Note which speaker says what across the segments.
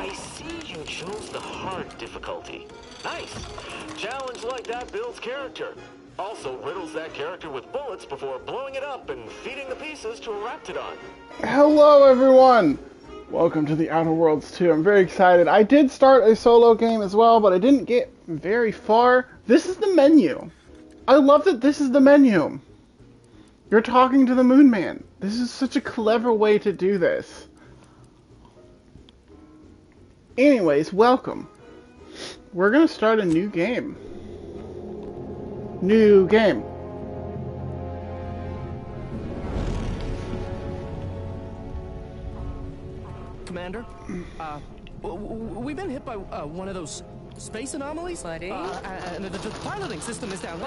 Speaker 1: I see you chose the hard difficulty. Nice. Challenge like that builds character. Also riddles that character with bullets before blowing it up and feeding the pieces to a Raptidon.
Speaker 2: Hello everyone! Welcome to the Outer Worlds 2. I'm very excited. I did start a solo game as well, but I didn't get very far. This is the menu. I love that this is the menu. You're talking to the Moon Man. This is such a clever way to do this. Anyways, welcome. We're gonna start a new game. New game.
Speaker 3: Commander, we've been hit by one of those space anomalies.
Speaker 4: Buddy?
Speaker 3: And the piloting system is down. The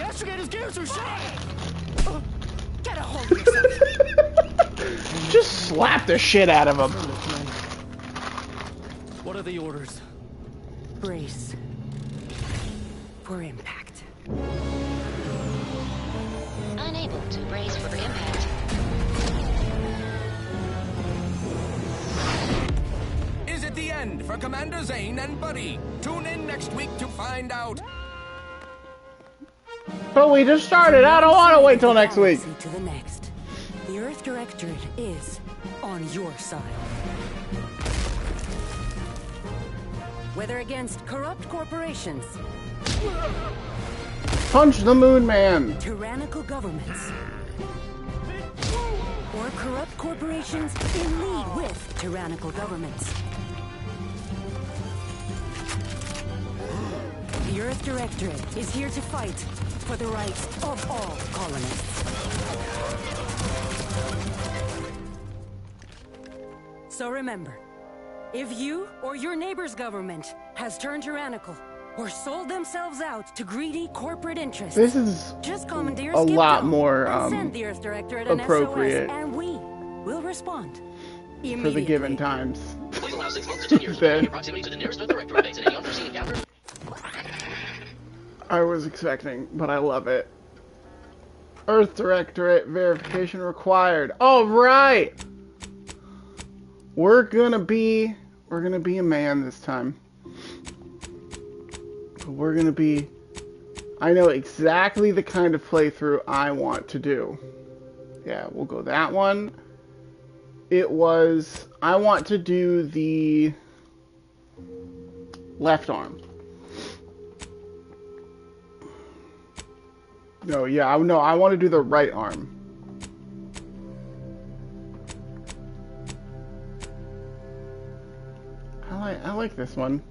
Speaker 3: astrogator's gears are shot. Get a hold of yourself.
Speaker 2: Just slap the shit out of him.
Speaker 3: What are the orders?
Speaker 4: Brace for impact.
Speaker 5: Unable to brace for impact.
Speaker 6: Is it the end for Commander Zane and Buddy? Tune in next week to find out.
Speaker 2: But we just started. I don't want to wait till next week.
Speaker 4: To the next. The Earth Directorate is on your side. Whether against corrupt corporations,
Speaker 2: Punch the Moon Man.
Speaker 4: tyrannical governments, or corrupt corporations in league with tyrannical governments. The Earth Directorate is here to fight for the rights of all colonists. So remember, if you or your neighbor's government has turned tyrannical or sold themselves out to greedy corporate interests,
Speaker 2: This is
Speaker 4: just commandeer
Speaker 2: a
Speaker 4: Skip
Speaker 2: lot
Speaker 4: Dome
Speaker 2: more
Speaker 4: and send the Earth Directorate an
Speaker 2: appropriate
Speaker 4: SOS, and we will respond
Speaker 2: for the
Speaker 4: immediately.
Speaker 2: given times.
Speaker 1: Please allow 6 months to 10 years to
Speaker 2: Then-
Speaker 1: in proximity to the nearest Earth Directorate base and any unforeseen encounter.
Speaker 2: I was expecting, but I love it. Earth Directorate verification required. All right. We're gonna be a man this time. I know exactly the kind of playthrough I want to do. Yeah, we'll go that one. I want to do the left arm. No, I want to do the right arm. I like this one.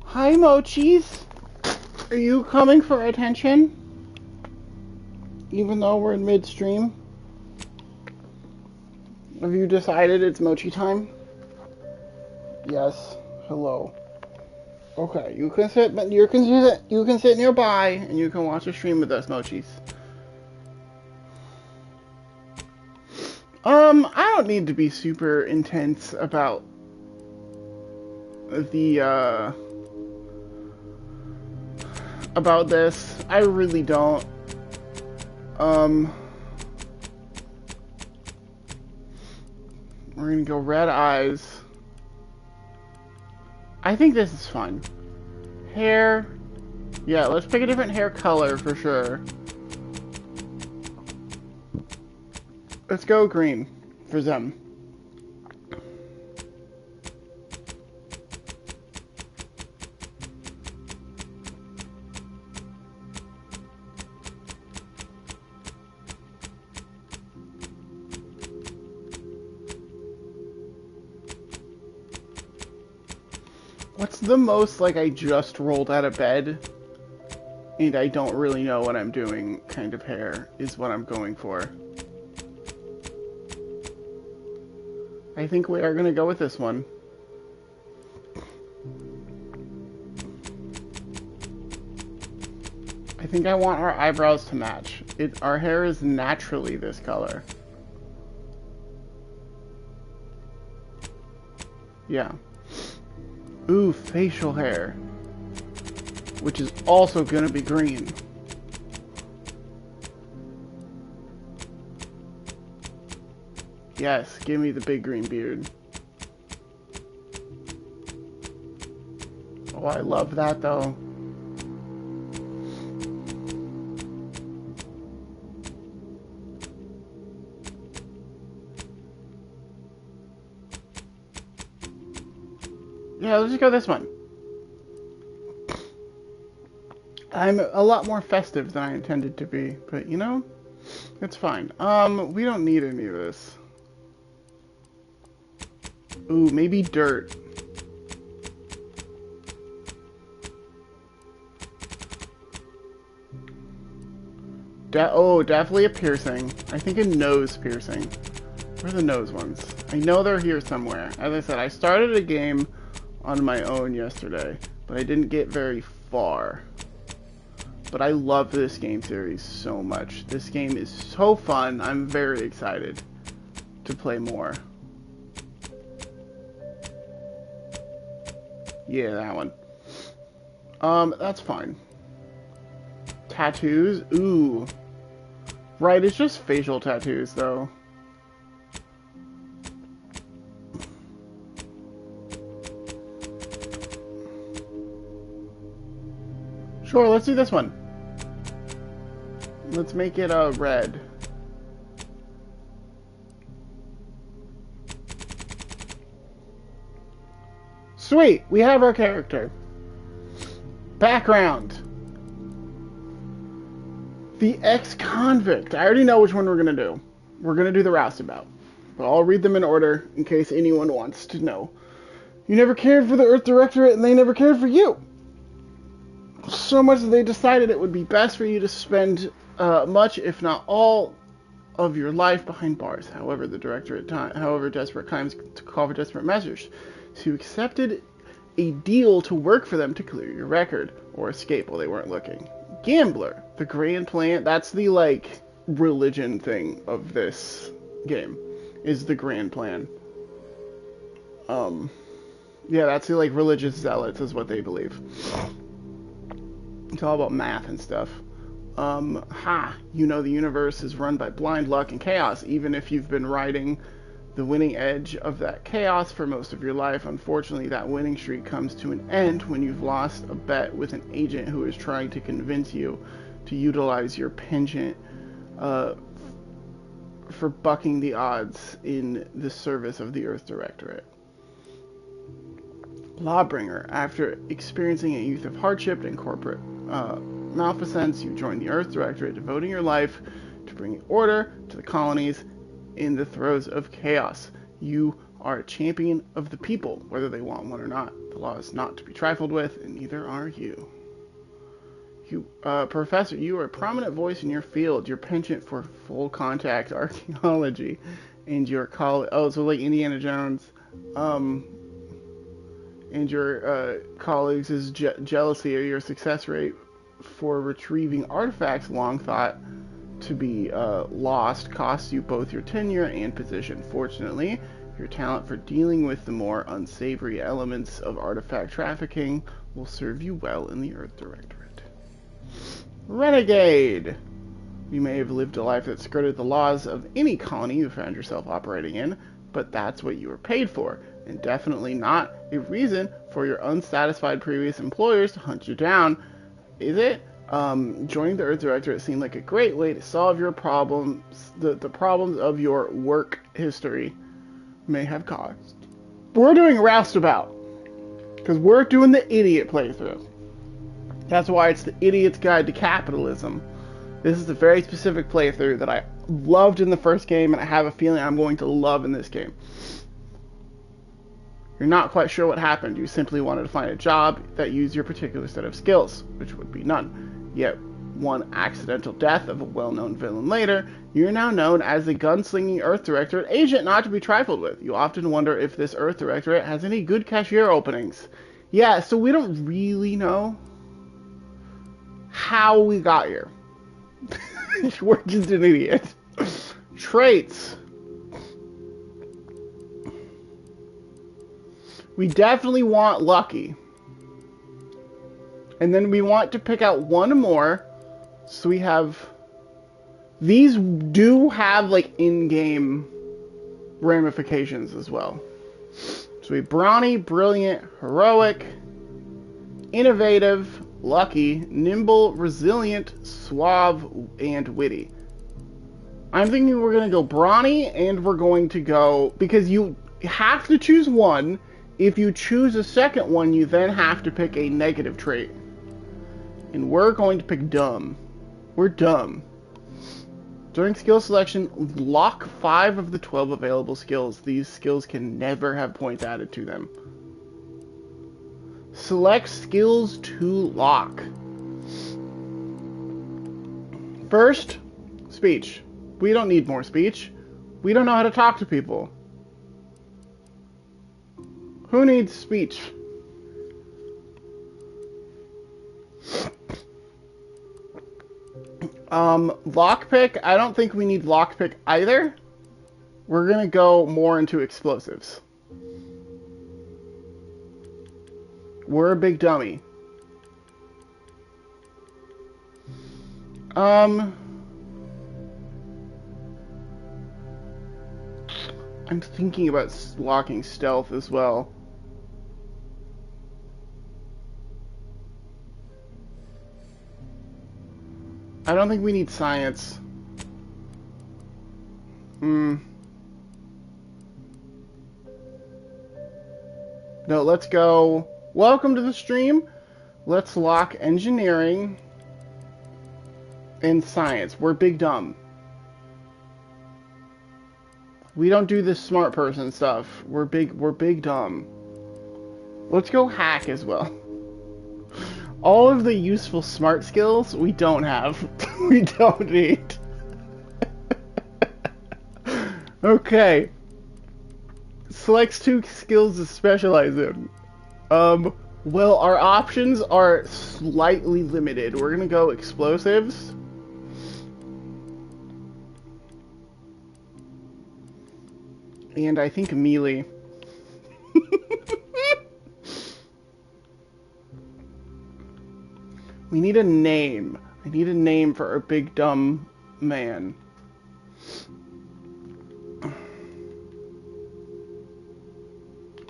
Speaker 2: Hi, Mochis! Are you coming for attention? Even though we're in midstream? Have you decided it's Mochi time? Yes. Hello. Okay, you can sit nearby and you can watch the stream with us, Mochis. I don't need to be super intense about about this. I really don't. We're gonna go red eyes. I think this is fun. Hair. Yeah, let's pick a different hair color for sure. Let's go green for them. What's the most, like, I just rolled out of bed and I don't really know what I'm doing kind of hair is what I'm going for. I think we are going to go with this one. I think I want our eyebrows to match. Our hair is naturally this color. Yeah. Ooh, facial hair. Which is also gonna be green. Yes, give me the big green beard. Oh, I love that though. Yeah, let's just go this one. I'm a lot more festive than I intended to be, but you know, it's fine. We don't need any of this. Ooh, maybe dirt. Oh, definitely a piercing. I think a nose piercing. Where are the nose ones? I know they're here somewhere. As I said, I started a game on my own yesterday, but I didn't get very far. But I love this game series so much. This game is so fun. I'm very excited to play more. Yeah, that one. That's fine. Tattoos? Ooh. Right, it's just facial tattoos, though. Sure, let's do this one. Let's make it red. Sweet, we have our character. Background. The ex-convict. I already know which one we're gonna do. We're gonna do the roustabout. But I'll read them in order in case anyone wants to know. You never cared for the Earth Directorate and they never cared for you. So much that they decided it would be best for you to spend much, if not all, of your life behind bars. However, the director at desperate times to call for desperate measures. So you accepted a deal to work for them to clear your record or escape while they weren't looking. Gambler, the grand plan. That's the like religion thing of this game. Is the grand plan. Yeah, that's the like religious zealots is what they believe. It's all about math and stuff. You know the universe is run by blind luck and chaos, even if you've been riding the winning edge of that chaos for most of your life. Unfortunately, that winning streak comes to an end when you've lost a bet with an agent who is trying to convince you to utilize your penchant for bucking the odds in the service of the Earth Directorate. Lawbringer, after experiencing a youth of hardship and corporate malfeasance, you joined the Earth Directorate, devoting your life to bringing order to the colonies in the throes of chaos. You are a champion of the people, whether they want one or not. The law is not to be trifled with, and neither are you. Professor, you are a prominent voice in your field. Your penchant for full contact archaeology and your so like Indiana Jones, and your colleagues' jealousy of your success rate for retrieving artifacts long thought to be lost costs you both your tenure and position. Fortunately, your talent for dealing with the more unsavory elements of artifact trafficking will serve you well in the Earth Directorate. Renegade! You may have lived a life that skirted the laws of any colony you found yourself operating in, but that's what you were paid for, and definitely not a reason for your unsatisfied previous employers to hunt you down, is it? Joining the Earth Directorate seemed like a great way to solve your problems, the problems of your work history may have caused. We're doing Roustabout, because we're doing the idiot playthrough. That's why it's the Idiot's Guide to Capitalism. This is a very specific playthrough that I loved in the first game, and I have a feeling I'm going to love in this game. You're not quite sure what happened. You simply wanted to find a job that used your particular set of skills, which would be none. Yet, one accidental death of a well-known villain later, you're now known as the gunslinging Earth Directorate agent not to be trifled with. You often wonder if this Earth Directorate has any good cashier openings. Yeah, so we don't really know how we got here. We're just an idiot. Traits. We definitely want lucky. And then we want to pick out one more. So we have... These do have, like, in-game ramifications as well. So we have brawny, brilliant, heroic, innovative, lucky, nimble, resilient, suave, and witty. I'm thinking we're going to go brawny, and we're going to go... Because you have to choose one. If you choose a second one, you then have to pick a negative trait. And we're going to pick dumb. We're dumb. During skill selection, lock 5 of the 12 available skills. These skills can never have points added to them. Select skills to lock. First, speech. We don't need more speech. We don't know how to talk to people. Who needs speech? Lockpick, I don't think we need lockpick either. We're gonna go more into explosives. We're a big dummy. I'm thinking about locking stealth as well. I don't think we need science. No, let's go. Welcome to the stream. Let's lock engineering and science. We're big dumb. We don't do this smart person stuff. We're big dumb. Let's go hack as well. All of the useful smart skills we don't have. We don't need. Okay. Selects 2 skills to specialize in. Well, our options are slightly limited. We're gonna go explosives. And I think melee. We need a name. I need a name for our big dumb man.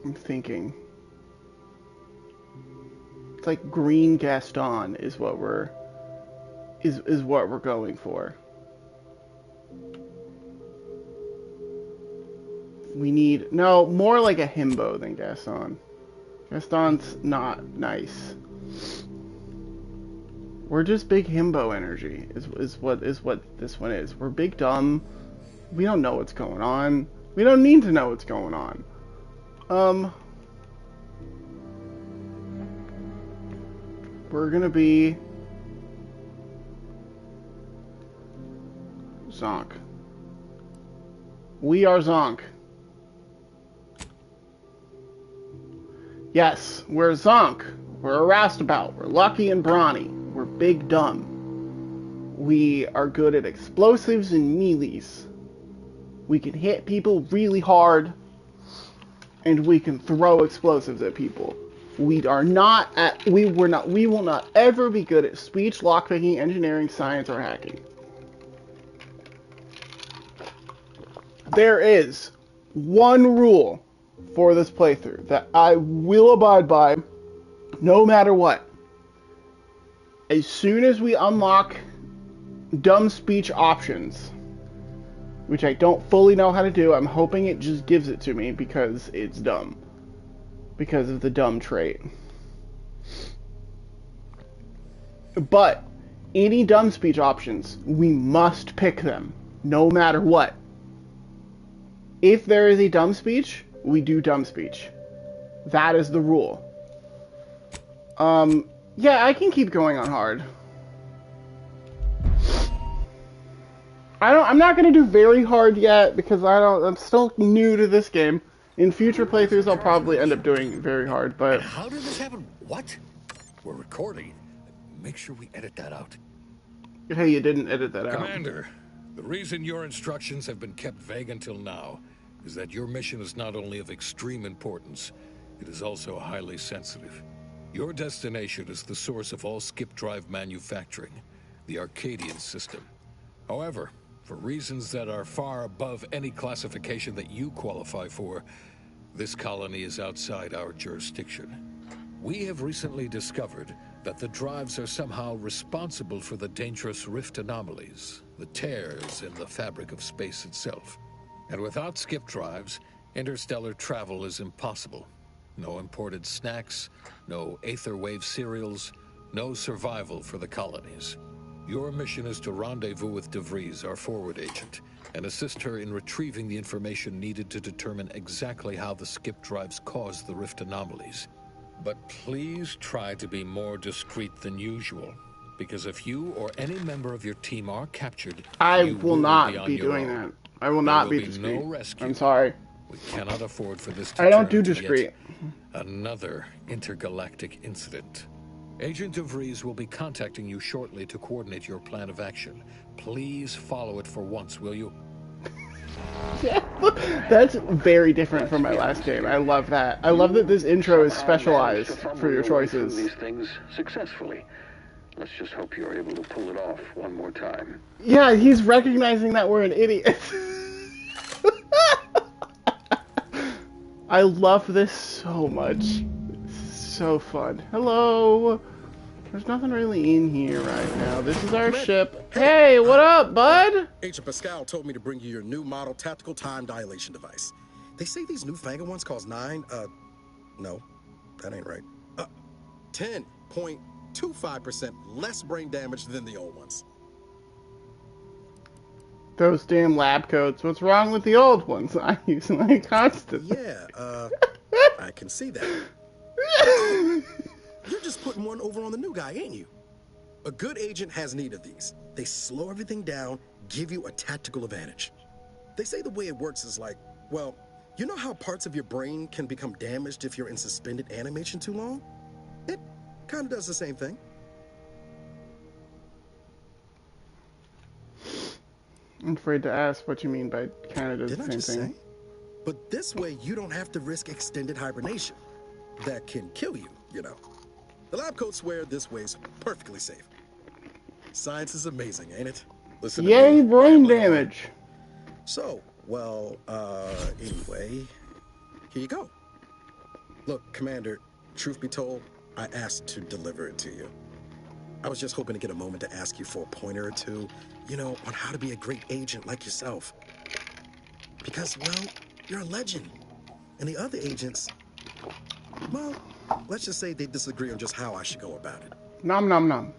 Speaker 2: I'm thinking. It's like Green Gaston is what we're what we're going for. We need more like a himbo than Gaston. Gaston's not nice. We're just big himbo energy is what this one is. We're big dumb. We don't know what's going on. We don't need to know what's going on. We're gonna be Zonk. We are Zonk. Yes, we're Zonk. We're a roustabout. We're lucky and brawny. We're big dumb. We are good at explosives and melees. We can hit people really hard, and we can throw explosives at people. We will not ever be good at speech, lockpicking, engineering, science, or hacking. There is one rule for this playthrough that I will abide by no matter what. As soon as we unlock dumb speech options, which I don't fully know how to do, I'm hoping it just gives it to me because it's dumb. Because of the dumb trait. But any dumb speech options, we must pick them, no matter what. If there is a dumb speech, we do dumb speech. That is the rule. Yeah, I can keep going on hard. I'm not gonna do very hard yet because I'm still new to this game. In future playthroughs, I'll probably end up doing very hard, but...
Speaker 7: How did this happen? What? We're recording. Make sure we edit that out.
Speaker 2: Hey, you didn't edit that out.
Speaker 7: Commander, the reason your instructions have been kept vague until now is that your mission is not only of extreme importance, it is also highly sensitive. Your destination is the source of all skip drive manufacturing, the Arcadian system. However, For reasons that are far above any classification that you qualify for, this colony is outside our jurisdiction. We have recently discovered that the drives are somehow responsible for the dangerous rift anomalies, the tears in the fabric of space itself. And without skip drives, interstellar travel is impossible. No imported snacks, no aether wave cereals, no survival for the colonies. Your mission is to rendezvous with DeVries, our forward agent, and assist her in retrieving the information needed to determine exactly how the skip drives cause the rift anomalies. But please try to be more discreet than usual, because if you or any member of your team are captured,
Speaker 2: I
Speaker 7: you
Speaker 2: will not
Speaker 7: be
Speaker 2: be doing
Speaker 7: own.
Speaker 2: that. I will not be
Speaker 7: There will
Speaker 2: discreet.
Speaker 7: no rescue.
Speaker 2: I'm sorry.
Speaker 7: We cannot afford for this to
Speaker 2: I don't
Speaker 7: turn
Speaker 2: do
Speaker 7: into yet
Speaker 2: discreet.
Speaker 7: another intergalactic incident. Agent DeVries will be contacting you shortly to coordinate your plan of action. Please follow it for once, will you?
Speaker 2: Yeah, that's very different from my last game. I love that. I love that this intro is specialized for your choices.
Speaker 8: These things successfully. Let's just hope you're able to pull it off one more time.
Speaker 2: Yeah, he's recognizing that we're an idiot. I love this so much. It's so fun. Hello. There's nothing really in here right now. This is our ship. Hey, what up, bud?
Speaker 9: Agent Pascal told me to bring you your new model tactical time dilation device. They say these newfangled ones cause no, that ain't right. 10.25% less brain damage than the old ones.
Speaker 2: Those damn lab coats. What's wrong with the old ones? I use them constantly.
Speaker 9: Yeah, I can see that. You're just putting one over on the new guy, ain't you? A good agent has need of these. They slow everything down, give you a tactical advantage. They say the way it works is like, well, you know how parts of your brain can become damaged if you're in suspended animation too long? It kind of does the same thing.
Speaker 2: I'm afraid to ask what you mean by kind of does
Speaker 9: Didn't I
Speaker 2: the
Speaker 9: just
Speaker 2: same thing.
Speaker 9: say? But this way, you don't have to risk extended hibernation. That can kill you, you know. The lab coats swear this way's perfectly safe. Science is amazing, ain't it? Listen to
Speaker 2: Yay,
Speaker 9: me,
Speaker 2: brain
Speaker 9: rambling on.
Speaker 2: damage.
Speaker 9: So, well, anyway, here you go. Look, Commander, truth be told, I asked to deliver it to you. I was just hoping to get a moment to ask you for a pointer or two, you know, on how to be a great agent like yourself. Because, well, you're a legend. And the other agents, well, let's just say they disagree on just how I should go about it.
Speaker 2: Nom nom nom.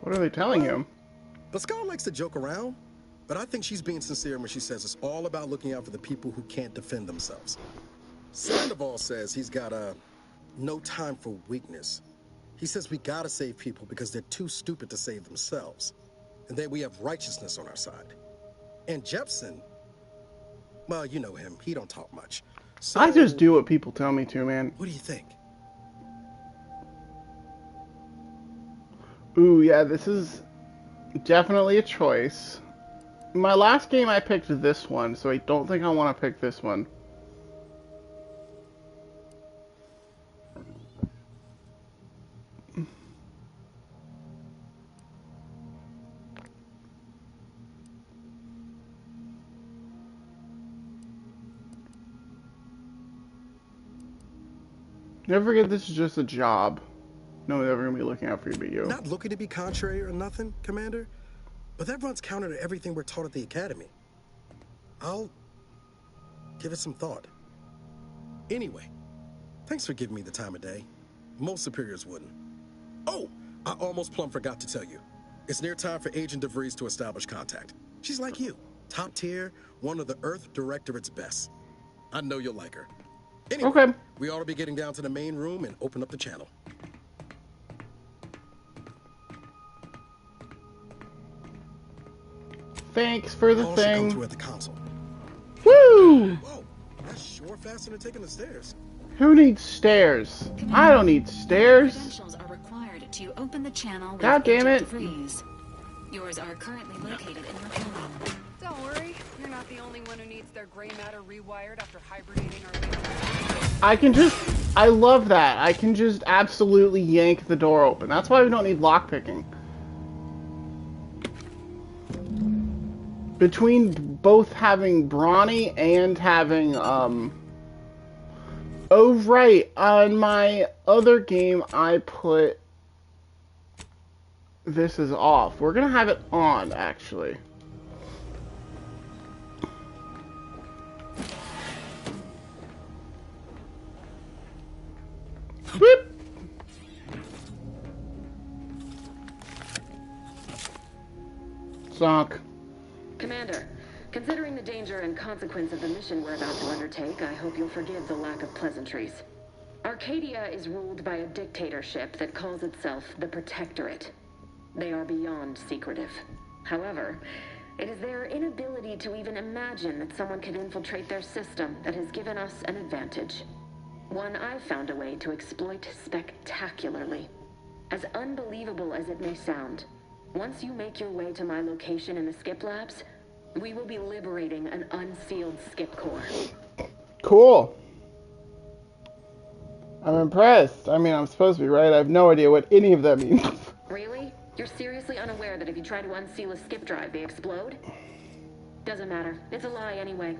Speaker 2: What are they telling you?
Speaker 9: Pascal likes to joke around, but I think she's being sincere when she says it's all about looking out for the people who can't defend themselves. Sandoval says he's got no time for weakness. He says we gotta save people because they're too stupid to save themselves. And then we have righteousness on our side. And Jepson, well, you know him. He don't talk much. So,
Speaker 2: I just do what people tell me to, man.
Speaker 9: what do you think?
Speaker 2: Ooh, yeah, this is definitely a choice. In my last game, I picked this one, so I don't think I want to pick this one. Never forget this is just a job. No one's ever going to be looking out for you but you.
Speaker 9: Not looking to be contrary or nothing, Commander, but that runs counter to everything we're taught at the Academy. I'll give it some thought. Anyway, thanks for giving me the time of day. Most superiors wouldn't. Oh, I almost plumb forgot to tell you. It's near time for Agent DeVries to establish contact. She's like you, top tier, one of the Earth Directorate's best. I know you'll like her. Anyway,
Speaker 2: Okay.
Speaker 9: we ought to be getting down to the main room and open up the channel.
Speaker 2: Thanks for the
Speaker 9: All should come
Speaker 2: thing.
Speaker 9: through at the console.
Speaker 2: Woo!
Speaker 9: Whoa, that's sure faster than taking the stairs.
Speaker 2: Who needs stairs? I don't need stairs.
Speaker 10: Credentials are required to open the channel with
Speaker 2: God damn
Speaker 10: Agent
Speaker 2: it.
Speaker 10: DeVries. Yours are currently located in your phone.
Speaker 11: Don't worry, you're not the only one who needs their gray matter rewired after hibernating our way.
Speaker 2: I love that. I can just absolutely yank the door open. That's why we don't need lockpicking. between both having Brawny and having, oh, right, on my other game, I put this is off. We're gonna have it on, actually. Whoop! Zonk.
Speaker 12: Commander, considering the danger and consequence of the mission we're about to undertake, I hope you'll forgive the lack of pleasantries. Arcadia is ruled by a dictatorship that calls itself the Protectorate. They are beyond secretive. However, it is their inability to even imagine that someone could infiltrate their system that has given us an advantage. One I've found a way to exploit spectacularly. As unbelievable as it may sound, once you make your way to my location in the Skip Labs, we will be liberating an unsealed Skip core.
Speaker 2: Cool. I'm impressed. I mean, I'm supposed to be, right? I have no idea what any of that means.
Speaker 12: Really? You're seriously unaware that if you try to unseal a skip drive, they explode? Doesn't matter. It's a lie anyway.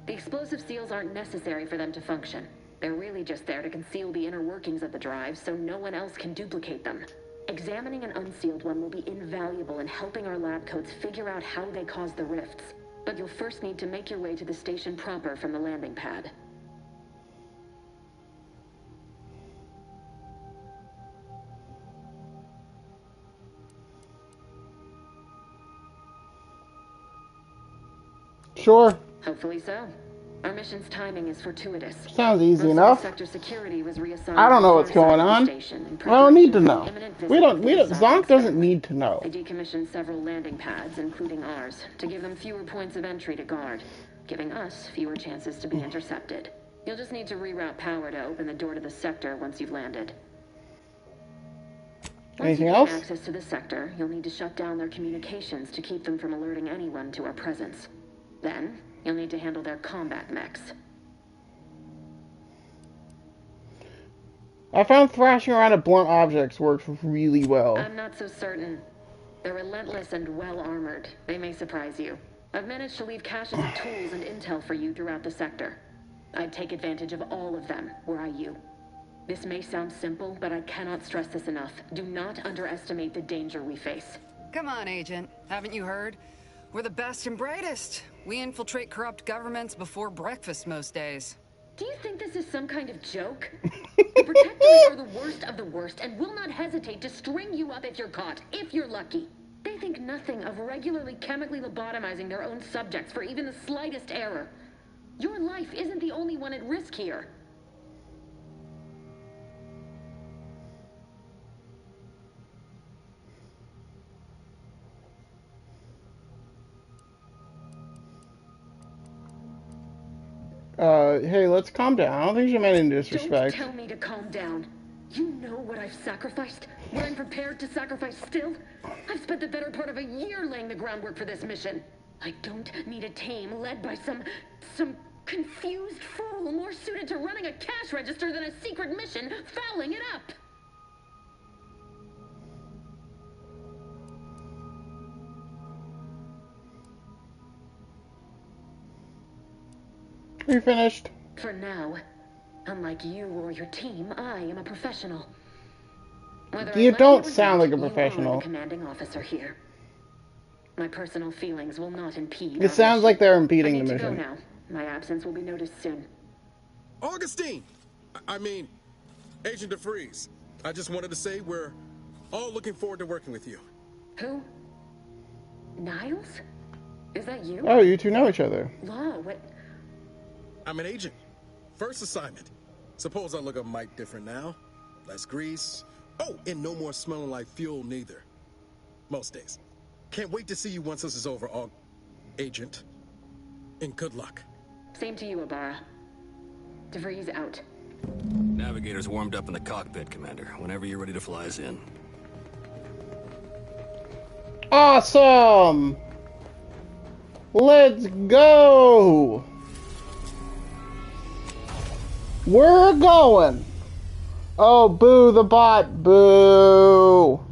Speaker 12: The explosive seals aren't necessary for them to function. They're really just there to conceal the inner workings of the drive so no one else can duplicate them. Examining an unsealed one will be invaluable in helping our lab coats figure out how they cause the rifts. But you'll first need to make your way to the station proper from the landing pad.
Speaker 2: Sure.
Speaker 12: Hopefully so. Our mission's timing is fortuitous.
Speaker 2: Sounds easy enough.
Speaker 12: Sector security was reassigned.
Speaker 2: I don't know what's going on. I don't need to know. We don't. Zonk doesn't need to know.
Speaker 12: They decommissioned several landing pads, including ours, to give them fewer points of entry to guard, giving us fewer chances to be intercepted. You'll just need to reroute power to open the door to the sector once you've landed.
Speaker 2: Anything else?
Speaker 12: Once you gain access to the sector, you'll need to shut down their communications to keep them from alerting anyone to our presence. Then, you'll need to handle their combat mechs.
Speaker 2: I found thrashing around at blunt objects works really well.
Speaker 12: I'm not so certain. They're relentless and well-armored. They may surprise you. I've managed to leave caches of tools and intel for you throughout the sector. I'd take advantage of all of them, were I you. This may sound simple, but I cannot stress this enough. Do not underestimate the danger we face.
Speaker 11: Come on, Agent. Haven't you heard? We're the best and brightest. We infiltrate corrupt governments before breakfast most days.
Speaker 12: Do you think this is some kind of joke? The Protectorate are the worst of the worst and will not hesitate to string you up if you're caught, if you're lucky. They think nothing of regularly chemically lobotomizing their own subjects for even the slightest error. Your life isn't the only one at risk here.
Speaker 2: Hey, let's calm down. I don't think you meant any disrespect.
Speaker 12: Don't tell me to calm down. You know what I've sacrificed? What I'm prepared to sacrifice still? I've spent the better part of a year laying the groundwork for this mission. I don't need a team led by some confused fool more suited to running a cash register than a secret mission fouling it up.
Speaker 2: Are you finished?
Speaker 12: For now. Unlike you or your team, I am a professional.
Speaker 2: You don't sound like a professional.
Speaker 12: You are the commanding officer here. My personal feelings will not impede.
Speaker 2: It sounds like they're impeding the
Speaker 12: I need to
Speaker 2: mission.
Speaker 12: go now. My absence will be noticed soon.
Speaker 9: Augustine! I mean, Agent DeFreeze. I just wanted to say we're all looking forward to working with you.
Speaker 12: Who? Niles? Is that you?
Speaker 2: Oh, you two know each other.
Speaker 12: Law, what?
Speaker 9: I'm an agent. First assignment. Suppose I look a mite different now. Less grease. Oh, and no more smelling like fuel neither. Most days. Can't wait to see you once this is over, Agent. And good luck.
Speaker 12: Same to you, Ibarra. DeVries out.
Speaker 13: Navigator's warmed up in the cockpit, Commander. Whenever you're ready to fly us in.
Speaker 2: Awesome! Let's go! We're going! Oh, boo the bot! Boo!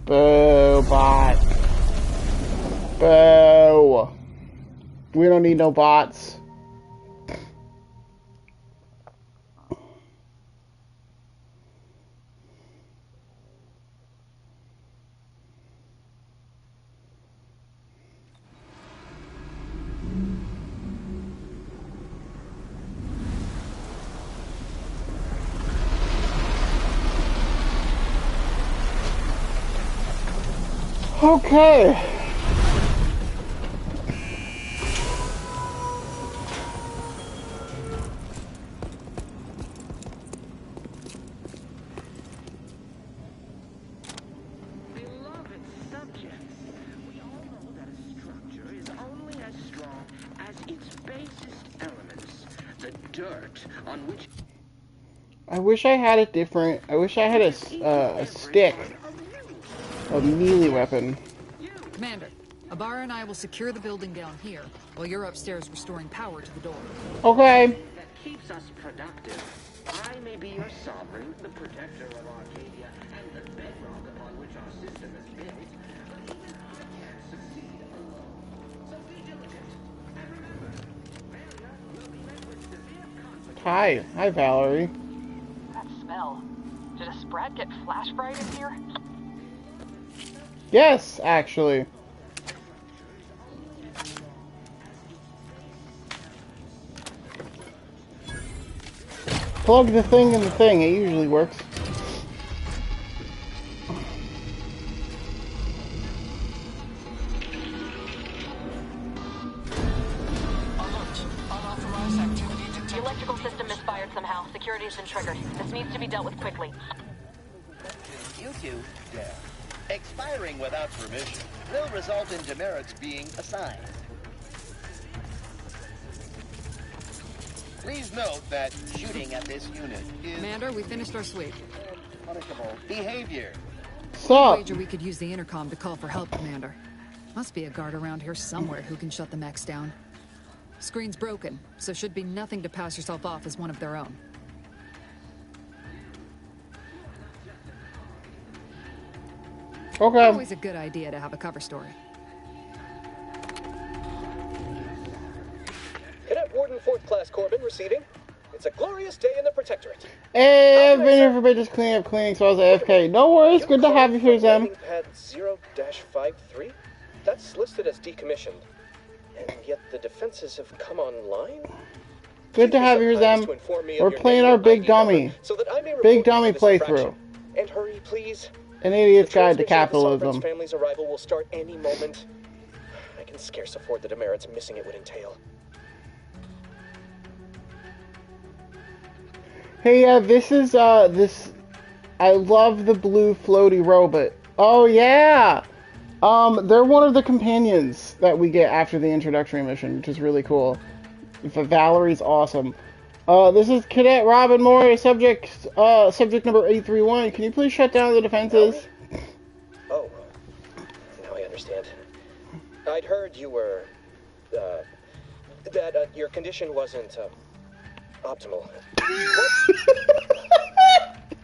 Speaker 2: Boo, bot! Boo! We don't need no bots. Okay.
Speaker 14: Beloved subjects, we all know that a structure is only as strong as its basest elements, the dirt on which...
Speaker 2: I wish I had it different. I wish I had a stick. A melee weapon.
Speaker 11: Commander, Abara and I will secure the building down here, while you're upstairs restoring power to the door.
Speaker 2: Okay.
Speaker 14: That keeps us productive. I may be your sovereign, the protector of Arcadia, and the bedrock upon which our system is built, but even I can't succeed alone. So be diligent, and remember, failure will be met with severe consequences.
Speaker 2: Hi, Valerie.
Speaker 15: That smell. Did a sprat get flash fried in here?
Speaker 2: Yes, actually. Plug the thing in the thing. It usually works.
Speaker 15: The electrical system misfired somehow. Security has been triggered. This needs to be dealt with quickly.
Speaker 16: You two dare. Expiring without permission will result in demerits being assigned. Please note that shooting at this unit is...
Speaker 11: Commander, we finished our sweep.
Speaker 16: ...punishable behavior.
Speaker 2: Sup?
Speaker 11: Wager we could use the intercom to call for help, Commander. Must be a guard around here somewhere who can shut the mechs down. Screen's broken, so should be nothing to pass yourself off as one of their own.
Speaker 2: Okay.
Speaker 11: Always a good idea to have a cover story.
Speaker 17: Cadet Warden 4th Class Corbin receiving. It's a glorious day in the Protectorate.
Speaker 2: Hey, I've been here for just cleaning, so I was AFK. No worries, good to have you here, Zem.
Speaker 17: Pad 0-53? That's listed as decommissioned. And yet the defenses have come online?
Speaker 2: Good to have you here, Zem. We're playing our big dummy. Big dummy playthrough.
Speaker 17: And hurry, please.
Speaker 2: An idiot's guide to capitalism.
Speaker 17: Family's arrival will start any moment. I can scarce afford the demerits missing it would entail.
Speaker 2: Hey, yeah, this is, I love the blue floaty robot. Oh, yeah! They're one of the companions that we get after the introductory mission, which is really cool. Valerie's awesome. This is Cadet Robin Moore, subject number 831. Can you please shut down the defenses?
Speaker 17: Oh, now I understand. I'd heard you were, that your condition wasn't, optimal.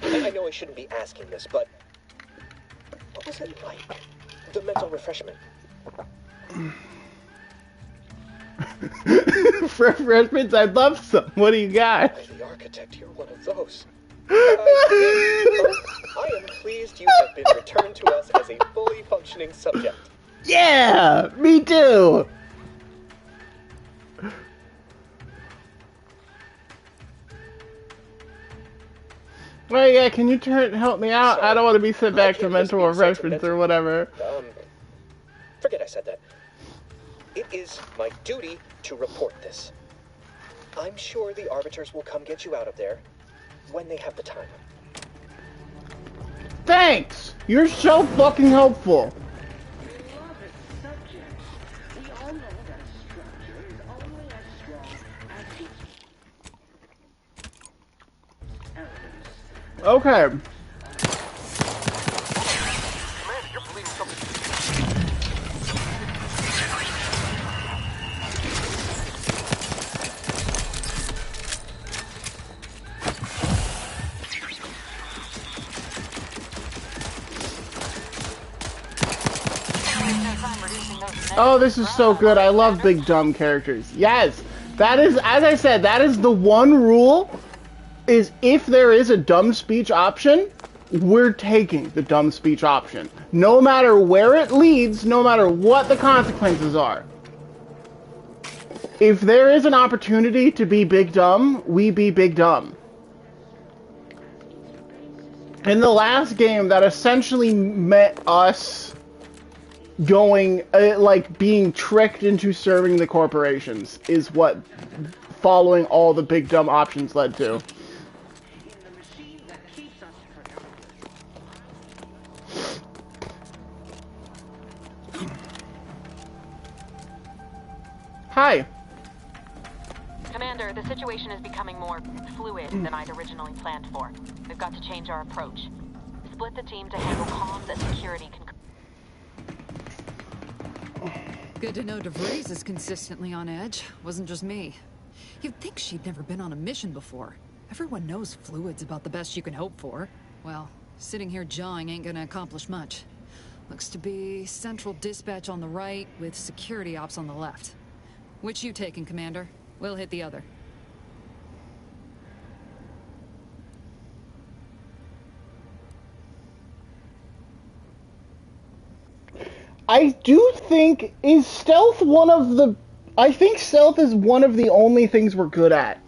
Speaker 17: I know I shouldn't be asking this, but what was it like? The mental refreshment.
Speaker 2: Refreshments? I'd love some. What do you got?
Speaker 17: By the architect, you're one of those. I am pleased you have been returned to us as a fully functioning subject.
Speaker 2: Yeah, me too. Well, yeah, can you help me out?
Speaker 17: Sorry,
Speaker 2: I don't want to be sent back to mental refreshments or whatever.
Speaker 17: Forget I said that. It is my duty to report this. I'm sure the Arbiters will come get you out of there when they have the time.
Speaker 2: Thanks! You're so fucking helpful. Okay. Oh, this is so good. I love big dumb characters. Yes, that is, as I said, that is the one rule, is if there is a dumb speech option, we're taking the dumb speech option. No matter where it leads, no matter what the consequences are. If there is an opportunity to be big dumb, we be big dumb. In the last game, that essentially meant us going, like, being tricked into serving the corporations, is what following all the big dumb options led to. Hi.
Speaker 15: Commander, the situation is becoming more fluid than I'd originally planned for. We've got to change our approach. Split the team to handle comms and security.
Speaker 11: Good to know DeVries is consistently on edge. Wasn't just me. You'd think she'd never been on a mission before. Everyone knows fluid's about the best you can hope for. Well, sitting here jawing ain't gonna accomplish much. Looks to be central dispatch on the right with security ops on the left. Which you taking, Commander? We'll hit the other.
Speaker 2: I do think, is stealth one of the... I think stealth is one of the only things we're good at.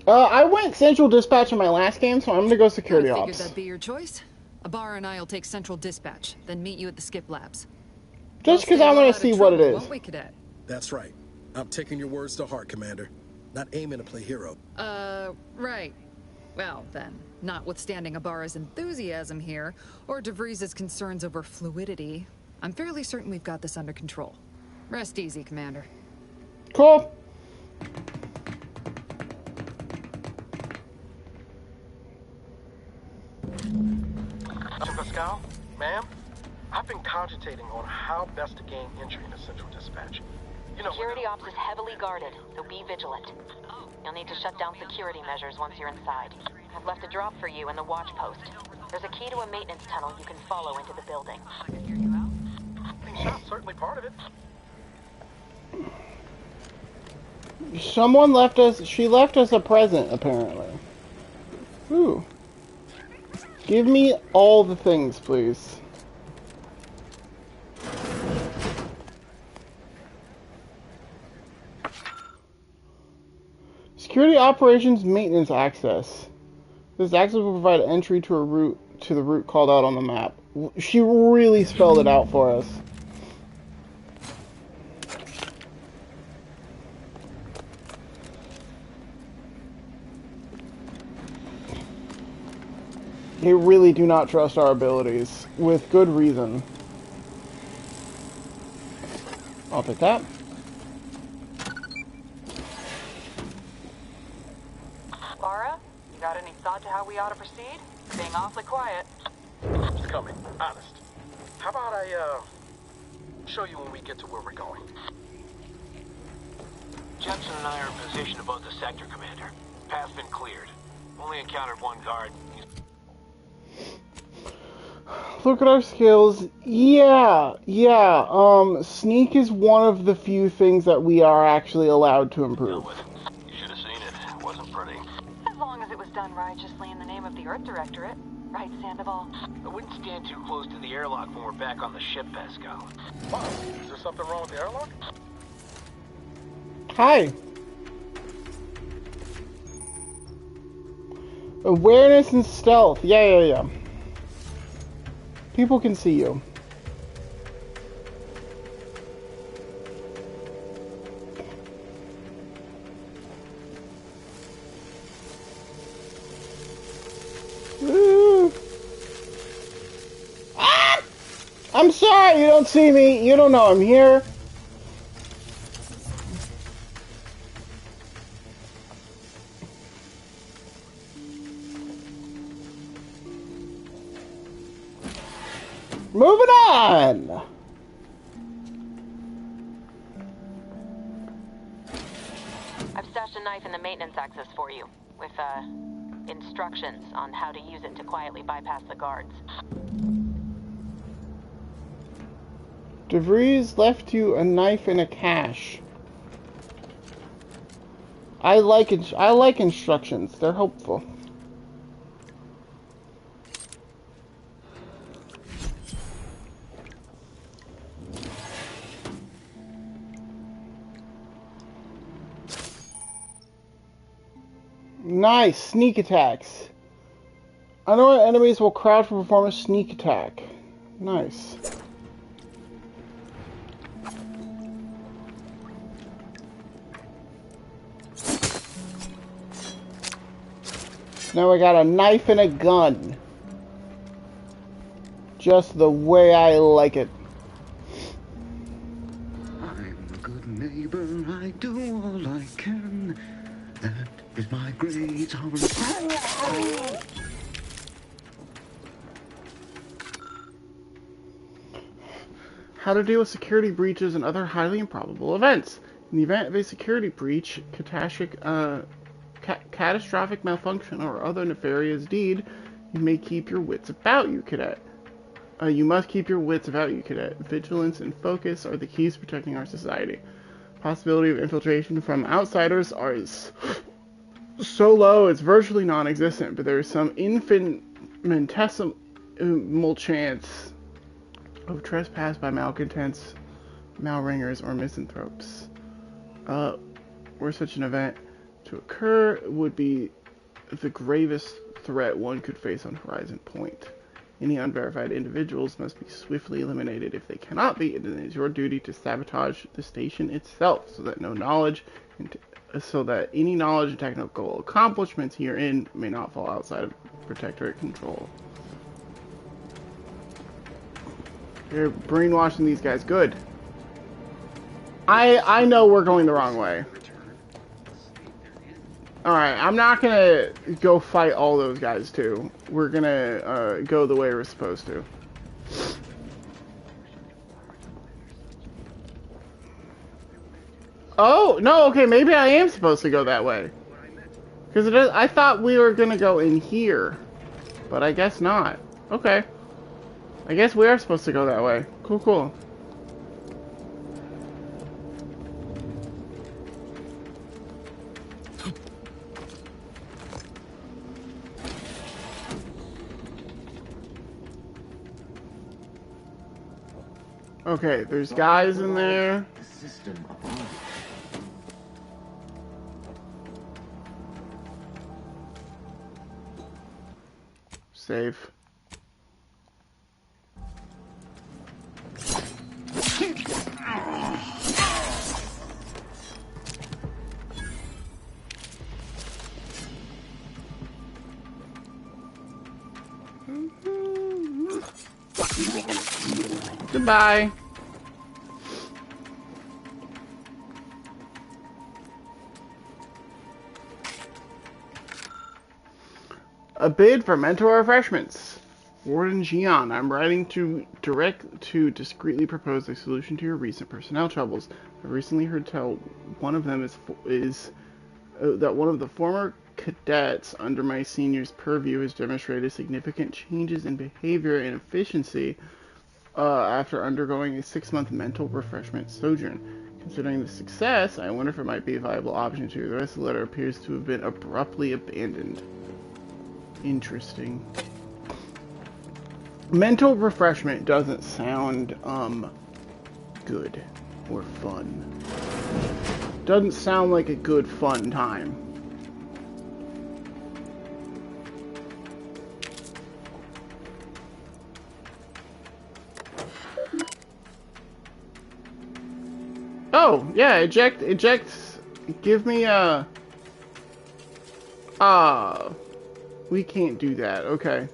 Speaker 2: I went central dispatch in my last game, so I'm gonna go security ops.
Speaker 11: I figured that'd be your choice. Abar and I'll take central dispatch, then meet you at the skip labs.
Speaker 2: Just because I want to see what it is.
Speaker 11: Won't we, Cadet?
Speaker 9: That's right. I'm taking your words to heart, Commander. Not aiming to play hero.
Speaker 11: Right. Well, then, notwithstanding Ibarra's enthusiasm here, or DeVries' concerns over fluidity, I'm fairly certain we've got this under control. Rest easy, Commander.
Speaker 2: Cool.
Speaker 18: Pascal, ma'am, I've been cogitating on how best to gain entry into Central Dispatch. You know,
Speaker 15: security ops is heavily guarded, so be vigilant. You'll need to shut down security measures once you're inside. I've left a drop for you in the watch post. There's a key to a maintenance tunnel you can follow into the building.
Speaker 18: Certainly part of it.
Speaker 2: Someone left us, she left us a present, apparently. Ooh. Give me all the things, please. Security operations maintenance access. This access will provide entry to the route called out on the map. She really spelled it out for us. They really do not trust our abilities, with good reason. I'll take that.
Speaker 15: Laura, you got any thought to how we ought to proceed? Being awfully quiet.
Speaker 18: It's coming, honest. How about I, show you when we get to where we're going?
Speaker 19: Jensen and I are in position above the sector, Commander. Path's been cleared. Only encountered one guard.
Speaker 2: Look at our skills. Yeah. Sneak is one of the few things that we are actually allowed to improve.
Speaker 19: You should have seen it. It wasn't pretty.
Speaker 15: As long as it was done righteously in the name of the Earth Directorate. Right, Sandoval?
Speaker 19: I wouldn't stand too close to the airlock when we're back on the ship, Pascal.
Speaker 18: Mom, is there something wrong with the airlock?
Speaker 2: Hi. Awareness and stealth. Yeah. People can see you. Woo. Ah! I'm sorry, you don't see me. You don't know I'm here. Moving on!
Speaker 15: I've stashed a knife in the maintenance access for you, with, instructions on how to use it to quietly bypass the guards.
Speaker 2: DeVries left you a knife and a cache. I like instructions. They're helpful. Nice! Sneak attacks. Unaware enemies will crouch to perform a sneak attack. Nice. Now I got a knife and a gun. Just the way I like it.
Speaker 14: I'm a good neighbor, I do all I can. That is my great honor.
Speaker 2: How to deal with security breaches and other highly improbable events. In the event of a security breach, catastrophic malfunction, or other nefarious deed, you may keep your wits about you, cadet. You must keep your wits about you, cadet. Vigilance and focus are the keys to protecting our society. Possibility of infiltration from outsiders is so low it's virtually non-existent, but there is some infinitesimal chance of trespass by malcontents, malringers, or misanthropes. Were such an event to occur, would be the gravest threat one could face on Horizon Point. Any unverified individuals must be swiftly eliminated. If they cannot be, it is your duty to sabotage the station itself, so that any knowledge and technical accomplishments herein may not fall outside of Protectorate control. You're brainwashing these guys. Good. I know we're going the wrong way. Alright, I'm not gonna go fight all those guys too. We're gonna go the way we're supposed to. Oh, no, okay, maybe I am supposed to go that way. Because I thought we were gonna go in here. But I guess not. Okay. I guess we are supposed to go that way. Cool, cool. Okay, there's guys in there. Save. Goodbye. A bid for mental refreshments. Warden Jian, I'm writing to discreetly propose a solution to your recent personnel troubles. I've recently heard tell one of them that one of the former cadets under my senior's purview has demonstrated significant changes in behavior and efficiency after undergoing a 6-month mental refreshment sojourn. Considering the success, I wonder if it might be a viable option to you. The rest of the letter appears to have been abruptly abandoned. Interesting. Mental refreshment doesn't sound, good or fun. Doesn't sound like a good, fun time. Oh, yeah, eject, give me a... we can't do that, okay.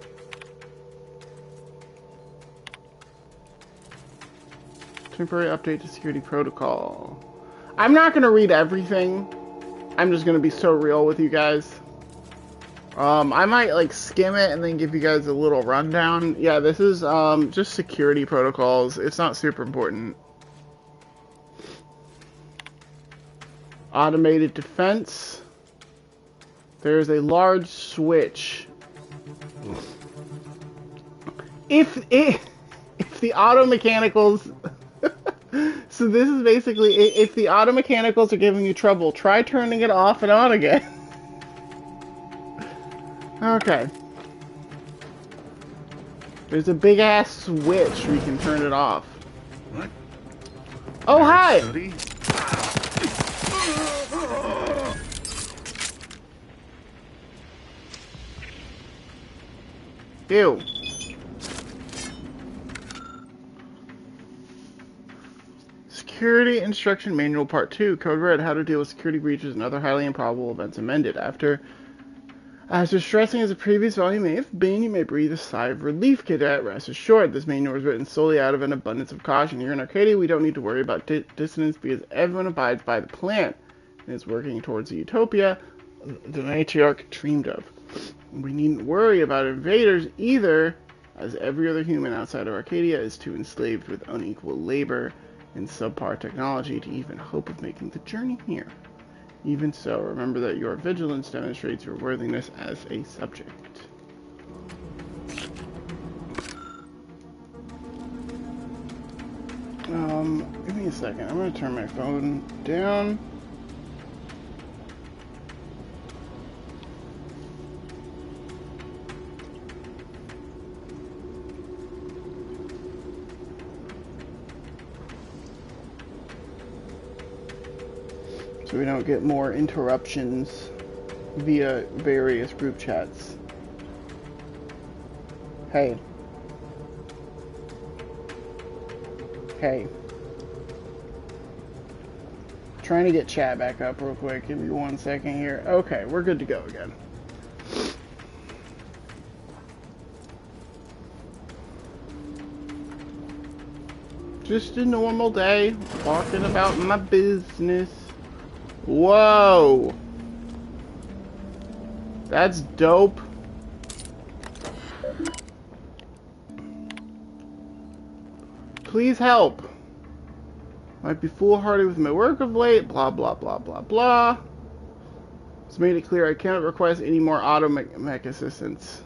Speaker 2: Temporary update to security protocol. I'm not gonna read everything. I'm just gonna be so real with you guys. I might like skim it and then give you guys a little rundown. Yeah, this is just security protocols. It's not super important. Automated defense. There's a large switch. If the auto mechanicals So this is basically, if the auto mechanicals are giving you trouble, try turning it off and on again. Okay. There's a big ass switch we can turn it off.
Speaker 20: What?
Speaker 2: Oh,
Speaker 20: Nerd
Speaker 2: hi!
Speaker 20: study?
Speaker 2: Ew. Security Instruction Manual Part 2, Code Red, How to Deal with Security Breaches and Other Highly Improbable Events amended. As distressing as the previous volume may have been, you may breathe a sigh of relief, cadet. Rest assured, this manual was written solely out of an abundance of caution. Here in Arcadia, we don't need to worry about dissonance because everyone abides by the plan and is working towards the utopia the matriarch dreamed of. We needn't worry about invaders either, as every other human outside of Arcadia is too enslaved with unequal labor and subpar technology to even hope of making the journey here. Even so, remember that your vigilance demonstrates your worthiness as a subject. Give me a second. I'm going to turn my phone down. So we don't get more interruptions via various group chats. Hey. Hey. Trying to get chat back up real quick. Give me 1 second here. Okay, we're good to go again. Just a normal day, walking about my business. Whoa! That's dope. Please help. Might be foolhardy with my work of late, blah blah blah blah blah. It's made it clear I cannot request any more auto mech assistance.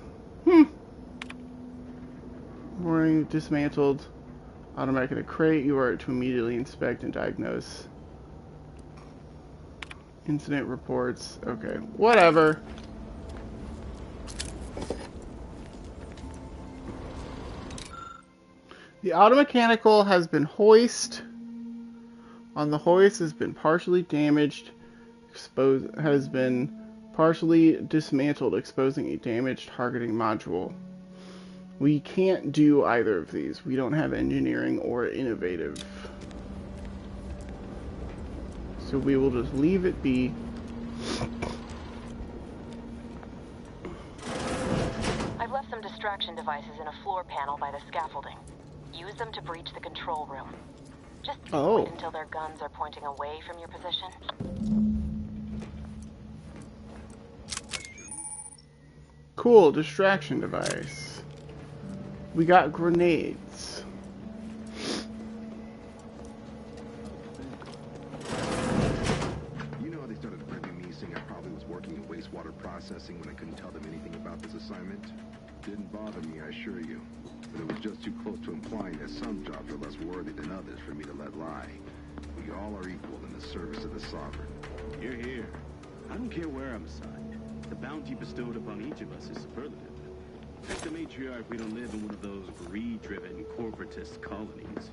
Speaker 2: Warning, dismantled auto mech in a crate. You are to immediately inspect and diagnose. Incident reports. Okay, whatever. The automechanical has been hoist. On the hoist has been partially damaged. Has been partially dismantled, exposing a damaged targeting module. We can't do either of these. We don't have engineering or innovative. So we will just leave it be.
Speaker 15: I've left some distraction devices in a floor panel by the scaffolding. Use them to breach the control room. Just wait until their guns are pointing away from your position.
Speaker 2: Cool, distraction device. We got grenades.
Speaker 20: You know how they started prepping me saying I probably was working in wastewater processing when I couldn't tell them anything about this assignment? Didn't bother me, I assure you. But it was just too close to implying that some jobs are less worthy than others for me to let lie. We all are equal in the service of the Sovereign.
Speaker 21: You're here. I don't care where I'm assigned. The bounty bestowed upon each of us is superlative. Thank the matriarch we don't live in one of those greed-driven corporatist colonies.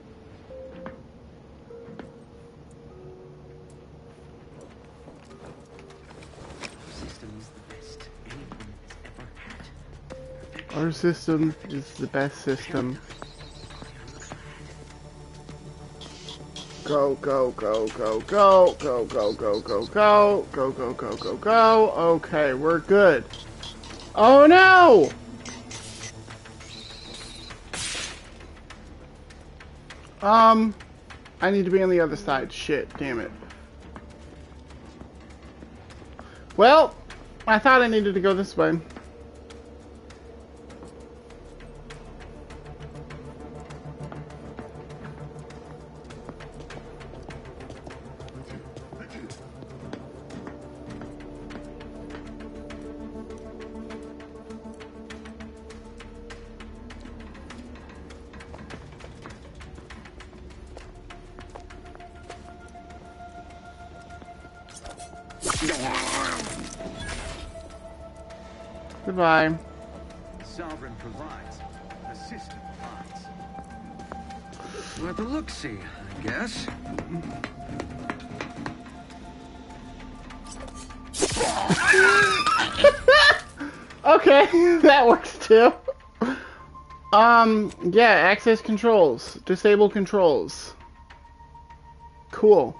Speaker 2: Our system is the best system. Go, go, go, go, go, go, go, go, go, go, go, go, go, go, go. Okay, we're good. Oh no! I need to be on the other side. Shit, damn it. Well, I thought I needed to go this way. Goodbye.
Speaker 14: Sovereign provides. The system provides. Worth a look-see, I guess.
Speaker 2: Okay, that works too. Yeah, access controls. Disable controls. Cool.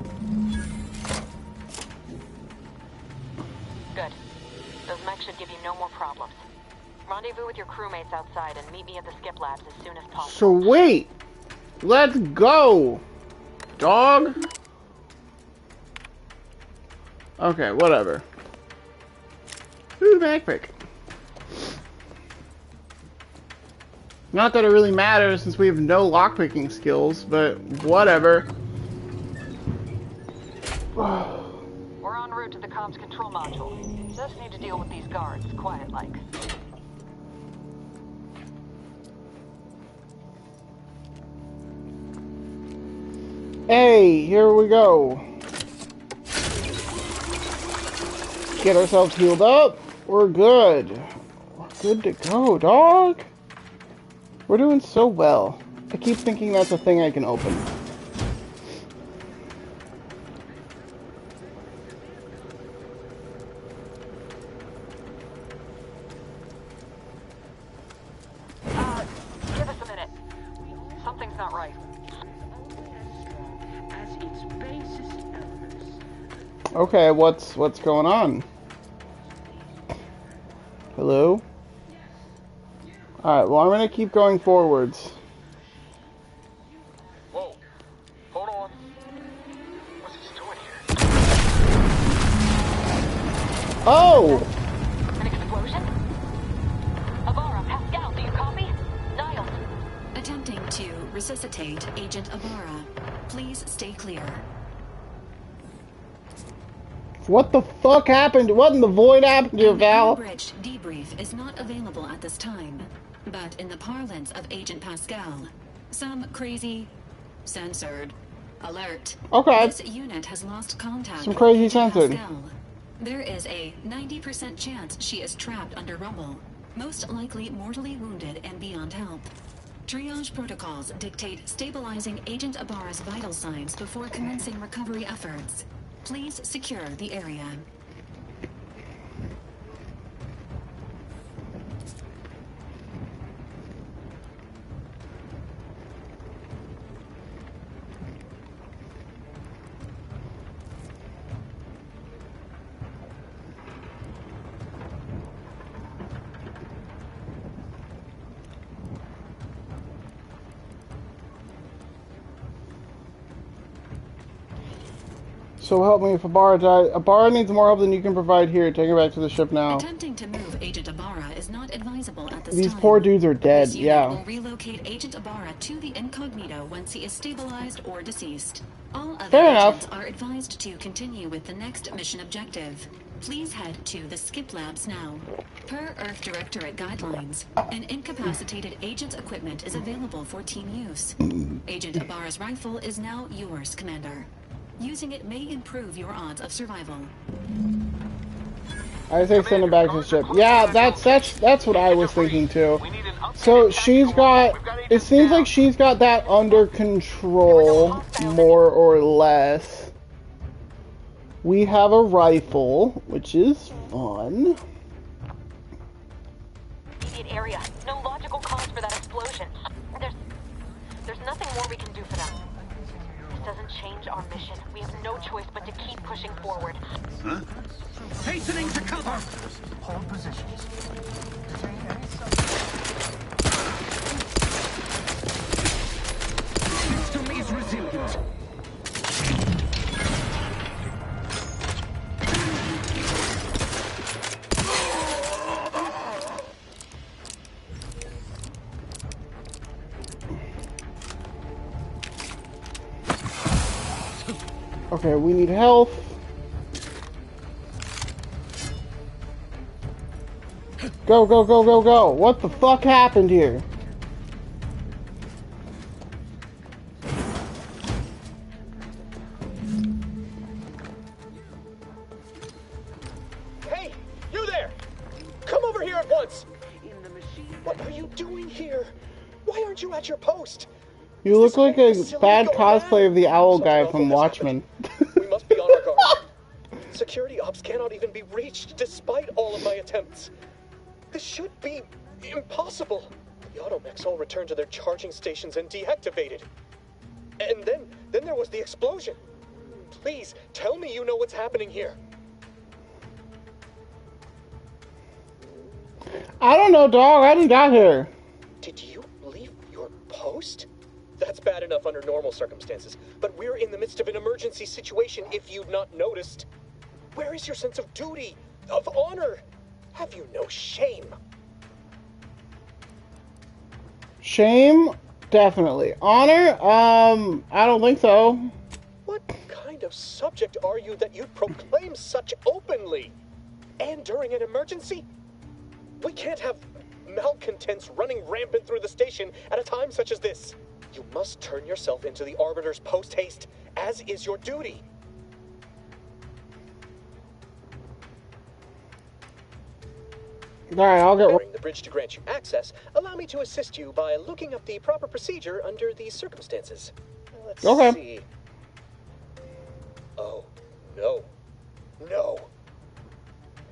Speaker 15: Good. Those mechs should give you no more problems. Rendezvous with your crewmates outside and meet me at the skip labs as soon as possible.
Speaker 2: Sweet! Let's go! Dog? Okay, whatever. Ooh, backpack. Not that it really matters since we have no lockpicking skills, but whatever.
Speaker 15: We're en route to the comms control module. Just need to deal with these guards, quiet-like.
Speaker 2: Hey, here we go. Get ourselves healed up. We're good. We're good to go, dog. We're doing so well. I keep thinking that's a thing I can open.
Speaker 15: Give us a minute. Something's not right.
Speaker 2: Okay, what's going on? Hello? Alright, well I'm gonna keep going forwards.
Speaker 19: Whoa. Hold on. What's this doing here?
Speaker 2: Oh!
Speaker 15: An explosion? Abara, Pascal, do you copy? Niles.
Speaker 10: Attempting to resuscitate Agent Abara. Please stay clear.
Speaker 2: What the fuck happened? What in the void happened to Val?
Speaker 10: Unabridged debrief is not available at this time, but in the parlance of Agent Pascal, some crazy, censored, alert.
Speaker 2: Okay.
Speaker 10: This unit has lost contact.
Speaker 2: Some crazy
Speaker 10: with Agent
Speaker 2: censored.
Speaker 10: Pascal. There is a 90% chance she is trapped under rubble, most likely mortally wounded and beyond help. Triage protocols dictate stabilizing Agent Abara's vital signs before commencing recovery efforts. Please secure the area.
Speaker 2: So help me if Abara died. Abara needs more help than you can provide here. Take her back to the ship now.
Speaker 10: Attempting to move Agent Abara is not advisable at this
Speaker 2: These
Speaker 10: time.
Speaker 2: poor dudes are dead,
Speaker 10: This unit
Speaker 2: yeah.
Speaker 10: will relocate Agent Abara to the incognito once he is stabilized or deceased. All other
Speaker 2: Fair
Speaker 10: agents
Speaker 2: enough.
Speaker 10: are advised to continue with the next mission objective. Please head to the skip labs now. Per Earth Directorate guidelines, an incapacitated agent's equipment is available for team use. Agent Abara's rifle is now yours, Commander. Using it may improve your odds of survival.
Speaker 2: I say send him back to the ship. Yeah, that's what I was thinking too. So she's got. It seems like she's got that under control, more or less. We have a rifle, which is fun.
Speaker 15: Immediate area. No logical cause for that explosion. There's nothing more we can do for them. This doesn't change our mission. We have no choice but to keep pushing forward.
Speaker 14: Huh? Hastening to cover! Hold positions. Detain any system is resilient.
Speaker 2: Okay, we need health. Go, go, go, go, go. What the fuck happened here?
Speaker 17: aren't you at your post?
Speaker 2: You look like a bad cosplay of the owl guy from Watchmen.
Speaker 17: We must be on our guard. Security ops cannot even be reached despite all of my attempts. This should be impossible. The automechs all returned to their charging stations and deactivated. And then there was the explosion. Please, tell me you know what's happening here.
Speaker 2: I don't know, dog. I didn't got here.
Speaker 17: Did you leave your post? That's bad enough under normal circumstances, but we're in the midst of an emergency situation if you've not noticed. Where is your sense of duty, of honor? Have you no shame?
Speaker 2: Shame? Definitely. Honor? I don't think so.
Speaker 17: What kind of subject are you that you proclaim such openly? And during an emergency? We can't have malcontents running rampant through the station at a time such as this. You must turn yourself into the Arbiters post-haste, as is your duty.
Speaker 2: Alright, I'll get...
Speaker 17: The bridge to grant you access, allow me to assist you by looking up the proper procedure under these circumstances. Let's see. Oh, no. No.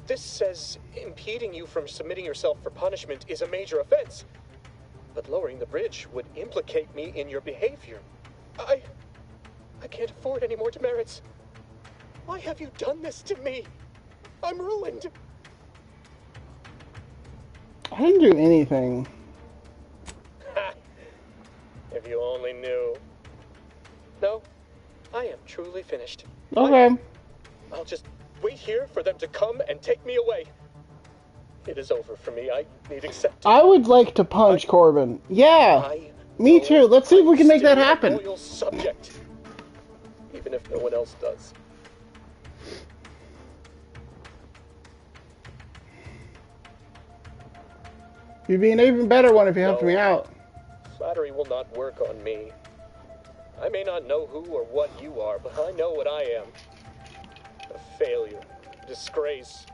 Speaker 17: This says impeding you from submitting yourself for punishment is a major offense. But lowering the bridge would implicate me in your behavior. I can't afford any more demerits. Why have you done this to me? I'm ruined.
Speaker 2: I didn't do anything.
Speaker 17: Ha! If you only knew. No, I am truly finished.
Speaker 2: Okay.
Speaker 17: I'll just wait here for them to come and take me away. It is over for me. I need acceptance.
Speaker 2: I would like to punch Corbin. Yeah. Me too. Let's see if we can make that happen.
Speaker 17: Loyal subject, even if no one else does.
Speaker 2: You'd be an even better one if you helped me out.
Speaker 17: Flattery will not work on me. I may not know who or what you are, but I know what I am. A failure. A disgrace.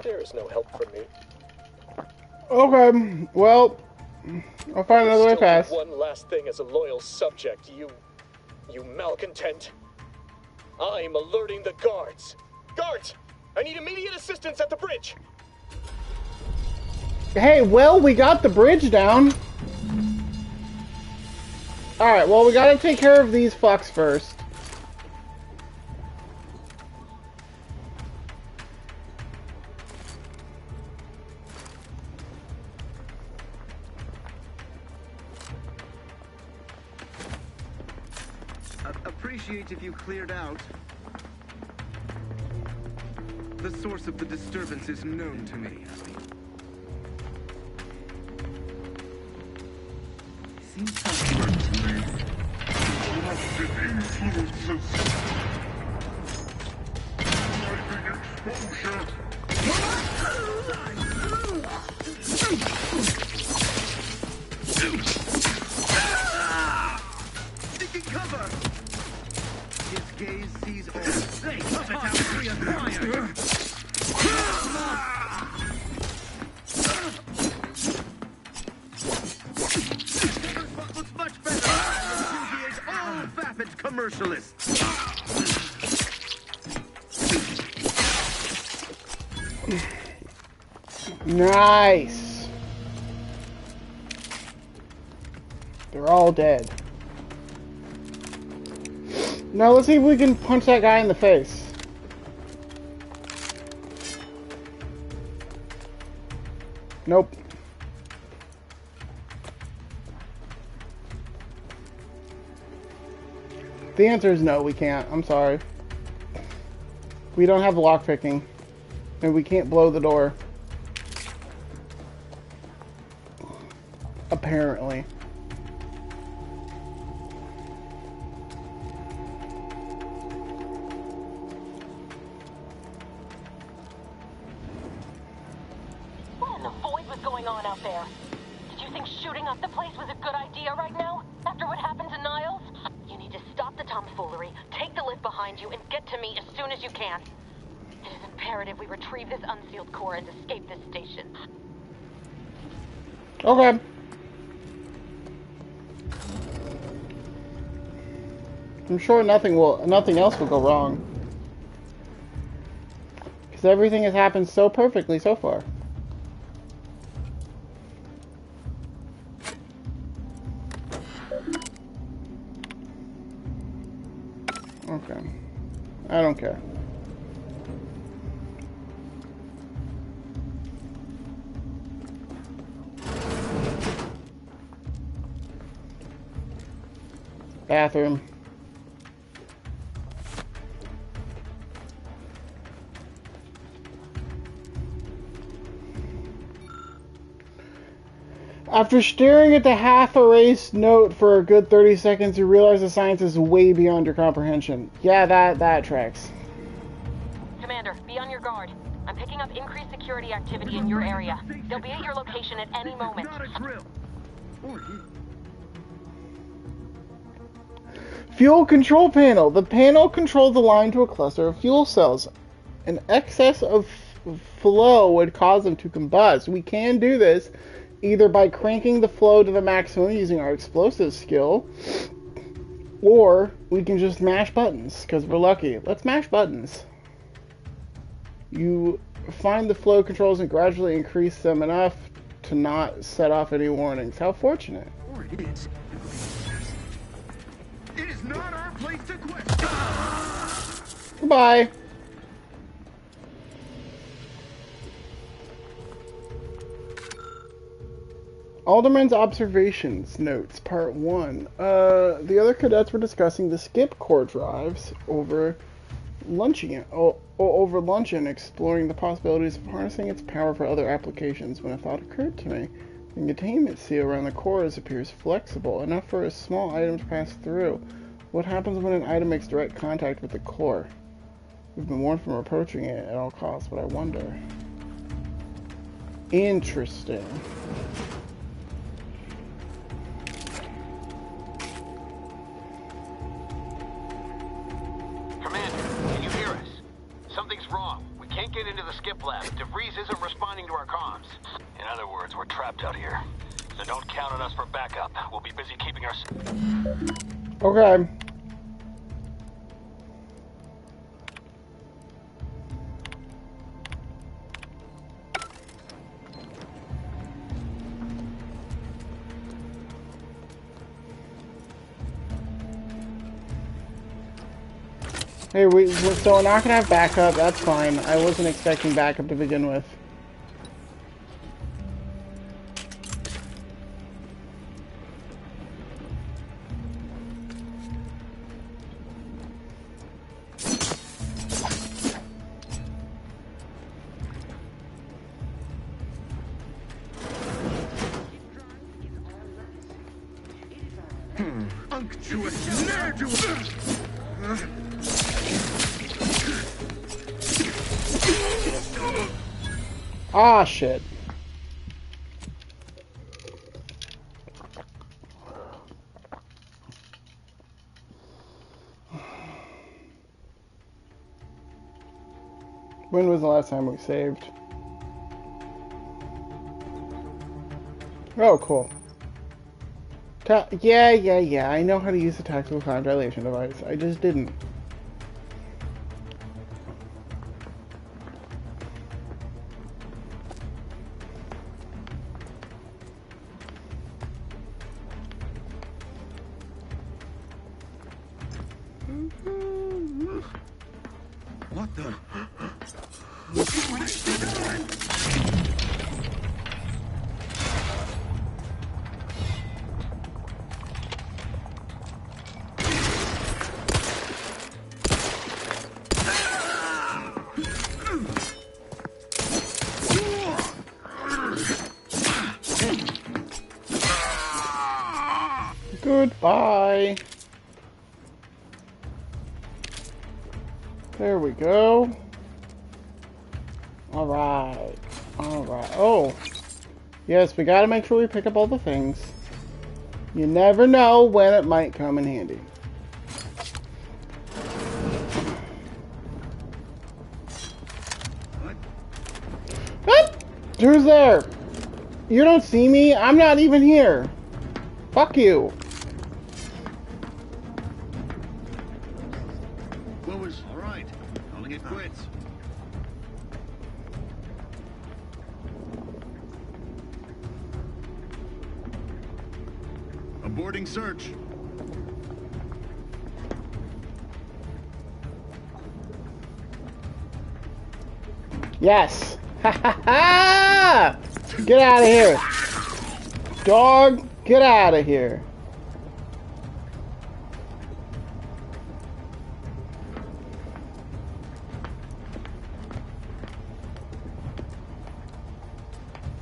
Speaker 17: There is no help for me.
Speaker 2: Okay, well, I'll find another way fast.
Speaker 17: One last thing as a loyal subject, you malcontent. I'm alerting the guards. Guards, I need immediate assistance at the bridge.
Speaker 2: Hey, well, we got the bridge down. Alright, well, we gotta take care of these fucks first.
Speaker 21: Appreciate if you cleared out. The source of the disturbance is known to me. Seems taking cover. His gaze sees all. They puppet out reacquired. Looks much better. Repudiate all vapid commercialists.
Speaker 2: Nice. They're all dead. Now let's see if we can punch that guy in the face. Nope. The answer is no, we can't. I'm sorry. We don't have lockpicking. And we can't blow the door. Apparently.
Speaker 15: What in the void was going on out there? Did you think shooting up the place was a good idea right now? After what happened to Niles? You need to stop the tomfoolery, take the lift behind you, and get to me as soon as you can. It is imperative we retrieve this unsealed core and escape this station.
Speaker 2: Okay. I'm sure nothing else will go wrong. Because everything has happened so perfectly so far. Okay. I don't care. Bathroom. After staring at the half-erased note for a good 30 seconds, you realize the science is way beyond your comprehension. Yeah, that tracks.
Speaker 15: Commander, be on your guard. I'm picking up increased security activity in your area. They'll be at your location at any moment.
Speaker 2: Fuel control panel. The panel controls the line to a cluster of fuel cells. An excess of flow would cause them to combust. We can do this either by cranking the flow to the maximum using our explosive skill, or we can just mash buttons, because we're lucky. Let's mash buttons. You find the flow controls and gradually increase them enough to not set off any warnings. How fortunate.
Speaker 20: Or it is. It is not our place to question.
Speaker 2: Goodbye. Alderman's Observations Notes, Part 1. The other cadets were discussing the skip core drives over luncheon, exploring the possibilities of harnessing its power for other applications when a thought occurred to me. The containment seal around the cores appears flexible, enough for a small item to pass through. What happens when an item makes direct contact with the core? We've been warned from approaching it at all costs, but I wonder. Interesting.
Speaker 19: Something's wrong. We can't get into the skip lab. DeVries isn't responding to our comms. In other words, we're trapped out here. So don't count on us for backup. We'll be busy keeping our...
Speaker 2: Okay. Hey, so we're not gonna have backup, that's fine. I wasn't expecting backup to begin with.
Speaker 20: Unctuous ne'er-do-well.
Speaker 2: Ah, shit. When was the last time we saved? Oh, cool. Yeah, I know how to use the tactical time dilation device. I just didn't.
Speaker 20: What the?
Speaker 2: Goodbye. There we go. Alright. Oh. Yes, we gotta make sure we pick up all the things. You never know when it might come in handy. What? Who's there? You don't see me? I'm not even here. Fuck you.
Speaker 20: Movers. All right. Calling it quits. Aborting search.
Speaker 2: Yes. Ha ha ha! Get out of here. Dog, get out of here.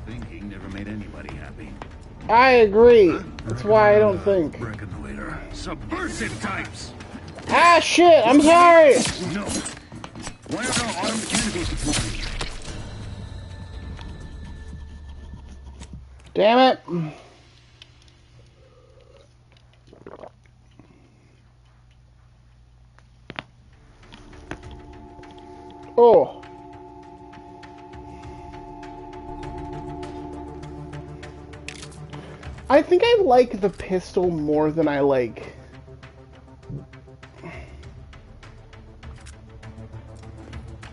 Speaker 20: Thinking never made anybody happy.
Speaker 2: I agree. That's why I don't think.
Speaker 20: Later. Subversive types.
Speaker 2: Ah, shit! I'm sorry.
Speaker 20: No. Why are no auto mechanicals deployed?
Speaker 2: Damn it. Oh. I think I like the pistol more than I like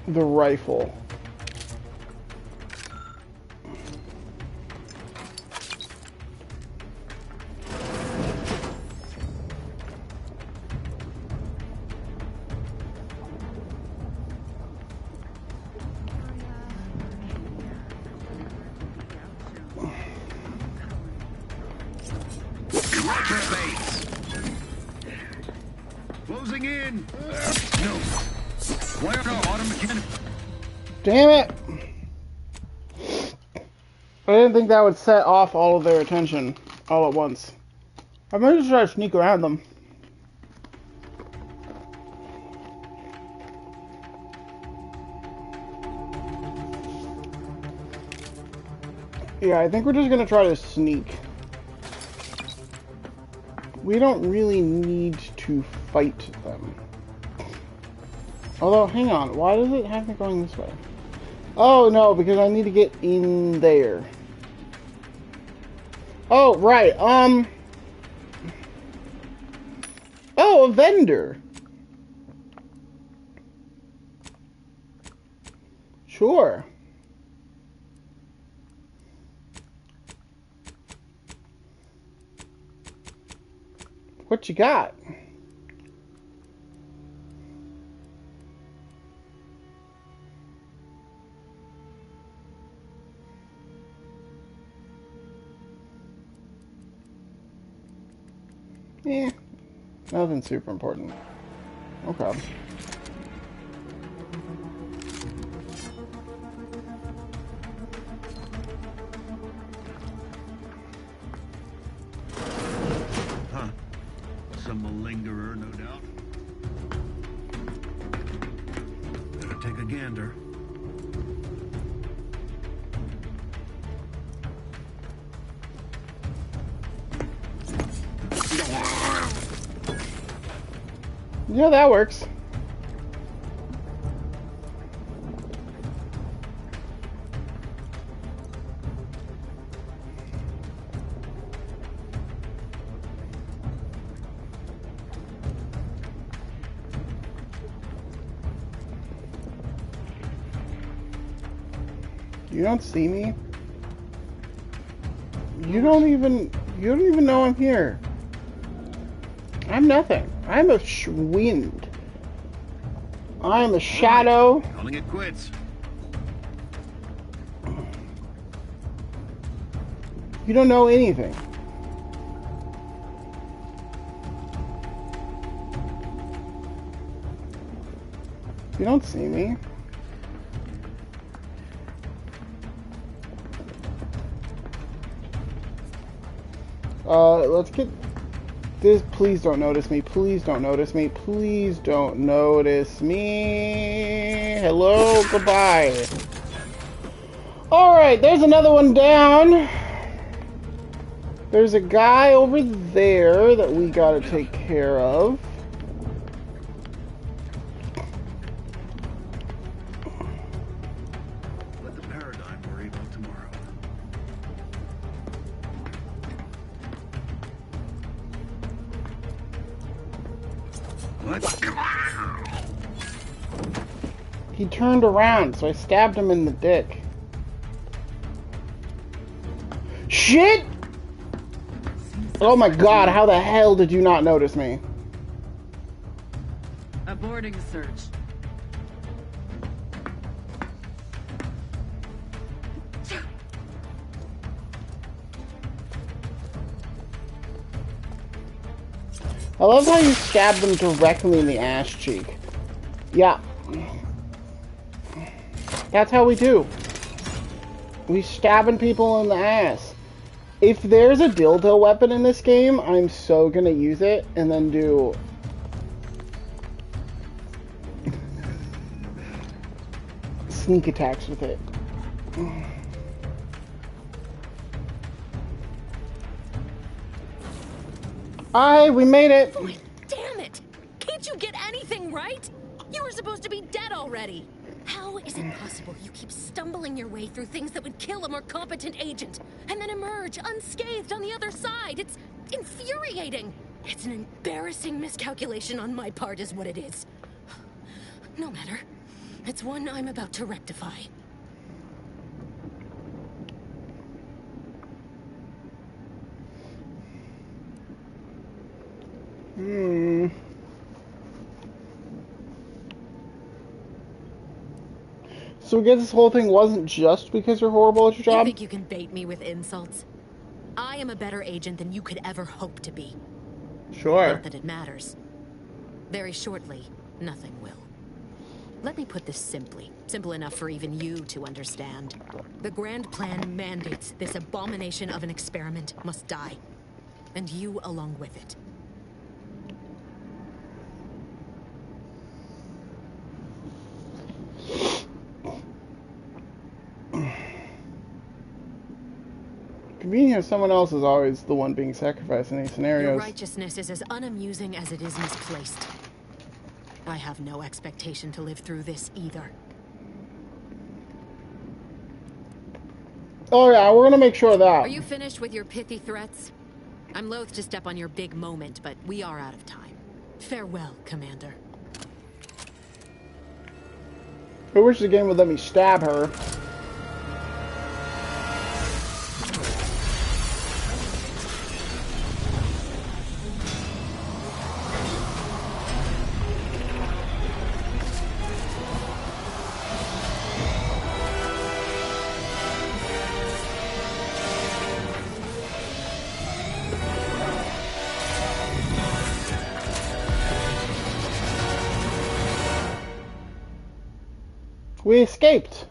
Speaker 2: the rifle.
Speaker 20: Closing in. No. Why are no auto mechanic?
Speaker 2: Damn it! I didn't think that would set off all of their attention all at once. I might just try to sneak around them. Yeah, I think we're just gonna try to sneak. We don't really need to fight them. Although, hang on, why does it have me going this way? Oh, no, because I need to get in there. Oh, right, oh, a vendor. Sure. What you got? Eh, nothing super important. Okay.
Speaker 20: Huh. Some malingerer, no doubt. Better take a gander.
Speaker 2: Yeah, that works. You don't see me? You don't even know I'm here. I'm nothing. I'm a wind. I'm a shadow.
Speaker 20: Calling it quits.
Speaker 2: You don't know anything. You don't see me. Let's get this. Please don't notice me. Please don't notice me. Please don't notice me. Hello, goodbye. Alright, there's another one down. There's a guy over there that we gotta take care of.
Speaker 20: Let the paradigm worry about tomorrow. What?
Speaker 2: He turned around, so I stabbed him in the dick. Shit! Oh my god, how the hell did you not notice me?
Speaker 11: Aborting search.
Speaker 2: I love how you stabbed them directly in the ass cheek. Yeah. That's how we do. We stabbing people in the ass. If there's a dildo weapon in this game, I'm so gonna use it and then do... sneak attacks with it. We made it!
Speaker 3: Oh, damn it! Can't you get anything right? You were supposed to be dead already! How is it possible you keep stumbling your way through things that would kill a more competent agent, and then emerge unscathed on the other side? It's infuriating! It's an embarrassing miscalculation on my part is what it is. No matter. It's one I'm about to rectify.
Speaker 2: So I guess this whole thing wasn't just because you're horrible at your job?
Speaker 3: You think you can bait me with insults? I am a better agent than you could ever hope to be.
Speaker 2: Sure.
Speaker 3: Not that it matters. Very shortly, nothing will. Let me put this simply. Simple enough for even you to understand. The grand plan mandates this abomination of an experiment must die. And you along with it.
Speaker 2: Convenient, someone else is always the one being sacrificed in these scenarios.
Speaker 3: Your righteousness is as unamusing as it is misplaced. I have no expectation to live through this either.
Speaker 2: Oh yeah, we're gonna make sure of that.
Speaker 3: Are you finished with your pithy threats? I'm loath to step on your big moment, but we are out of time. Farewell, Commander.
Speaker 2: I wish the game would let me stab her. We escaped.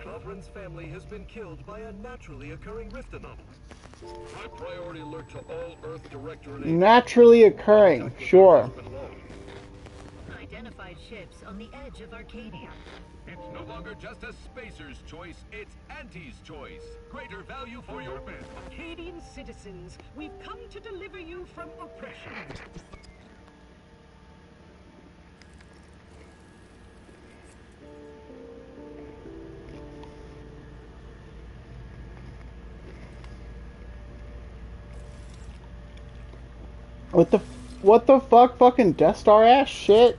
Speaker 22: Lovren's family has been killed by a naturally occurring rift anomaly. High priority alert to all Earth Directorate.
Speaker 2: Naturally occurring, sure.
Speaker 23: Identified ships on the edge of Arcadia.
Speaker 22: It's no longer just a spacer's choice, it's Auntie's choice. Greater value for your men.
Speaker 23: Arcadian citizens, we've come to deliver you from oppression.
Speaker 2: What the fuck, fucking Death Star ass shit?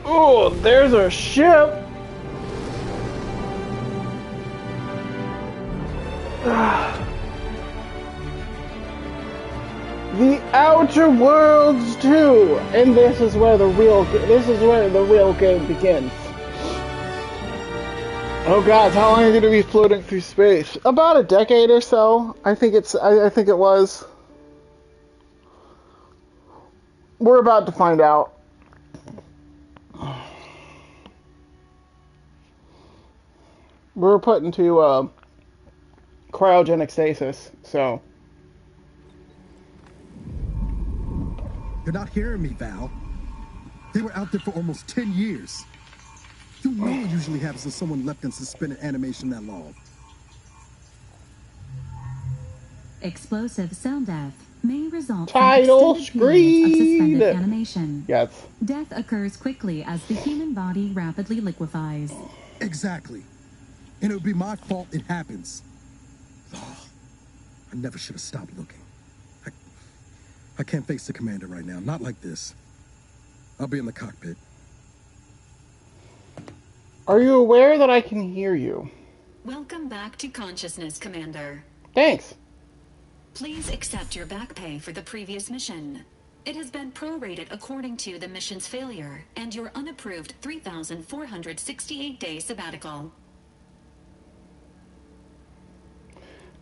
Speaker 2: Oh, there's a ship. The Outer Worlds 2, and this is where the real game begins. Oh god, how long are you going to be floating through space? About a decade or so. I think it was. We're about to find out. We're put into cryogenic stasis, so
Speaker 9: You're not hearing me, Val. They were out there for almost 10 years. You know what usually happens to someone left in suspended animation that long.
Speaker 10: Explosive cell death may result
Speaker 2: Title
Speaker 10: from extended periods of suspended
Speaker 2: screen.
Speaker 10: animation.
Speaker 2: Yes.
Speaker 10: Death occurs quickly as the human body rapidly liquefies.
Speaker 9: Exactly. And it would be my fault it happens. Oh, I never should have stopped looking. I can't face the commander right now. Not like this. I'll be in the cockpit.
Speaker 2: Are you aware that I can hear you?
Speaker 10: Welcome back to consciousness, Commander.
Speaker 2: Thanks.
Speaker 10: Please accept your back pay for the previous mission. It has been prorated according to the mission's failure and your unapproved 3,468-day sabbatical.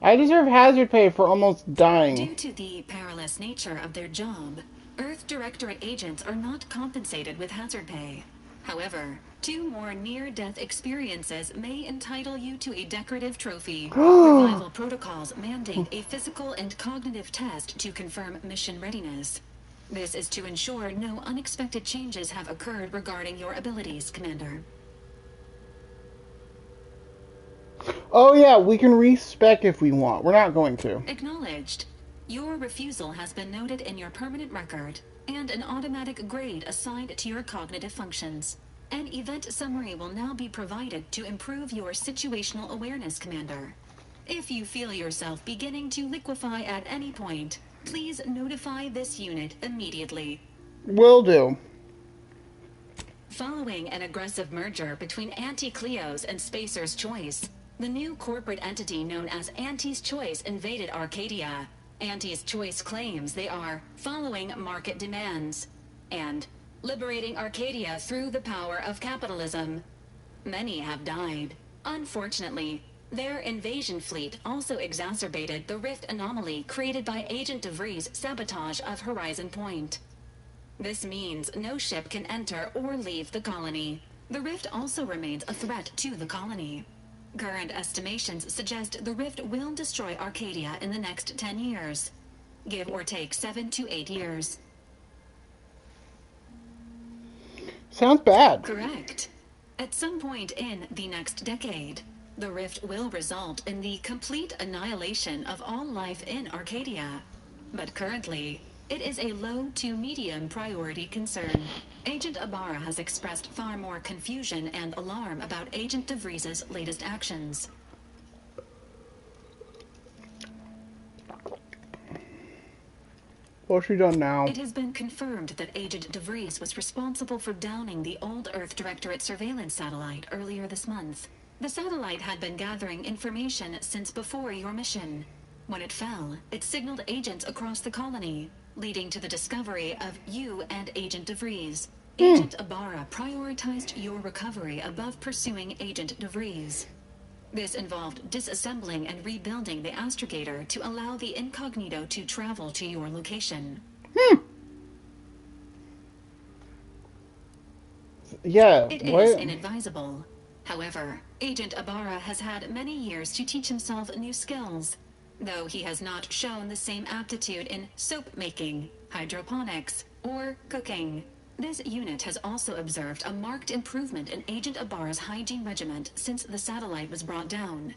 Speaker 2: I deserve hazard pay for almost dying.
Speaker 10: Due to the perilous nature of their job, Earth Directorate agents are not compensated with hazard pay. However, 2 more near-death experiences may entitle you to a decorative trophy. Revival protocols mandate a physical and cognitive test to confirm mission readiness. This is to ensure no unexpected changes have occurred regarding your abilities, Commander.
Speaker 2: Oh yeah, we can respec if we want. We're not going to.
Speaker 10: Acknowledged. Your refusal has been noted in your permanent record, and an automatic grade assigned to your cognitive functions. An event summary will now be provided to improve your situational awareness, Commander. If you feel yourself beginning to liquefy at any point, please notify this unit immediately.
Speaker 2: Will do.
Speaker 10: Following an aggressive merger between Anti-Cleo's and Spacer's Choice, the new corporate entity known as Anti's Choice invaded Arcadia. Anti's Choice claims they are following market demands and liberating Arcadia through the power of capitalism. Many have died. Unfortunately, their invasion fleet also exacerbated the rift anomaly created by Agent DeVries' sabotage of Horizon Point. This means no ship can enter or leave the colony. The rift also remains a threat to the colony. Current estimations suggest the rift will destroy Arcadia in the next 10 years. Give or take 7 to 8 years.
Speaker 2: Sounds bad.
Speaker 10: Correct. At some point in the next decade, the rift will result in the complete annihilation of all life in Arcadia. But currently, it is a low to medium priority concern. Agent Ibarra has expressed far more confusion and alarm about Agent DeVries' latest actions.
Speaker 2: What's she done now?
Speaker 10: It has been confirmed that Agent DeVries was responsible for downing the old Earth Directorate surveillance satellite earlier this month. The satellite had been gathering information since before your mission. When it fell, it signaled agents across the colony, leading to the discovery of you and Agent DeVries. Agent Ibarra prioritized your recovery above pursuing Agent DeVries. This involved disassembling and rebuilding the astrogator to allow the incognito to travel to your location.
Speaker 2: Yeah,
Speaker 10: It
Speaker 2: what?
Speaker 10: is inadvisable. However, Agent Ibarra has had many years to teach himself new skills, though he has not shown the same aptitude in soap making, hydroponics, or cooking. This unit has also observed a marked improvement in Agent Ibarra's hygiene regiment since the satellite was brought down.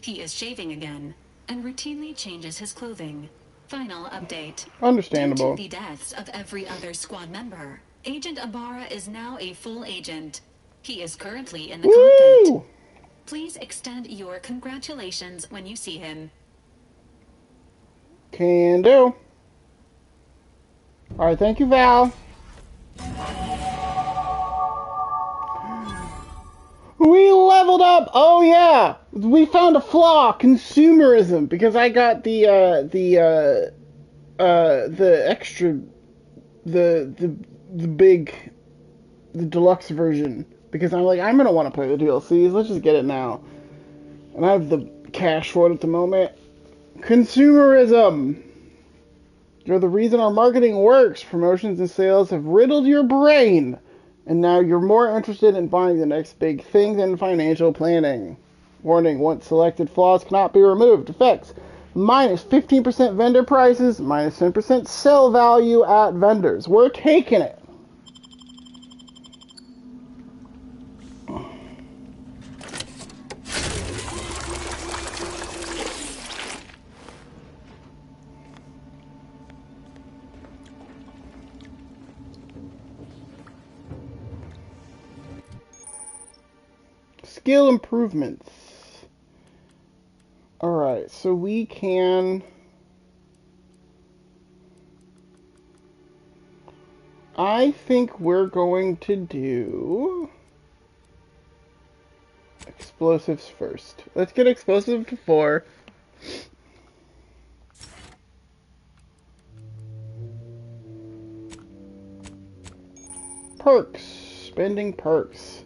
Speaker 10: He is shaving again, and routinely changes his clothing. Final update.
Speaker 2: Understandable.
Speaker 10: Due to the deaths of every other squad member, Agent Ibarra is now a full agent. He is currently in the cockpit. Please extend your congratulations when you see him.
Speaker 2: Can do. Alright, thank you, Val. We leveled up! Oh yeah! We found a flaw! Consumerism! Because I got the extra, the deluxe version. Because I'm like, I'm gonna want to play the DLCs, let's just get it now. And I have the cash for it at the moment. Consumerism! You're the reason our marketing works. Promotions and sales have riddled your brain. And now you're more interested in buying the next big thing than financial planning. Warning, once selected flaws cannot be removed. Effects. Minus 15% vendor prices, minus 10% sell value at vendors. We're taking it. Skill improvements. Alright, so we can... I think we're going to do... explosives first. Let's get explosive to 4. Perks. Spending perks.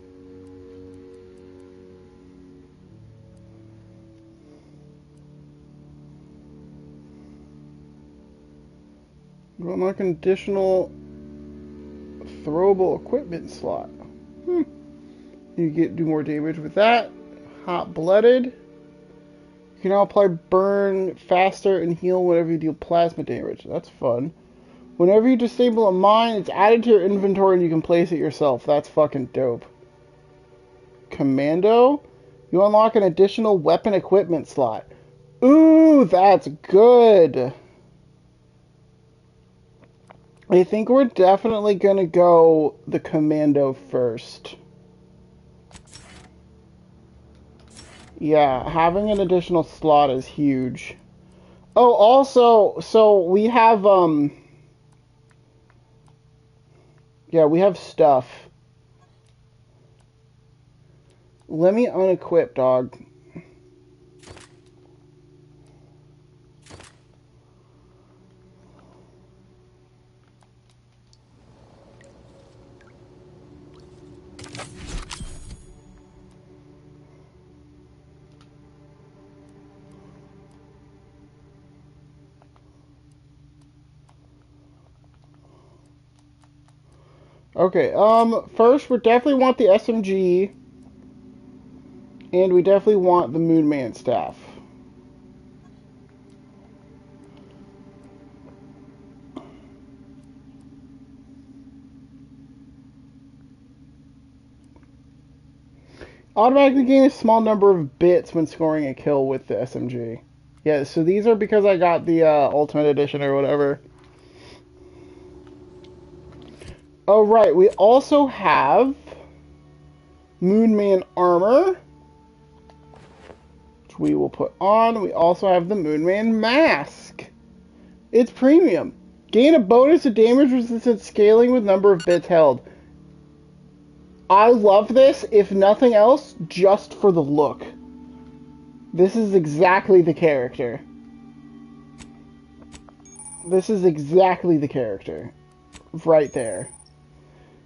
Speaker 2: We'll unlock an additional throwable equipment slot. You do more damage with that. Hot-blooded. You can now apply burn faster and heal whenever you deal plasma damage. That's fun. Whenever you disable a mine, it's added to your inventory and you can place it yourself. That's fucking dope. Commando. You unlock an additional weapon equipment slot. Ooh, that's good. I think we're definitely gonna go the Commando first. Yeah, having an additional slot is huge. Oh, also, so we have, yeah, we have stuff. Let me unequip, dog. Okay, first we definitely want the SMG, and we definitely want the Moonman staff. Automatically gain a small number of bits when scoring a kill with the SMG. Yeah, so these are because I got the Ultimate Edition or whatever. Oh, right, we also have Moonman armor, which we will put on. We also have the Moonman mask. It's premium. Gain a bonus of damage resistance scaling with number of bits held. I love this, if nothing else, just for the look. This is exactly the character. This is exactly the character. Right there.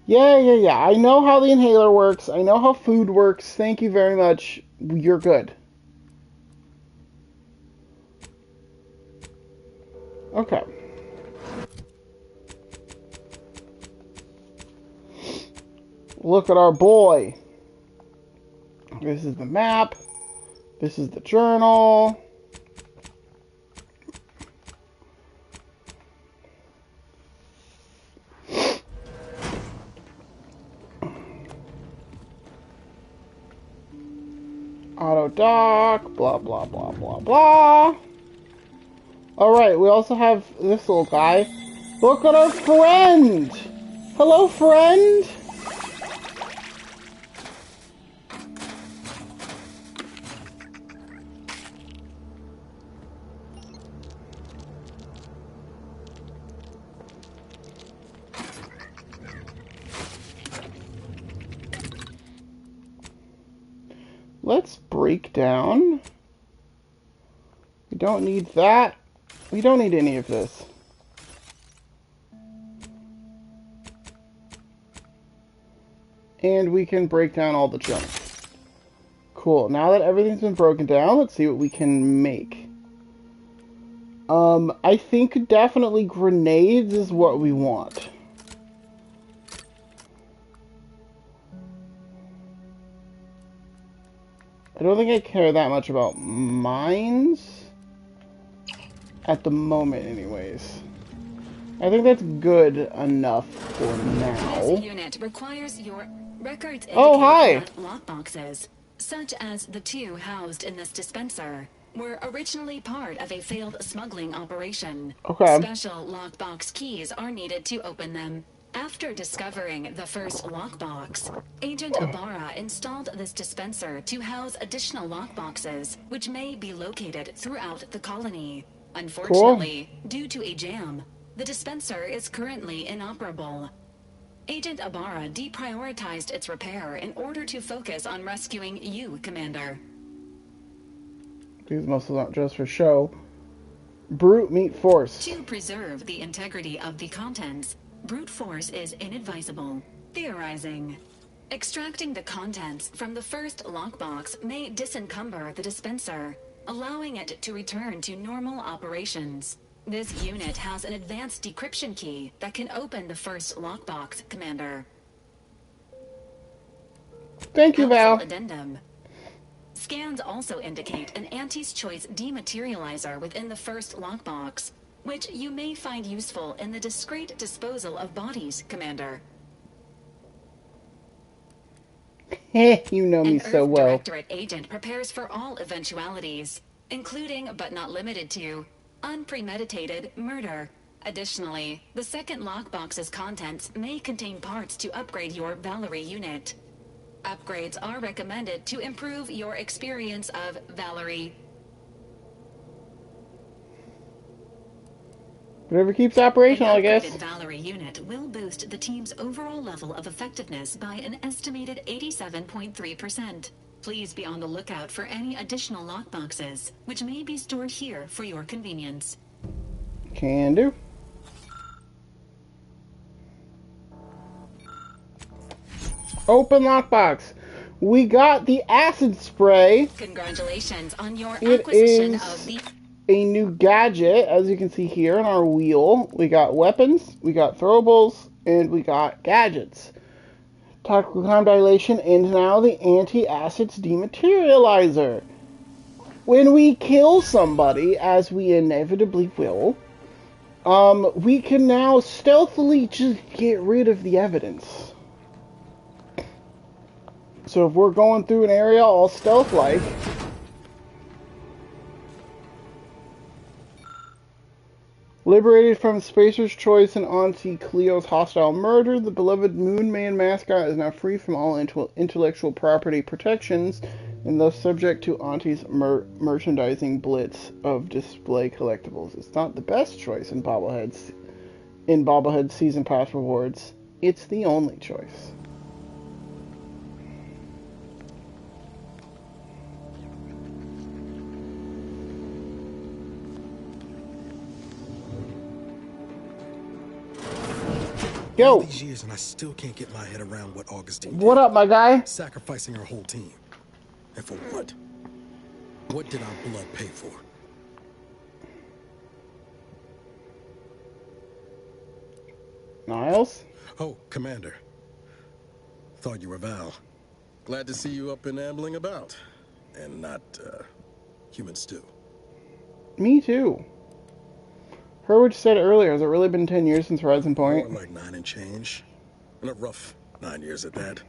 Speaker 2: Yeah. I know how the inhaler works. I know how food works. Thank you very much. You're good. Okay. Look at our boy. This is the map. This is the journal. Auto dock, blah, blah, blah, blah, blah. Alright, we also have this little guy. Look at our friend! Hello, friend! Let's break down. We don't need that. We don't need any of this. And we can break down all the junk. Cool. Now that everything's been broken down, let's see what we can make. I think definitely grenades is what we want. I don't think I care that much about mines. At the moment, anyways. I think that's good enough for now.
Speaker 10: This unit requires your records indicate
Speaker 2: hi!
Speaker 10: that lockboxes, such as the two housed in this dispenser, were originally part of a failed smuggling operation.
Speaker 2: Okay.
Speaker 10: Special lockbox keys are needed to open them. After discovering the first lockbox, Agent Ibarra installed this dispenser to house additional lockboxes, which may be located throughout the colony. Unfortunately, due to a jam, the dispenser is currently inoperable. Agent Ibarra deprioritized its repair in order to focus on rescuing you, Commander.
Speaker 2: These muscles aren't just for show. Brute meet force.
Speaker 10: To preserve the integrity of the contents, brute force is inadvisable. Theorizing. Extracting the contents from the first lockbox may disencumber the dispenser, allowing it to return to normal operations. This unit has an advanced decryption key that can open the first lockbox, Commander.
Speaker 2: Thank you, Val.
Speaker 10: Addendum. Scans also indicate an Auntie's Choice dematerializer within the first lockbox, which you may find useful in the discreet disposal of bodies, Commander.
Speaker 2: You know me so well.
Speaker 10: Directorate agent prepares for all eventualities, including but not limited to unpremeditated murder. Additionally, the second lockbox's contents may contain parts to upgrade your Valerie unit. Upgrades are recommended to improve your experience of Valerie.
Speaker 2: Whatever keeps operational, I guess.
Speaker 10: An upgraded Valerie unit will boost the team's overall level of effectiveness by an estimated 87.3%. Please be on the lookout for any additional lockboxes, which may be stored here for your convenience.
Speaker 2: Can do. Open lockbox. We got the acid spray.
Speaker 10: Congratulations on your
Speaker 2: It
Speaker 10: acquisition
Speaker 2: is
Speaker 10: of the...
Speaker 2: a new gadget, as you can see here on our wheel. We got weapons, we got throwables, and we got gadgets. Tactical time dilation, and now the anti-acids dematerializer. When we kill somebody, as we inevitably will, we can now stealthily just get rid of the evidence. So if we're going through an area all stealth-like, liberated from Spacer's Choice and Auntie Cleo's hostile murder, the beloved Moon Man mascot is now free from all intellectual property protections and thus subject to Auntie's merchandising blitz of display collectibles. It's not the best choice in bobblehead season pass rewards. It's the only choice. Yo.
Speaker 9: All these years and I still can't get my head around what Augustine did.
Speaker 2: What up, my guy?
Speaker 9: Sacrificing our whole team. And for what? What did our blood pay for?
Speaker 2: Niles?
Speaker 9: Oh, Commander. Thought you were Val. Glad to see you up and ambling about. And not, human stew.
Speaker 2: Me too. Herwich said earlier, has it really been 10 years since Horizon Point?
Speaker 9: More like 9 and change. And a rough 9 years at that.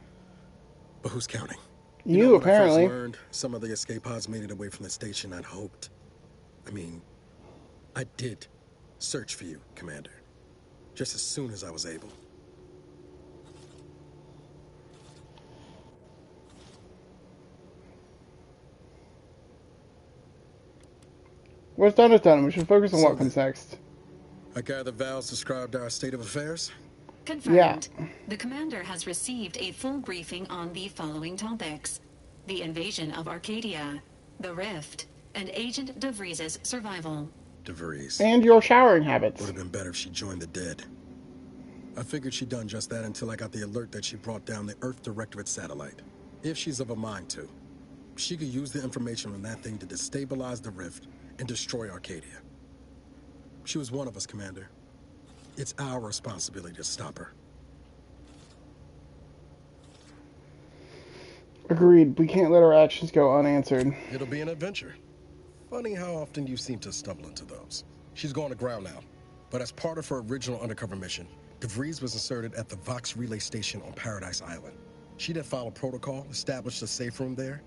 Speaker 9: But who's counting?
Speaker 2: You apparently.
Speaker 9: When I first learned some of the escape pods made it away from the station, I'd hoped. I mean, I did search for you, Commander. Just as soon as I was able.
Speaker 2: What's done is done. We should focus on what comes next.
Speaker 9: I gather Val's described our state of affairs?
Speaker 10: Confirmed.
Speaker 2: Yeah.
Speaker 10: The commander has received a full briefing on the following topics: the invasion of Arcadia, the Rift, and Agent DeVries' survival.
Speaker 9: DeVries.
Speaker 2: And your showering habits.
Speaker 9: Would have been better if she joined the dead. I figured she'd done just that until I got the alert that she brought down the Earth Directorate satellite. If she's of a mind to, she could use the information from that thing to destabilize the Rift and destroy Arcadia. She was one of us, Commander. It's our responsibility to stop her.
Speaker 2: Agreed. We can't let our actions go unanswered.
Speaker 9: It'll be an adventure. Funny how often you seem to stumble into those. She's gone to ground now. But as part of her original undercover mission, DeVries was inserted at the Vox relay station on Paradise Island. She then followed protocol, established a safe room there.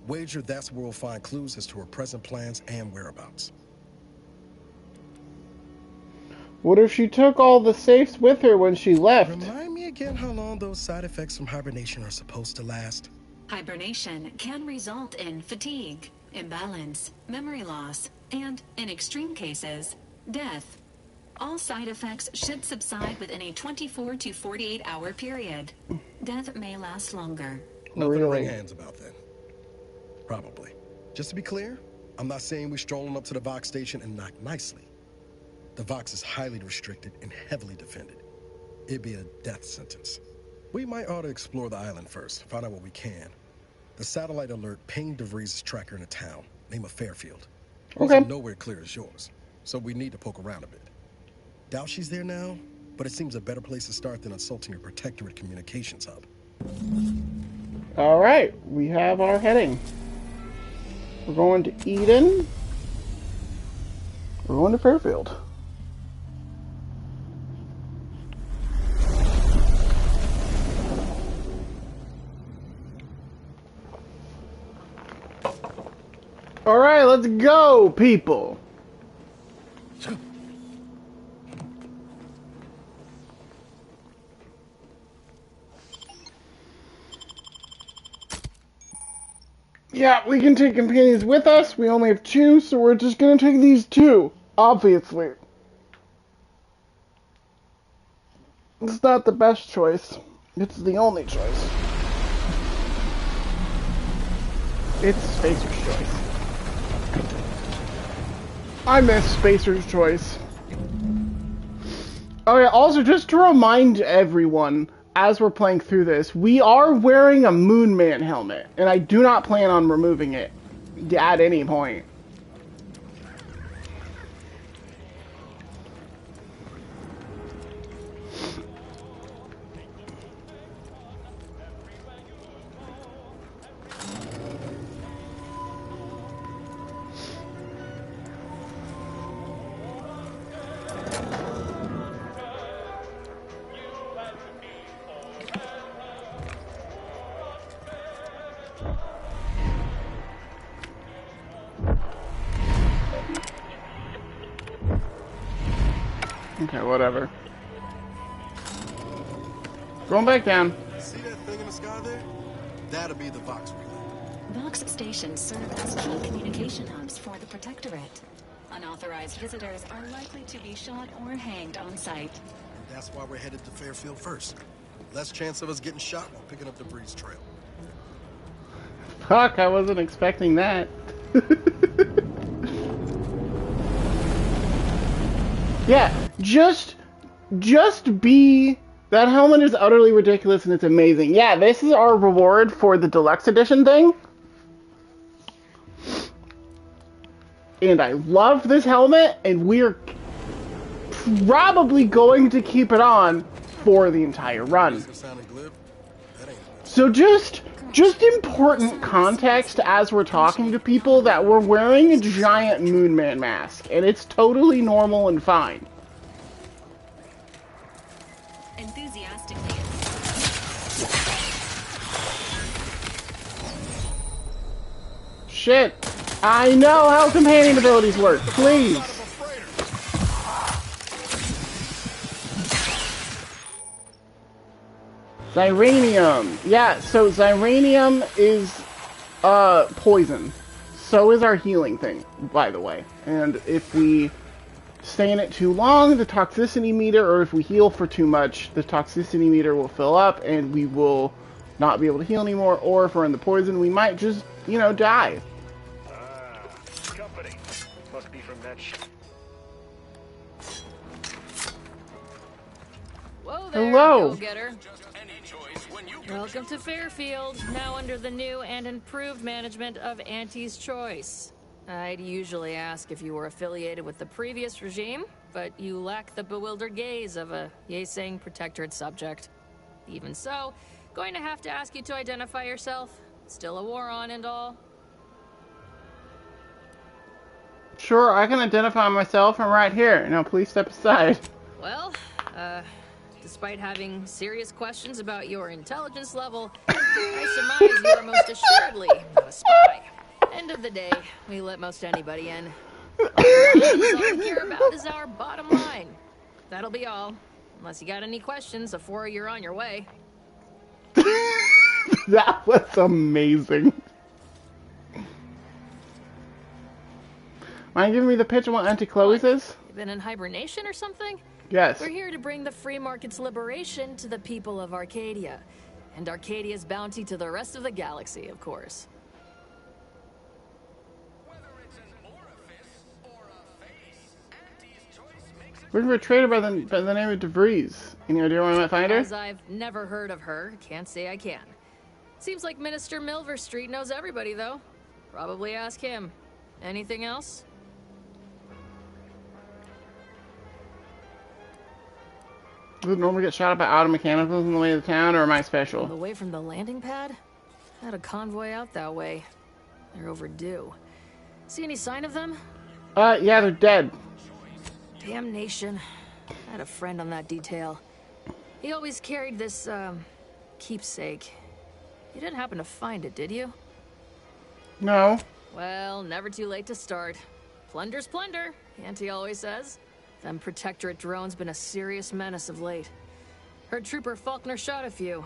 Speaker 9: Wager that's where we'll find clues as to her present plans and whereabouts.
Speaker 2: What if she took all the safes with her when she left?
Speaker 9: Remind me again how long those side effects from hibernation are supposed to last.
Speaker 10: Hibernation can result in fatigue, imbalance, memory loss, and, in extreme cases, death. All side effects should subside within a 24 to 48 hour period. Death may last longer.
Speaker 9: Nothing to wring hands about then. Probably. Just to be clear, I'm not saying we're strolling up to the Vox station and knock nicely. The Vox is highly restricted and heavily defended. It'd be a death sentence. We might ought to explore the island first, find out what we can. The satellite alert pinged DeVries' tracker in a town, name of Fairfield.
Speaker 2: Okay.
Speaker 9: It's nowhere clear as yours, so we need to poke around a bit. Doubt she's there now, but it seems a better place to start than insulting her protectorate communications hub.
Speaker 2: All right, we have our heading. We're going to Eden. We're going to Fairfield. All right, let's go, people. Yeah, we can take companions with us. We only have 2, so we're just gonna take these 2, obviously. It's not the best choice. It's the only choice. It's Spacer's choice. I miss Spacer's choice. Oh yeah, also just to remind everyone, as we're playing through this, we are wearing a Moon Man helmet, and I do not plan on removing it at any point. Okay, whatever. Going back down.
Speaker 9: See that thing in the sky there? That'll be the Vox relay.
Speaker 10: Vox stations serve as key communication hubs for the Protectorate. Unauthorized visitors are likely to be shot or hanged on sight.
Speaker 9: And that's why we're headed to Fairfield first. Less chance of us getting shot while picking up the DeVries trail.
Speaker 2: Fuck, I wasn't expecting that. Yeah, just be... That helmet is utterly ridiculous and it's amazing. Yeah, this is our reward for the deluxe edition thing. And I love this helmet, and we're probably going to keep it on for the entire run. So just important context as we're talking to people that we're wearing a giant Moon Man mask, and it's totally normal and fine.
Speaker 10: Enthusiastically.
Speaker 2: Shit. I know how companion abilities work. Please. Xyranium. Yeah, so Xyranium is poison. So is our healing thing, by the way. And if we stay in it too long, the toxicity meter, or if we heal for too much, the toxicity meter will fill up and we will not be able to heal anymore. Or if we're in the poison, we might just, you know, die.
Speaker 14: Company. Must be from that ship.
Speaker 4: Whoa there,
Speaker 2: hello.
Speaker 4: Go-getter. Welcome to Fairfield, now under the new and improved management of Auntie's Choice. I'd usually ask if you were affiliated with the previous regime, but you lack the bewildered gaze of a yay-saying protectorate subject. Even so, going to have to ask you to identify yourself. Still a war on and all.
Speaker 2: Sure, I can identify myself from right here. Now, please step aside.
Speaker 4: Well, despite having serious questions about your intelligence level, I surmise you are most assuredly not a spy. End of the day, we let most anybody in. Bottom line is all we care about is our bottom line. That'll be all. Unless you got any questions before you're on your way.
Speaker 2: That was amazing. Mind giving me the pitch on what Auntie Chloe's is?
Speaker 4: You been in hibernation or something?
Speaker 2: Yes.
Speaker 4: We're here to bring the free market's liberation to the people of Arcadia. And Arcadia's bounty to the rest of the galaxy, of course.
Speaker 2: Looking for a trader by the name of DeVries. Any idea where I might find her?
Speaker 4: As I've never heard of her, can't say I can. Seems like Minister Milver Street knows everybody, though. Probably ask him. Anything else?
Speaker 2: Does it normally get shot up by auto mechanicals on the way to town, or am I special?
Speaker 4: Away from the landing pad? Had a convoy out that way. They're overdue. See any sign of them?
Speaker 2: Yeah, they're dead.
Speaker 4: Damnation. I had a friend on that detail. He always carried this, keepsake. You didn't happen to find it, did you?
Speaker 2: No.
Speaker 4: Well, never too late to start. Plunder's plunder, Auntie always says. Them Protectorate drones been a serious menace of late. Heard Trooper Faulkner shot a few.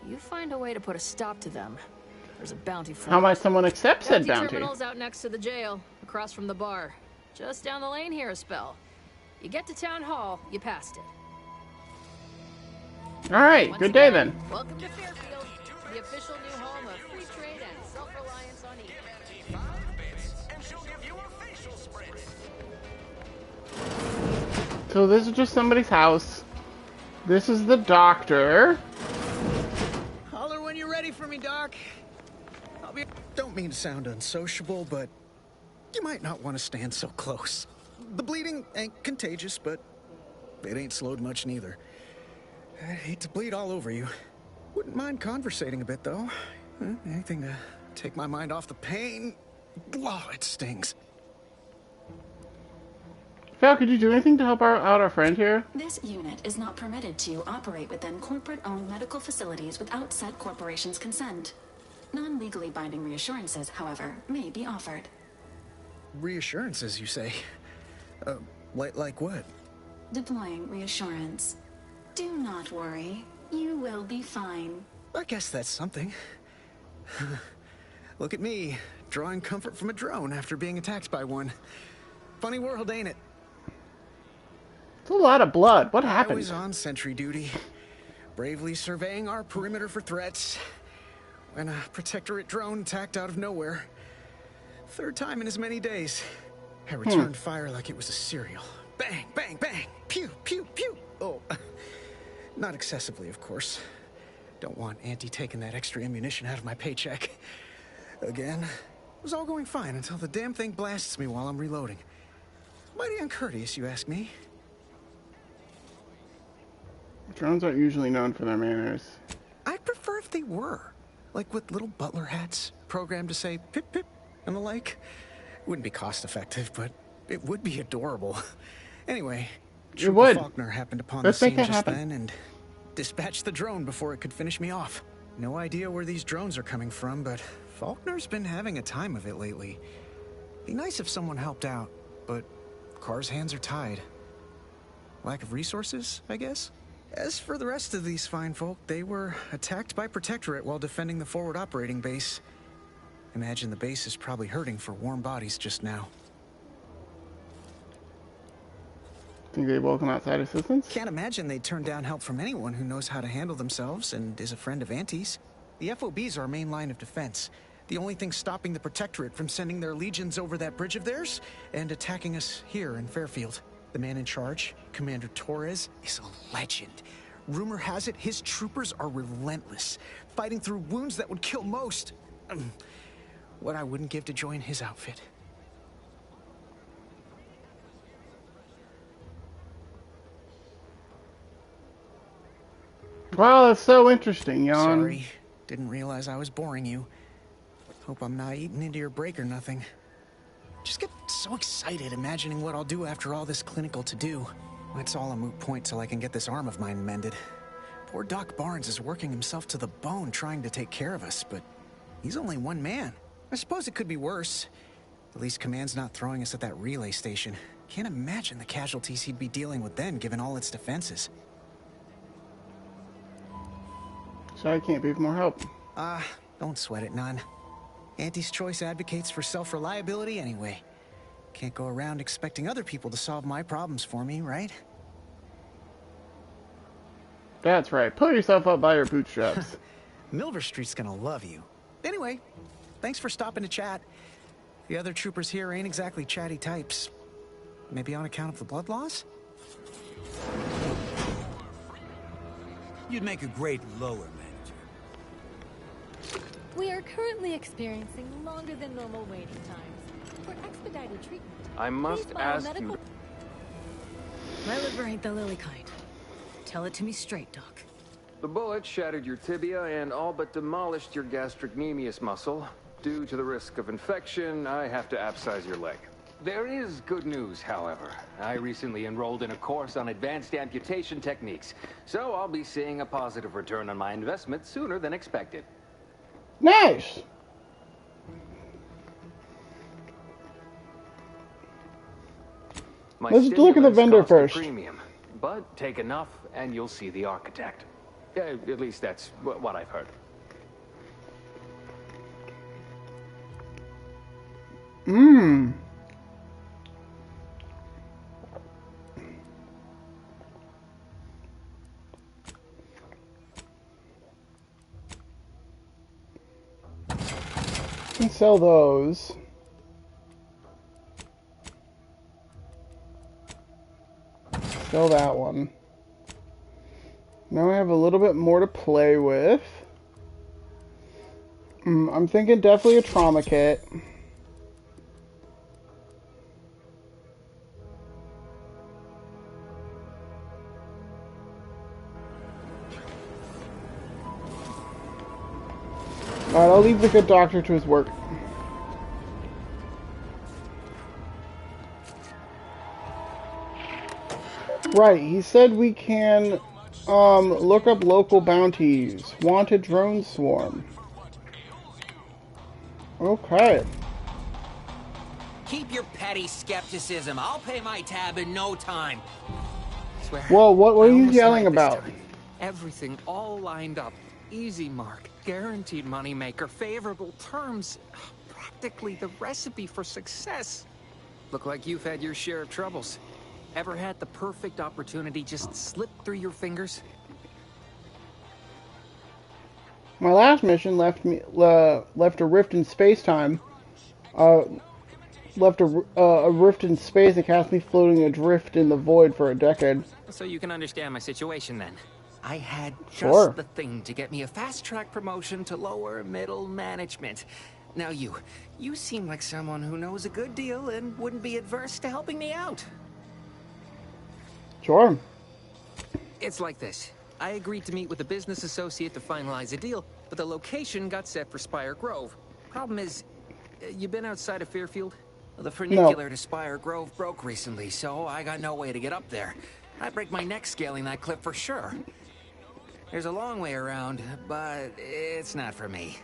Speaker 4: You find a way to put a stop to them. There's a bounty for
Speaker 2: How might someone accept said bounty?
Speaker 4: Terminal's out next to the jail, across from the bar. Just down the lane here a spell. You get to Town Hall, you passed it.
Speaker 2: Alright, good day then.
Speaker 4: Welcome to Fairfield, the official new home of free trade and self-reliance on Eden.
Speaker 2: So this is just somebody's house. This is the doctor.
Speaker 1: Holler when you're ready for me, Doc. Don't mean to sound unsociable, but you might not want to stand so close. The bleeding ain't contagious, but it ain't slowed much neither. I hate to bleed all over you. Wouldn't mind conversating a bit, though. Anything to take my mind off the pain. Oh, it stings.
Speaker 2: Val, could you do anything to help out our friend here?
Speaker 10: This unit is not permitted to operate within corporate-owned medical facilities without said corporation's consent. Non-legally binding reassurances, however, may be offered.
Speaker 1: Reassurances, you say? Like what?
Speaker 10: Deploying reassurance. Do not worry. You will be fine.
Speaker 1: I guess that's something. Look at me, drawing comfort from a drone after being attacked by one. Funny world, ain't it?
Speaker 2: It's a lot of blood. What happened?
Speaker 1: I was on sentry duty, bravely surveying our perimeter for threats, when a Protectorate drone attacked out of nowhere. Third time in as many days. I returned fire like it was a cereal. Bang, bang, bang! Pew, pew, pew! Oh, not excessively, of course. Don't want Auntie taking that extra ammunition out of my paycheck. Again, it was all going fine until the damn thing blasts me while I'm reloading. Mighty uncourteous, you ask me.
Speaker 2: Drones aren't usually known for their manners.
Speaker 1: I'd prefer if they were. Like with little butler hats, programmed to say pip pip and the like. Wouldn't be cost effective, but it would be adorable. Anyway, Trooper Faulkner happened upon the scene just then and dispatched the drone before it could finish me off. No idea where these drones are coming from, but Faulkner's been having a time of it lately. Be nice if someone helped out, but Carr's hands are tied. Lack of resources, I guess? As for the rest of these fine folk, they were attacked by Protectorate while defending the forward operating base. Imagine the base is probably hurting for warm bodies just now.
Speaker 2: Think they welcome outside assistance?
Speaker 1: Can't imagine they'd turn down help from anyone who knows how to handle themselves and is a friend of Auntie's. The FOB's our main line of defense. The only thing stopping the Protectorate from sending their legions over that bridge of theirs and attacking us here in Fairfield. The man in charge, Commander Torres, is a legend. Rumor has it his troopers are relentless, fighting through wounds that would kill most. What I wouldn't give to join his outfit.
Speaker 2: Well, it's so interesting, Jan.
Speaker 1: Sorry, didn't realize I was boring you. Hope I'm not eating into your break or nothing. Just get so excited imagining what I'll do after all this clinical to-do. It's all a moot point till I can get this arm of mine mended. Poor Doc Barnes is working himself to the bone trying to take care of us, but he's only one man. I suppose it could be worse. At least Command's not throwing us at that relay station. Can't imagine the casualties he'd be dealing with then, given all its defenses.
Speaker 2: So I can't be of more help.
Speaker 1: Don't sweat it none. Auntie's Choice advocates for self-reliability anyway. Can't go around expecting other people to solve my problems for me, right?
Speaker 2: That's right. Pull yourself up by your bootstraps.
Speaker 1: Milver Street's gonna love you. Anyway, thanks for stopping to chat. The other troopers here ain't exactly chatty types. Maybe on account of the blood loss?
Speaker 5: You'd make a great lower manager.
Speaker 6: We are currently experiencing longer than normal waiting times for expedited treatment.
Speaker 7: I must ask you...
Speaker 6: My liver ain't the lily kind. Tell it to me straight, Doc.
Speaker 7: The bullet shattered your tibia and all but demolished your gastrocnemius muscle. Due to the risk of infection, I have to abscise your leg. There is good news, however. I recently enrolled in a course on advanced amputation techniques, so I'll be seeing a positive return on my investment sooner than expected.
Speaker 2: Nice! Let's look at the vendor first.
Speaker 7: Premium, but take enough and you'll see the architect. At least that's what I've heard.
Speaker 2: Mmm. Can sell those. Sell that one. Now we have a little bit more to play with. I'm thinking definitely a trauma kit. Alright, I'll leave the good doctor to his work. Right, he said we can look up local bounties. Wanted drone swarm. Okay.
Speaker 5: Keep your petty skepticism. I'll pay my tab in no time.
Speaker 24: Swear.
Speaker 2: Whoa, what are you yelling about?
Speaker 24: Everything all lined up. Easy mark, guaranteed moneymaker, favorable terms. Practically the recipe for success. Look like you've had your share of troubles. Ever had the perfect opportunity just slip through your fingers?
Speaker 2: My last mission left a rift in space-time. Left a rift in space and cast me floating adrift in the void for a decade.
Speaker 24: So you can understand my situation then. I had just
Speaker 2: Sure.
Speaker 24: the thing to get me a fast-track promotion to lower middle management. Now you seem like someone who knows a good deal and wouldn't be adverse to helping me out.
Speaker 2: Sure.
Speaker 24: It's like this. I agreed to meet with a business associate to finalize a deal, but the location got set for Spire Grove. Problem is, you been outside of Fairfield? Well, the funicular to Spire Grove broke recently, so I got no way to get up there. I'd break my neck scaling that cliff for sure. There's a long way around, but it's not for me.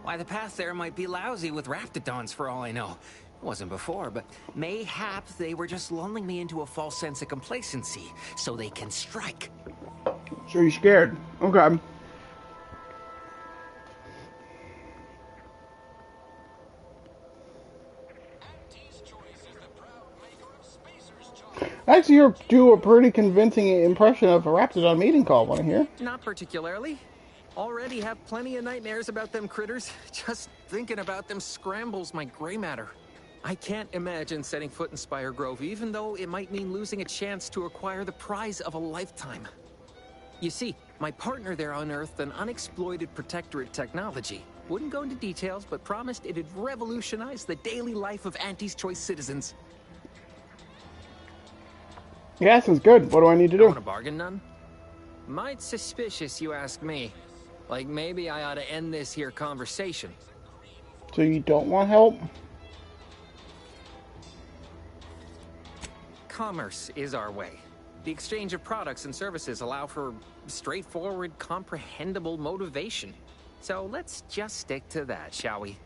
Speaker 24: Why, the path there might be lousy with raptidons for all I know. It wasn't before, but mayhap they were just lulling me into a false sense of complacency so they can strike.
Speaker 2: So you're scared. Okay. Actually, you do a pretty convincing impression of a Raptidon meeting call, want to hear?
Speaker 24: Not particularly. Already have plenty of nightmares about them critters. Just thinking about them scrambles my gray matter. I can't imagine setting foot in Spire Grove, even though it might mean losing a chance to acquire the prize of a lifetime. You see, my partner there unearthed an unexploited protectorate technology. Wouldn't go into details, but promised it'd revolutionize the daily life of Auntie's Choice citizens.
Speaker 2: Yeah, sounds good. What do I need to do?
Speaker 24: Want a bargain, none? Might suspicious, you ask me. Like maybe I ought to end this here conversation.
Speaker 2: So you don't want help?
Speaker 24: commerce is our way. The exchange of products and services allow for straightforward, comprehensible motivation. So let's just stick to that, shall we?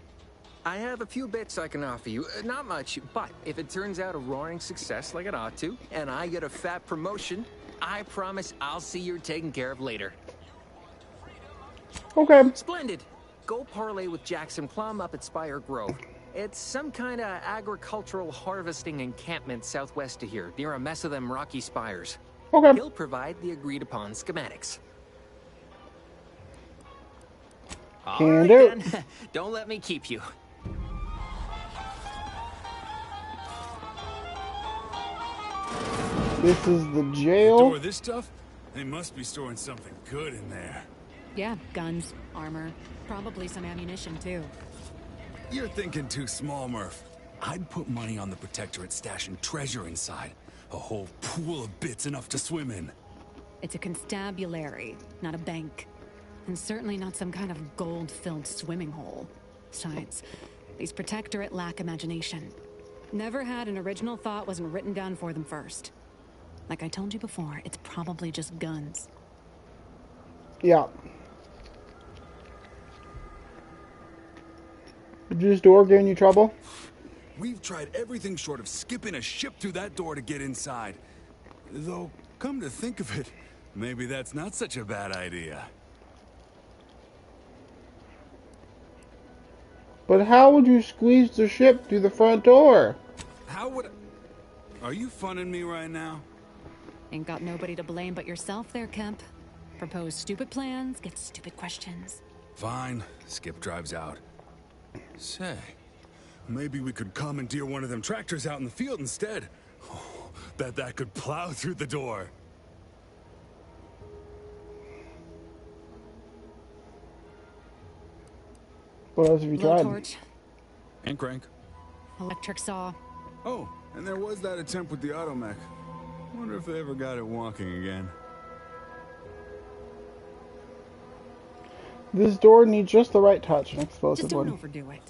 Speaker 24: I have a few bits I can offer you. Not much, but if it turns out a roaring success like it ought to, and I get a fat promotion, I promise I'll see you're taken care of later.
Speaker 2: Okay.
Speaker 24: Splendid. Go parlay with Jackson Plum up at Spire Grove. It's some kind of agricultural harvesting encampment southwest of here, near a mess of them rocky spires.
Speaker 2: Okay.
Speaker 24: He'll provide the agreed-upon schematics.
Speaker 2: Can do.
Speaker 24: Then. Don't let me keep you.
Speaker 2: This is the jail.
Speaker 8: Store this stuff? They must be storing something good in there.
Speaker 11: Yeah, guns, armor, probably some ammunition too.
Speaker 8: You're thinking too small, Murph. I'd put money on the Protectorate stashing treasure inside. A whole pool of bits enough to swim in.
Speaker 11: It's a constabulary, not a bank. And certainly not some kind of gold-filled swimming hole. Besides, these Protectorate lack imagination. Never had an original thought wasn't written down for them first. Like I told you before, it's probably just guns.
Speaker 2: Yeah. Did this door give you trouble?
Speaker 8: We've tried everything short of skipping a ship through that door to get inside. Though, come to think of it, maybe that's not such a bad idea.
Speaker 2: But how would you squeeze the ship through the front door?
Speaker 8: How would Are you funning me right now?
Speaker 11: Ain't got nobody to blame but yourself there, Kemp. Propose stupid plans, get stupid questions.
Speaker 8: Fine. Skip drives out. Say, maybe we could commandeer one of them tractors out in the field instead. Oh, bet that could plow through the door.
Speaker 2: What else have you tried?
Speaker 11: Torch.
Speaker 8: And crank.
Speaker 11: Electric saw.
Speaker 8: Oh, and there was that attempt with the automech. Wonder if they ever got it walking again.
Speaker 2: This door needs just the right touch and explosive
Speaker 11: Just don't
Speaker 2: wood.
Speaker 11: overdo it.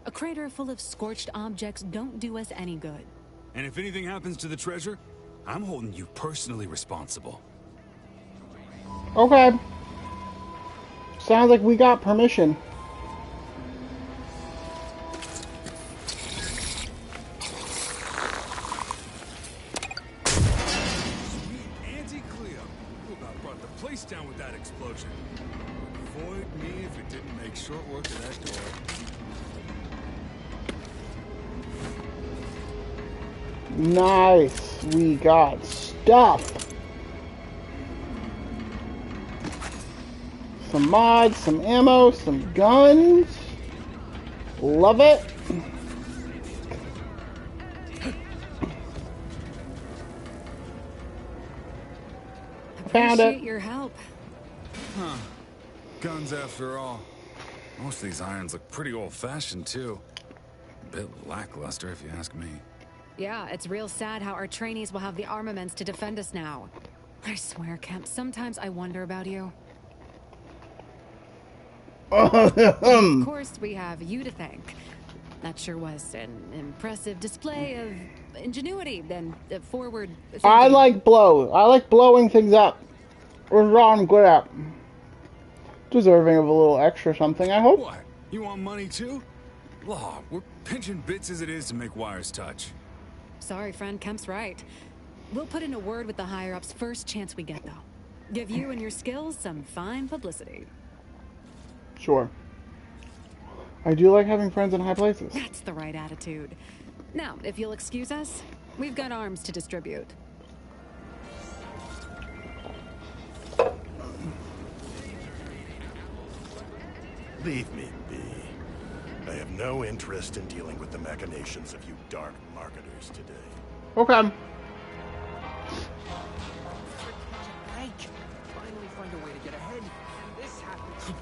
Speaker 11: A crater full of scorched objects don't do us any good.
Speaker 8: And if anything happens to the treasure, I'm holding you personally responsible.
Speaker 2: Okay. Sounds like we got permission.
Speaker 8: Down with that explosion. Avoid me if it didn't make short work of that door.
Speaker 2: Nice. We got stuff. Some mods, some ammo, some guns. Love it. Found it.
Speaker 11: Appreciate your help.
Speaker 8: Huh. Guns after all. Most of these irons look pretty old-fashioned, too. A bit lackluster, if you ask me.
Speaker 11: Yeah, it's real sad how our trainees will have the armaments to defend us now. I swear, Kemp, sometimes I wonder about you. Of course, we have you to thank. That sure was an impressive display of ingenuity and forward thinking.
Speaker 2: I like blowing things up. What's wrong? I'm good at. Deserving of a little extra something, I hope.
Speaker 8: What? You want money, too? Law, we're pinching bits as it is to make wires touch.
Speaker 11: Sorry, friend, Kemp's right. We'll put in a word with the higher-ups first chance we get, though. Give you and your skills some fine publicity.
Speaker 2: Sure. I do like having friends in high places.
Speaker 11: That's the right attitude. Now, if you'll excuse us, we've got arms to distribute.
Speaker 12: Leave me be. I have no interest in dealing with the machinations of you dark marketers today.
Speaker 2: Okay.
Speaker 24: Finally find a way to get ahead. And this happens.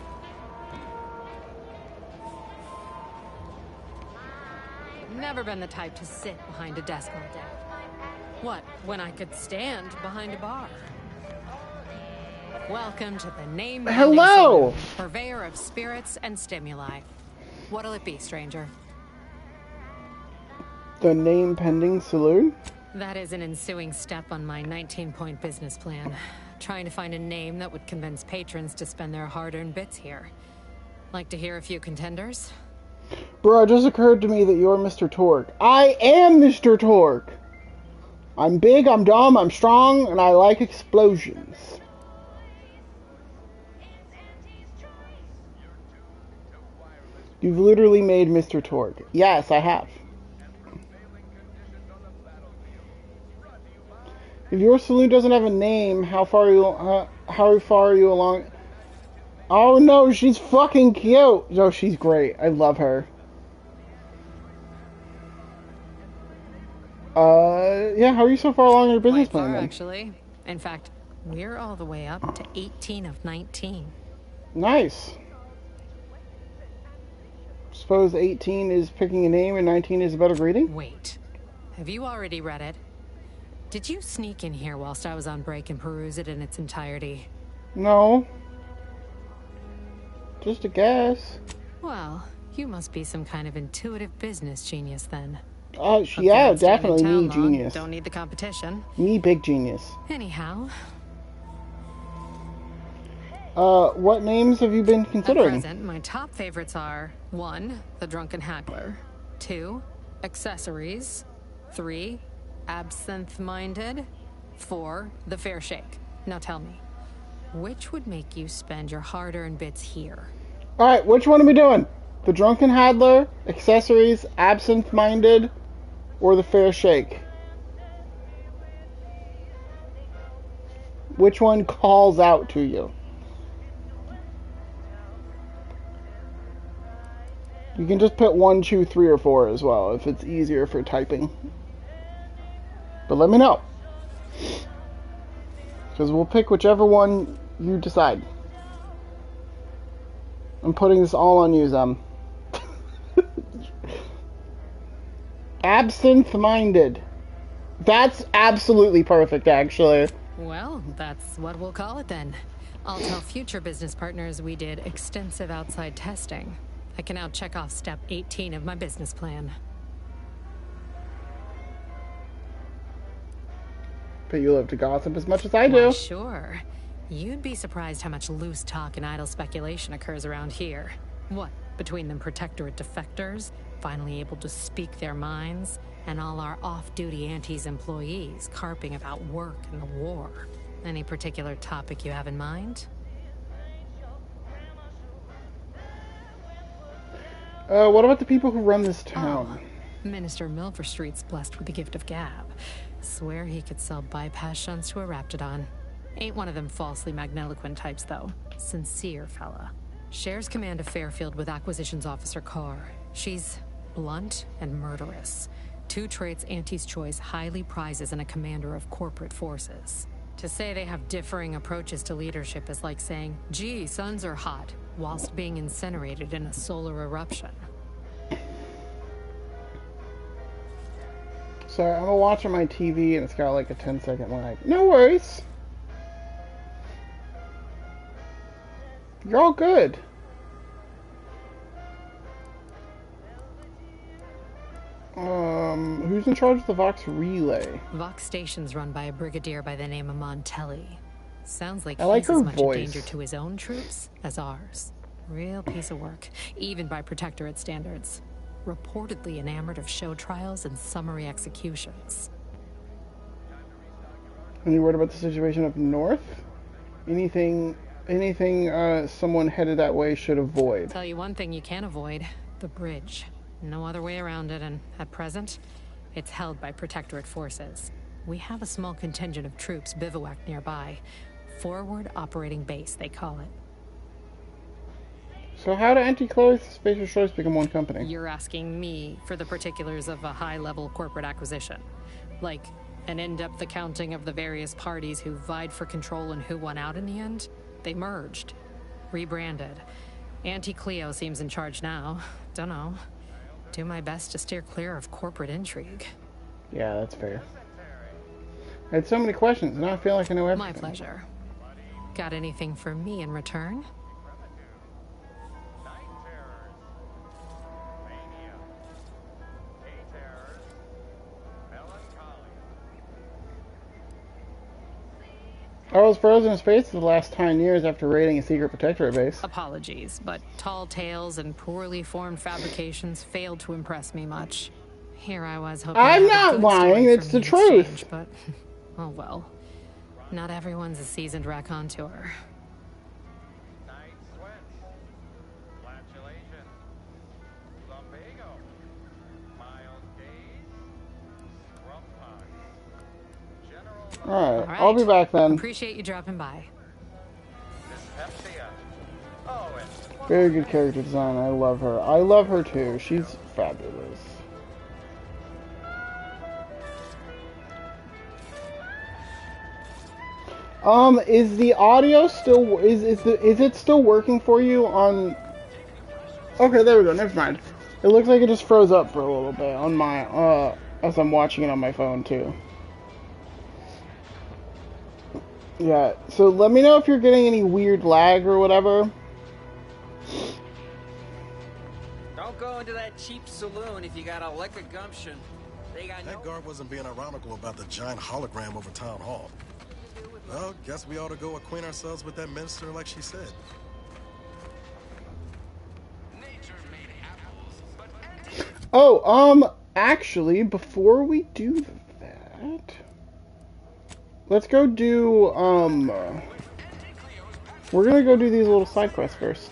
Speaker 4: Never been the type to sit behind a desk all day. What, when I could stand behind a bar? Welcome to the name.
Speaker 2: Hello!
Speaker 4: Purveyor of spirits and stimuli. What'll it be, stranger?
Speaker 2: The name pending saloon?
Speaker 3: That is an ensuing step on my 19-point business plan. Trying to find a name that would convince patrons to spend their hard-earned bits here. Like to hear a few contenders?
Speaker 2: Bro, it just occurred to me that you're Mr. Torque. I am Mr. Torque! I'm big, I'm dumb, I'm strong, and I like explosions. You've literally made Mr. Torque. Yes, I have. If your saloon doesn't have a name, how far are you along? Oh no, she's fucking cute. No, she's great. I love her. Yeah, how are you so far along in your business
Speaker 3: Quite far,
Speaker 2: plan then?
Speaker 3: actually. In fact, we're all the way up to 18 of 19.
Speaker 2: Nice. Suppose 18 is picking a name and 19 is about a greeting?
Speaker 3: Wait. Have you already read it? Did you sneak in here whilst I was on break and peruse it in its entirety?
Speaker 2: No. Just a guess.
Speaker 3: Well, you must be some kind of intuitive business genius then.
Speaker 2: Yeah, definitely me, genius.
Speaker 3: Don't need the competition.
Speaker 2: Me, big genius.
Speaker 3: Anyhow.
Speaker 2: What names have you been considering?
Speaker 3: At present, my top favorites are 1, the Drunken Haggler, 2, Accessories, 3, Absinthe-Minded, 4, the Fair Shake. Now tell me, which would make you spend your hard-earned bits here?
Speaker 2: Alright, which one are we doing? The Drunken Haggler, Accessories, Absinthe-Minded, or the Fair Shake? Which one calls out to you? You can just put 1, 2, 3, or 4 as well, if it's easier for typing. But let me know. Because we'll pick whichever one you decide. I'm putting this all on you, Zem. Absinthe-minded. That's absolutely perfect, actually.
Speaker 3: Well, that's what we'll call it then. I'll tell future business partners we did extensive outside testing. I can now check off step 18 of my business plan.
Speaker 2: But you love to gossip as much as I do.
Speaker 3: Why, sure. You'd be surprised how much loose talk and idle speculation occurs around here. What, between them protectorate defectors, finally able to speak their minds, and all our off-duty Antes employees carping about work and the war. Any particular topic you have in mind?
Speaker 2: What about the people who run this town?
Speaker 3: Oh, Minister Milver Street's blessed with the gift of gab. Swear he could sell bypass shunts to a Raptidon. Ain't one of them falsely magniloquent types, though. Sincere fella. Shares command of Fairfield with Acquisitions Officer Carr. She's blunt and murderous. 2 traits Auntie's Choice highly prizes in a commander of corporate forces. To say they have differing approaches to leadership is like saying, gee, suns are hot, whilst being incinerated in a solar eruption.
Speaker 2: Sorry, I'm watching my TV and it's got like a 10-second lag. No worries. You're all good. Who's in charge of the Vox relay?
Speaker 3: Vox station's run by a brigadier by the name of Montelli. Sounds like
Speaker 2: I
Speaker 3: he's as much
Speaker 2: voice.
Speaker 3: a danger to his own troops as ours. Real piece of work, even by protectorate standards. Reportedly enamored of show trials and summary executions.
Speaker 2: Any word about the situation up north? Anything someone headed that way should avoid?
Speaker 3: Tell you one thing you can't avoid. The bridge. No other way around it, and at present, it's held by protectorate forces. We have a small contingent of troops bivouacked nearby. Forward Operating Base, they call it.
Speaker 2: So how do Anti-Clothes Spacer Choice become one company?
Speaker 3: You're asking me for the particulars of a high-level corporate acquisition. Like, an in-depth accounting of the various parties who vied for control and who won out in the end? They merged. Rebranded. Anti-Cleo seems in charge now. Dunno. Do my best to steer clear of corporate intrigue.
Speaker 2: Yeah, that's fair. I had so many questions, and now I feel like I know everything.
Speaker 3: My pleasure. Got anything for me in return?
Speaker 2: I was frozen in space for the last 10 years after raiding a secret protectorate base.
Speaker 4: Apologies, but tall tales and poorly formed fabrications failed to impress me much. Here I was hoping
Speaker 2: I'm
Speaker 4: to have
Speaker 2: not
Speaker 4: a good
Speaker 2: lying,
Speaker 4: story
Speaker 2: it's
Speaker 4: from
Speaker 2: the
Speaker 4: the
Speaker 2: truth.
Speaker 4: exchange, but oh well. Not everyone's a seasoned raconteur.
Speaker 2: Alright, I'll be back then.
Speaker 4: Appreciate you dropping by.
Speaker 2: Very good character design. I love her. I love her too. She's fabulous. Is the audio still is it still working for you on? Okay, there we go. Never mind. It looks like it just froze up for a little bit on my as I'm watching it on my phone too. Yeah. So let me know if you're getting any weird lag or whatever.
Speaker 5: Don't go into that cheap saloon if you got a lick of gumption. They got
Speaker 9: that guard wasn't being ironical about the giant hologram over town hall. Well, guess we ought to go acquaint ourselves with that minister like she said.
Speaker 2: Oh, actually, before we do that, let's go do, we're gonna go do these little side quests first.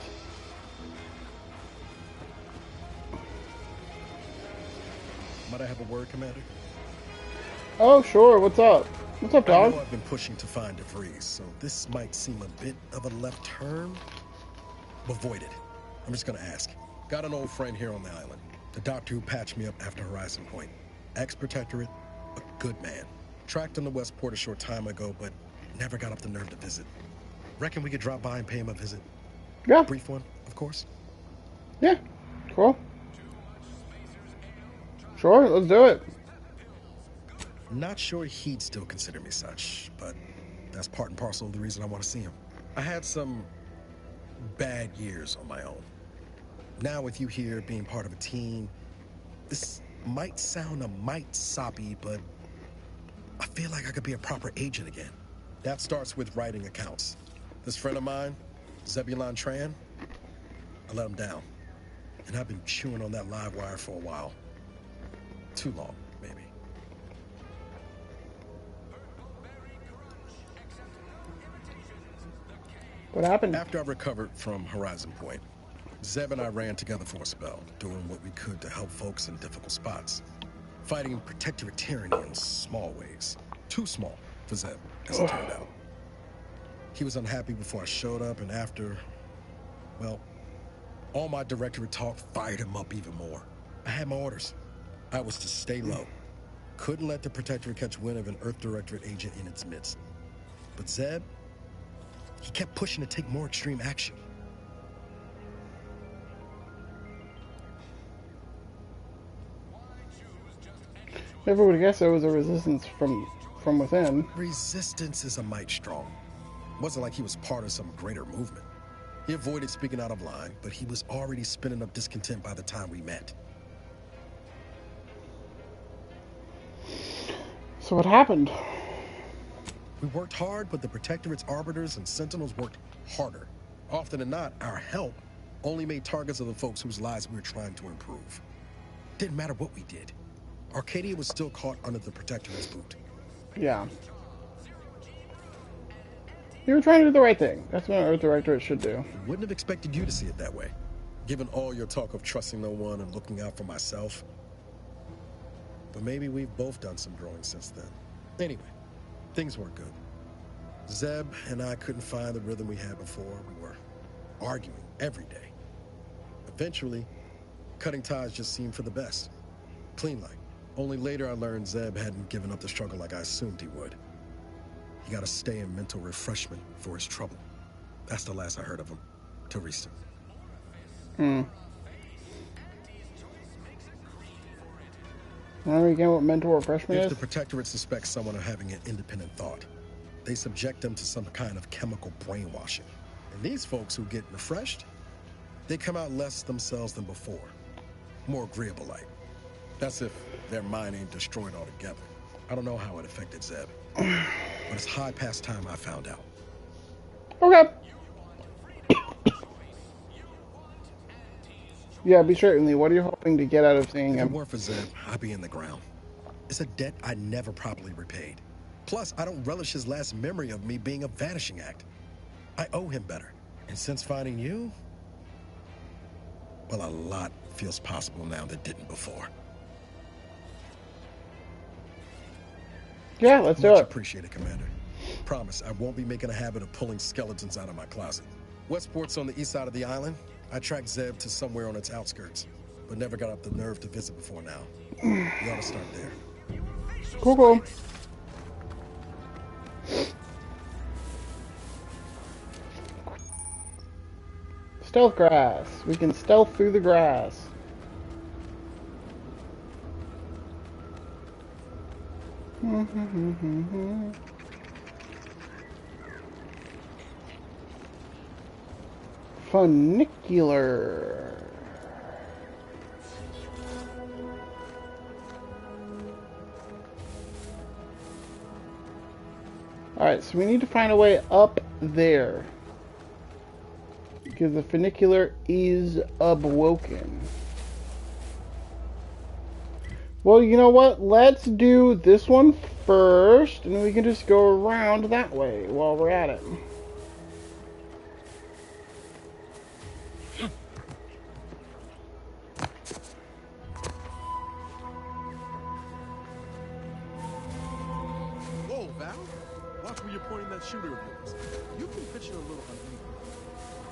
Speaker 9: Might I have a word, Commander?
Speaker 2: Oh, sure. What's up? What's up, dog?
Speaker 9: I know I've been pushing to find DeVries, so this might seem a bit of a left turn. Avoid it. I'm just gonna ask. Got an old friend here on the island. The doctor who patched me up after Horizon Point. Ex-protectorate, a good man. Tracked him to Westport a short time ago, but never got up the nerve to visit. Reckon we could drop by and pay him a visit?
Speaker 2: Yeah.
Speaker 9: Brief one, of course.
Speaker 2: Yeah. Cool. Sure, let's do it.
Speaker 9: Not sure he'd still consider me such, but that's part and parcel of the reason I want to see him. I had some bad years on my own. Now with you here being part of a team, this might sound a mite soppy, but I feel like I could be a proper agent again. That starts with writing accounts. This friend of mine, Zebulon Tran, I let him down. And I've been chewing on that live wire for a while. Too long, maybe.
Speaker 2: What happened?
Speaker 9: After I recovered from Horizon Point, Zeb and I ran together for a spell, doing what we could to help folks in difficult spots. Fighting protectorate tyranny in small ways. Too small for Zeb, as it turned out. He was unhappy before I showed up, and after, well, all my directorate talk fired him up even more. I had my orders. I was to stay low. Couldn't let the protectorate catch wind of an Earth Directorate agent in its midst. But Zeb, he kept pushing to take more extreme action.
Speaker 2: Never would have guessed there was a resistance from within.
Speaker 9: Resistance is a mite strong. Wasn't like he was part of some greater movement. He avoided speaking out of line, but he was already spinning up discontent by the time we met.
Speaker 2: So what happened?
Speaker 9: We worked hard, but the Protectorate's Arbiters and Sentinels worked harder. Often than not, our help only made targets of the folks whose lives we were trying to improve. Didn't matter what we did. Arcadia was still caught under the Protectorate's boot.
Speaker 2: Yeah. You were trying to do the right thing. That's what an Earth Directorate should do.
Speaker 9: Wouldn't have expected you to see it that way, given all your talk of trusting no one and looking out for myself. But maybe we've both done some growing since then. Anyway, things weren't good. Zeb and I couldn't find the rhythm we had before. We were arguing every day. Eventually, cutting ties just seemed for the best. Clean like. Only later I learned Zeb hadn't given up the struggle like I assumed he would. He got to stay in mental refreshment for his trouble. That's the last I heard of him. Till recent.
Speaker 2: Want to begin what mental refreshment
Speaker 9: If
Speaker 2: is?
Speaker 9: the Protectorate suspects someone of having an independent thought, they subject them to some kind of chemical brainwashing. And these folks who get refreshed, they come out less themselves than before. More agreeable like. That's if their mind ain't destroyed altogether. I don't know how it affected Zeb. but it's high past time I found out.
Speaker 2: Okay. Yeah, be certainly. What are you hoping to get out of seeing
Speaker 9: If
Speaker 2: him?
Speaker 9: it weren't for Zeb, I'd be in the ground. It's a debt I never properly repaid. Plus, I don't relish his last memory of me being a vanishing act. I owe him better. And since finding you, well, a lot feels possible now that didn't before.
Speaker 2: Yeah, let's do
Speaker 9: Much
Speaker 2: it.
Speaker 9: appreciated, Commander. Promise, I won't be making a habit of pulling skeletons out of my closet. Westport's on the east side of the island. I tracked Zeb to somewhere on its outskirts, but never got up the nerve to visit before now. You ought to start there.
Speaker 2: Cool, cool. Stealth grass. We can stealth through the grass. Funicular. Alright, so we need to find a way up there. Because the funicular is awoken. Well, you know what? Let's do this one first, and we can just go around that way while we're at it.
Speaker 22: Whoa, Val. Watch where you're pointing that shooter of yours. You've been pitching a little uneven.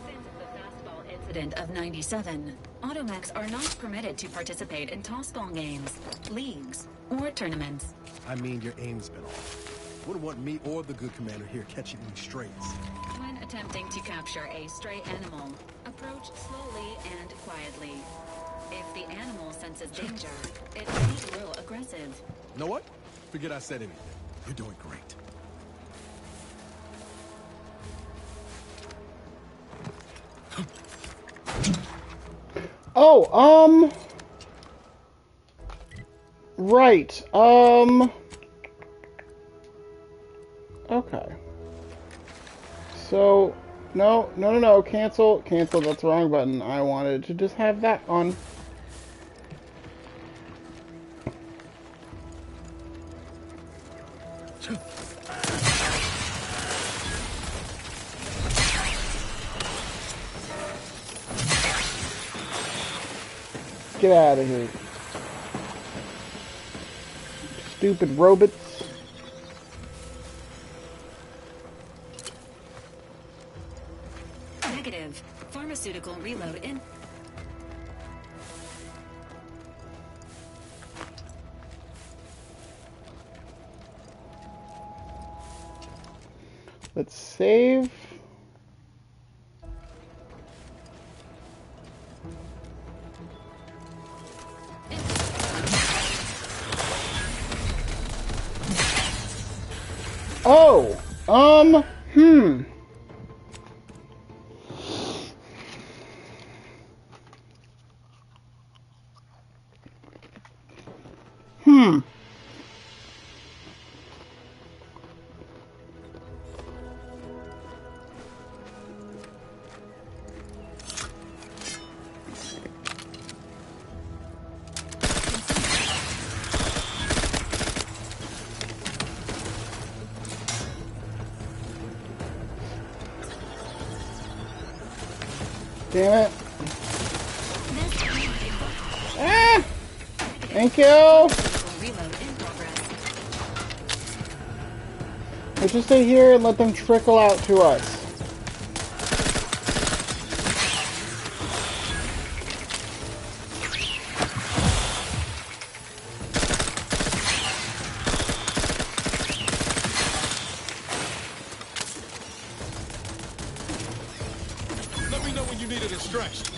Speaker 10: Since the fastball incident of '97, Automechs are not permitted to participate in tossball games, leagues, or tournaments.
Speaker 22: I mean, your aim's been off. Wouldn't want me or the good commander here catching any strays.
Speaker 10: When attempting to capture a stray animal, approach slowly and quietly. If the animal senses danger, it may grow aggressive.
Speaker 22: You know what? Forget I said anything. You're doing great.
Speaker 2: Oh, right, okay. So, no, cancel, that's the wrong button. I wanted to just have that on. Get out of here. Stupid robots.
Speaker 10: Negative. Pharmaceutical reload in.
Speaker 2: Let's save. Oh, Damn it. Ah! Thank you! Let's just stay here and let them trickle out to us.
Speaker 22: Let me know when you need it stretched.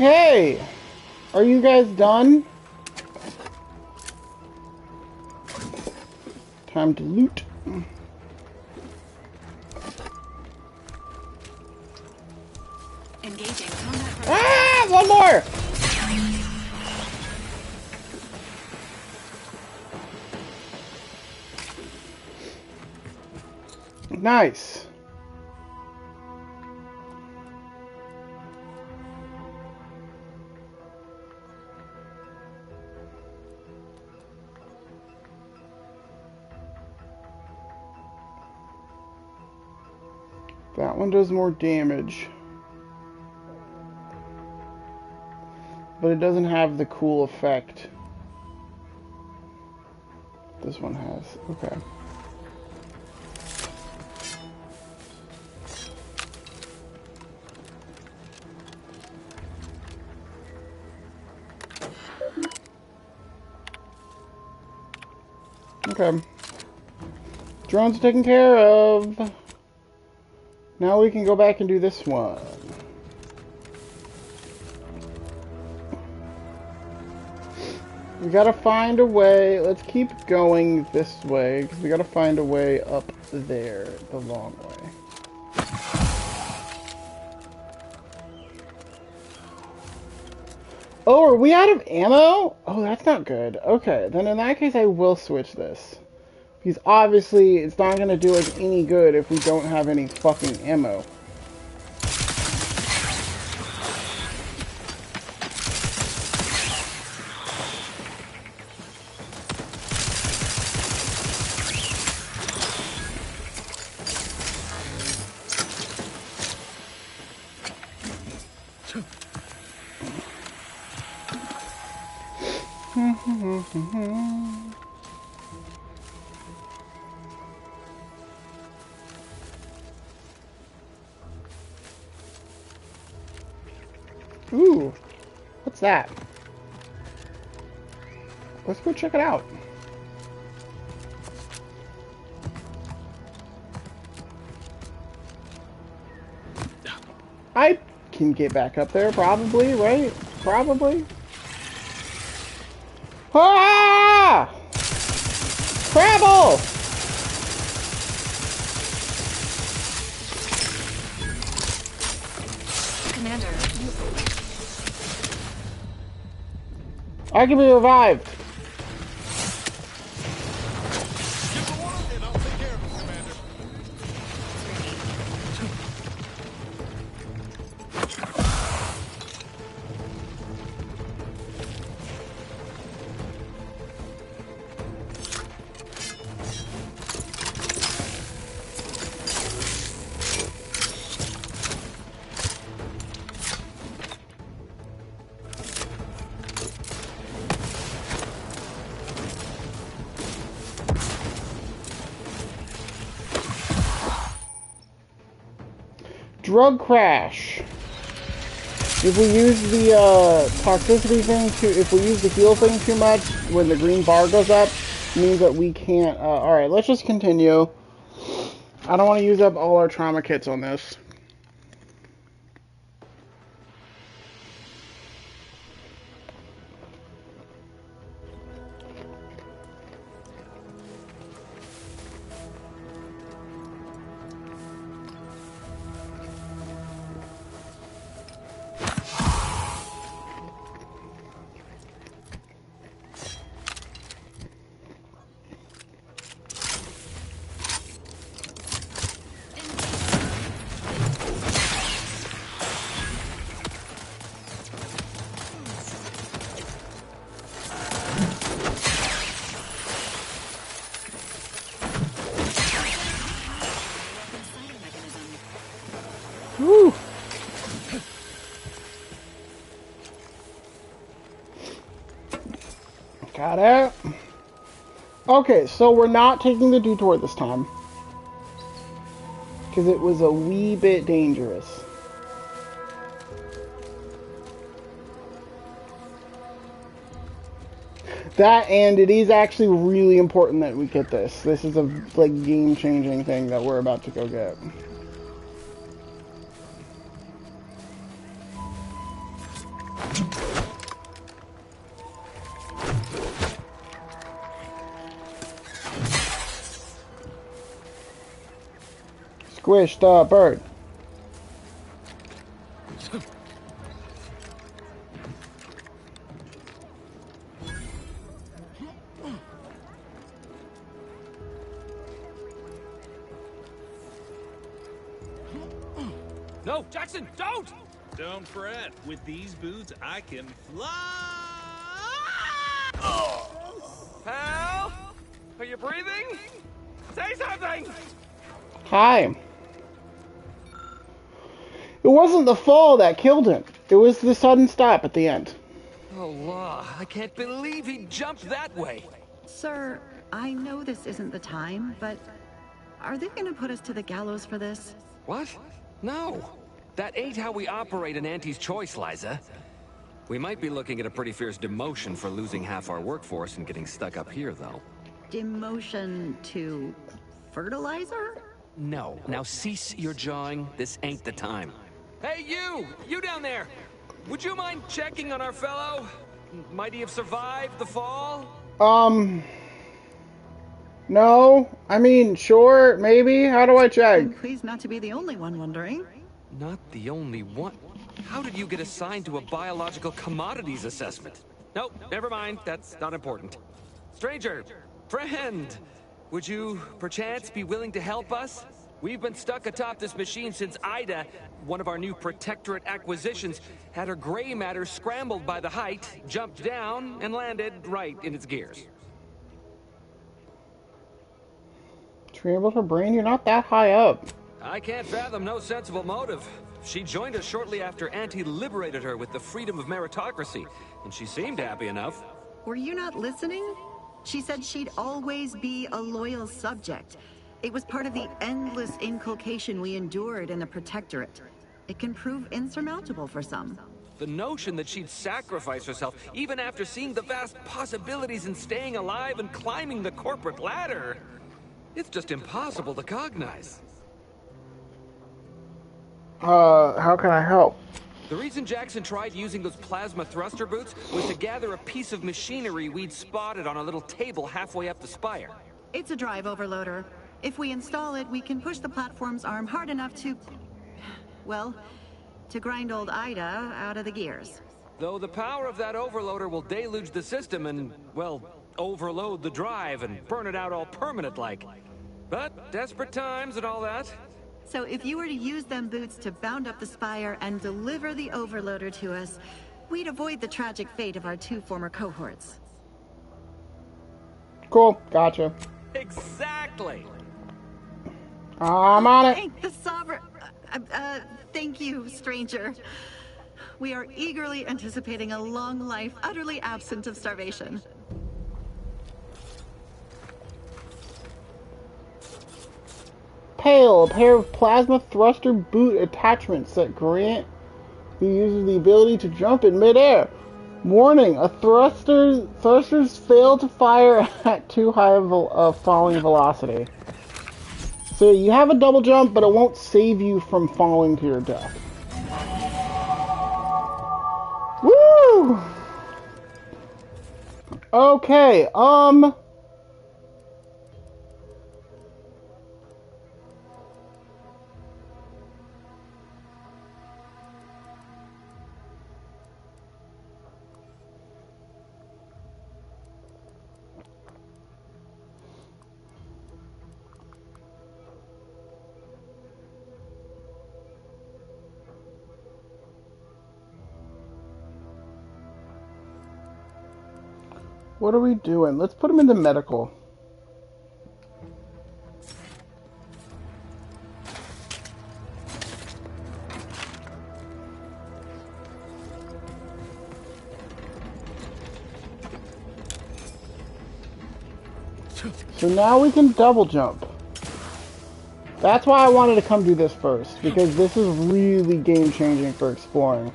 Speaker 2: Okay. Are you guys done? Time to loot.
Speaker 10: Engaging combat.
Speaker 2: Ah! One more! Nice. That one does more damage. But it doesn't have the cool effect this one has. Okay. Okay. Drones taken care of. Now we can go back and do this one. We gotta find a way. Let's keep going this way, because we gotta find a way up there the long way. Oh, are we out of ammo? Oh, that's not good. Okay, then in that case I will switch this. Because obviously it's not gonna do us any good if we don't have any fucking ammo. Ooh, what's that? Let's go check it out. I can get back up there, probably, right? Probably. Ah! Travel!
Speaker 10: Commander.
Speaker 2: I can be revived. Drug crash. If we use the toxicity thing if we use the heal thing too much, when the green bar goes up, it means that we can't. Alright, let's just continue. I don't want to use up all our trauma kits on this. Woo! Got it. Okay, so we're not taking the detour this time. Because it was a wee bit dangerous. That, and it is actually really important that we get this. This is a like game-changing thing that we're about to go get. Squish the bird.
Speaker 13: No, Jackson, don't! Don't fret. With these boots, I can fly! Pal? Are you breathing? Say something!
Speaker 2: Hi. It wasn't the fall that killed him. It was the sudden stop at the end.
Speaker 24: Oh, law. I can't believe he jumped that way.
Speaker 16: Sir, I know this isn't the time, but are they gonna put us to the gallows for this?
Speaker 24: What? No. That ain't how we operate in Auntie's Choice, Liza. We might be looking at a pretty fierce demotion for losing half our workforce and getting stuck up here, though.
Speaker 16: Demotion to fertilizer?
Speaker 24: No. Now cease your jawing. This ain't the time. Hey, you! You down there! Would you mind checking on our fellow? Might he have survived the fall?
Speaker 2: No. I mean, sure, maybe. How do I check?
Speaker 16: I'm pleased not to be the only one wondering.
Speaker 24: Not the only one. How did you get assigned to a biological commodities assessment? Nope, never mind. That's not important. Stranger, friend, would you perchance be willing to help us? We've been stuck atop this machine since Ida, one of our new Protectorate acquisitions, had her gray matter scrambled by the height, jumped down, and landed right in its gears.
Speaker 2: Scrambled her brain? You're not that high up.
Speaker 24: I can't fathom no sensible motive. She joined us shortly after Auntie liberated her with the freedom of meritocracy, and she seemed happy enough.
Speaker 16: Were you not listening? She said she'd always be a loyal subject. It was part of the endless inculcation we endured in the Protectorate. It can prove insurmountable for some.
Speaker 24: The notion that she'd sacrifice herself, even after seeing the vast possibilities in staying alive and climbing the corporate ladder, it's just impossible to cognize.
Speaker 2: How can I help?
Speaker 24: The reason Jackson tried using those plasma thruster boots was to gather a piece of machinery we'd spotted on a little table halfway up the spire.
Speaker 16: It's a drive overloader. If we install it, we can push the platform's arm hard enough to... well, to grind old Ida out of the gears.
Speaker 24: Though the power of that overloader will deluge the system and, well, overload the drive and burn it out all permanent-like. But desperate times and all that.
Speaker 16: So if you were to use them boots to bound up the spire and deliver the overloader to us, we'd avoid the tragic fate of our two former cohorts.
Speaker 2: Cool, gotcha.
Speaker 24: Exactly.
Speaker 2: I'm on it.
Speaker 16: Thank the Sovereign. Thank you, stranger. We are eagerly anticipating a long life utterly absent of starvation.
Speaker 2: Pale, a pair of plasma thruster boot attachments that grant the user the ability to jump in midair. Warning, thrusters fail to fire at too high of falling velocity. So you have a double jump, but it won't save you from falling to your death. Woo! Okay, what are we doing? Let's put him into medical. So now we can double jump. That's why I wanted to come do this first, because this is really game changing for exploring.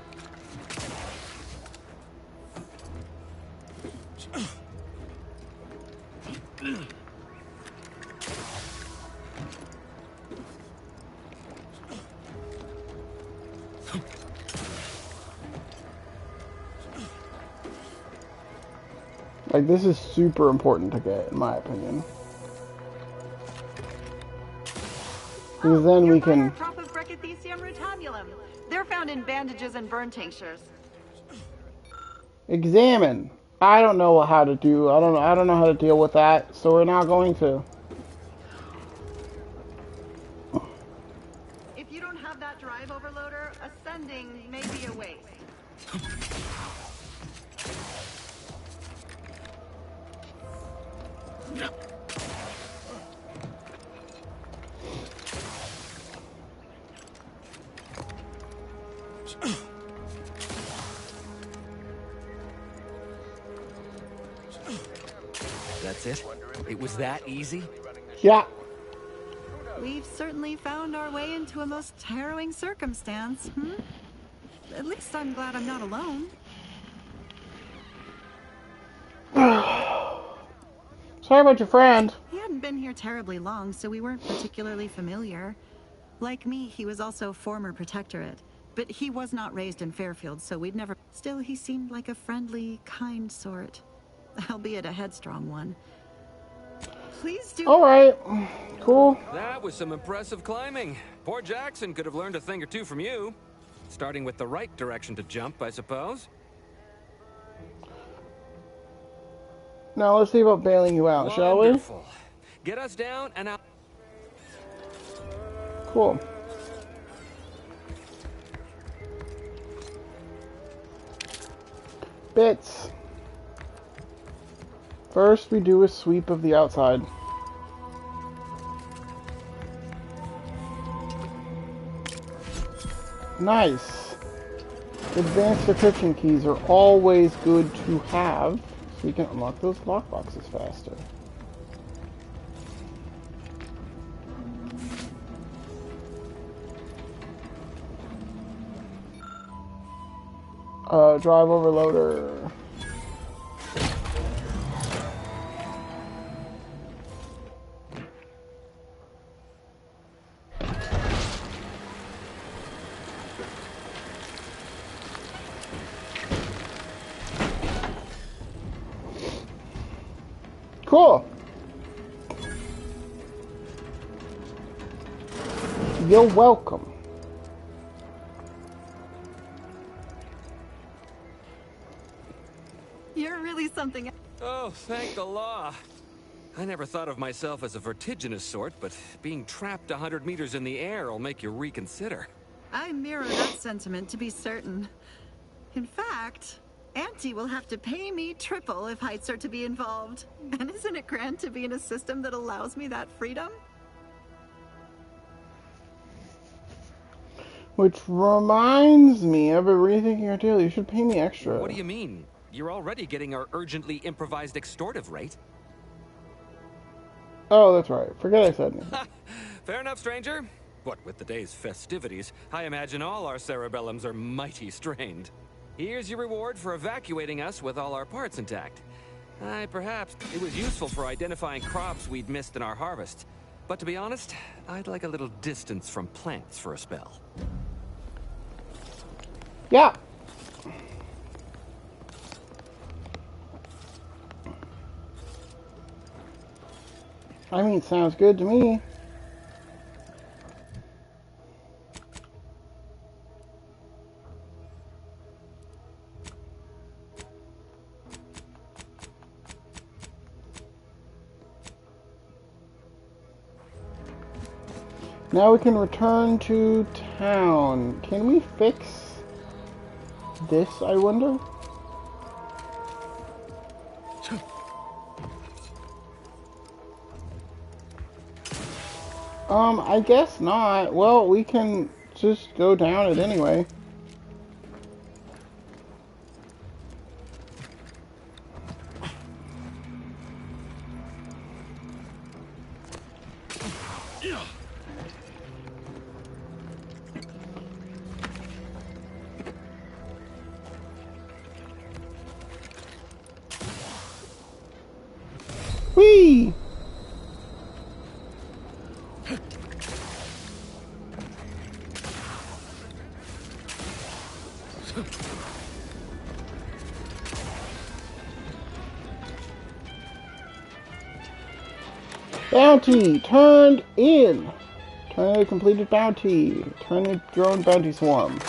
Speaker 2: Like, this is super important to get, in my opinion. Because then we can...
Speaker 16: Retabulum. They're found in bandages and burn tinctures.
Speaker 2: Examine. I don't know how to do. I don't know how to deal with that, so we're not going to.
Speaker 16: If you don't have that drive overloader, ascending may be a waste.
Speaker 24: That's it? It was that easy?
Speaker 2: Yeah.
Speaker 16: We've certainly found our way into a most harrowing circumstance, At least I'm glad I'm not alone.
Speaker 2: Sorry about your friend.
Speaker 16: He hadn't been here terribly long, so we weren't particularly familiar. Like me, he was also former protectorate. But he was not raised in Fairfield, so we'd never... Still, he seemed like a friendly, kind sort. Albeit a headstrong one. Please do...
Speaker 2: Alright. Cool.
Speaker 24: That was some impressive climbing. Poor Jackson could have learned a thing or two from you. Starting with the right direction to jump, I suppose.
Speaker 2: Now let's see about bailing you out, shall we?
Speaker 24: Get us down and out.
Speaker 2: Cool. Bits. First, we do a sweep of the outside. Nice. Advanced decryption keys are always good to have, so we can unlock those lockboxes faster. Drive overloader. Cool. You're welcome.
Speaker 16: You're really something.
Speaker 24: Oh, thank the law. I never thought of myself as a vertiginous sort, but being trapped 100 meters in the air will make you reconsider.
Speaker 16: I mirror that sentiment, to be certain. In fact, Auntie will have to pay me triple if heights are to be involved. And isn't it grand to be in a system that allows me that freedom?
Speaker 2: Which reminds me of a rethinking your deal. You should pay me extra.
Speaker 24: What do you mean? You're already getting our urgently improvised extortive rate.
Speaker 2: Oh, that's right. Forget I said anything.
Speaker 24: Fair enough, stranger. What with the day's festivities, I imagine all our cerebellums are mighty strained. Here's your reward for evacuating us with all our parts intact. Perhaps it was useful for identifying crops we'd missed in our harvest. But to be honest, I'd like a little distance from plants for a spell.
Speaker 2: Yeah. I mean, sounds good to me. Now we can return to town. Can we fix this, I wonder? I guess not. Well, we can just go down it anyway. Whee! Bounty turned in. Finally completed bounty. Turn drone bounty swarm.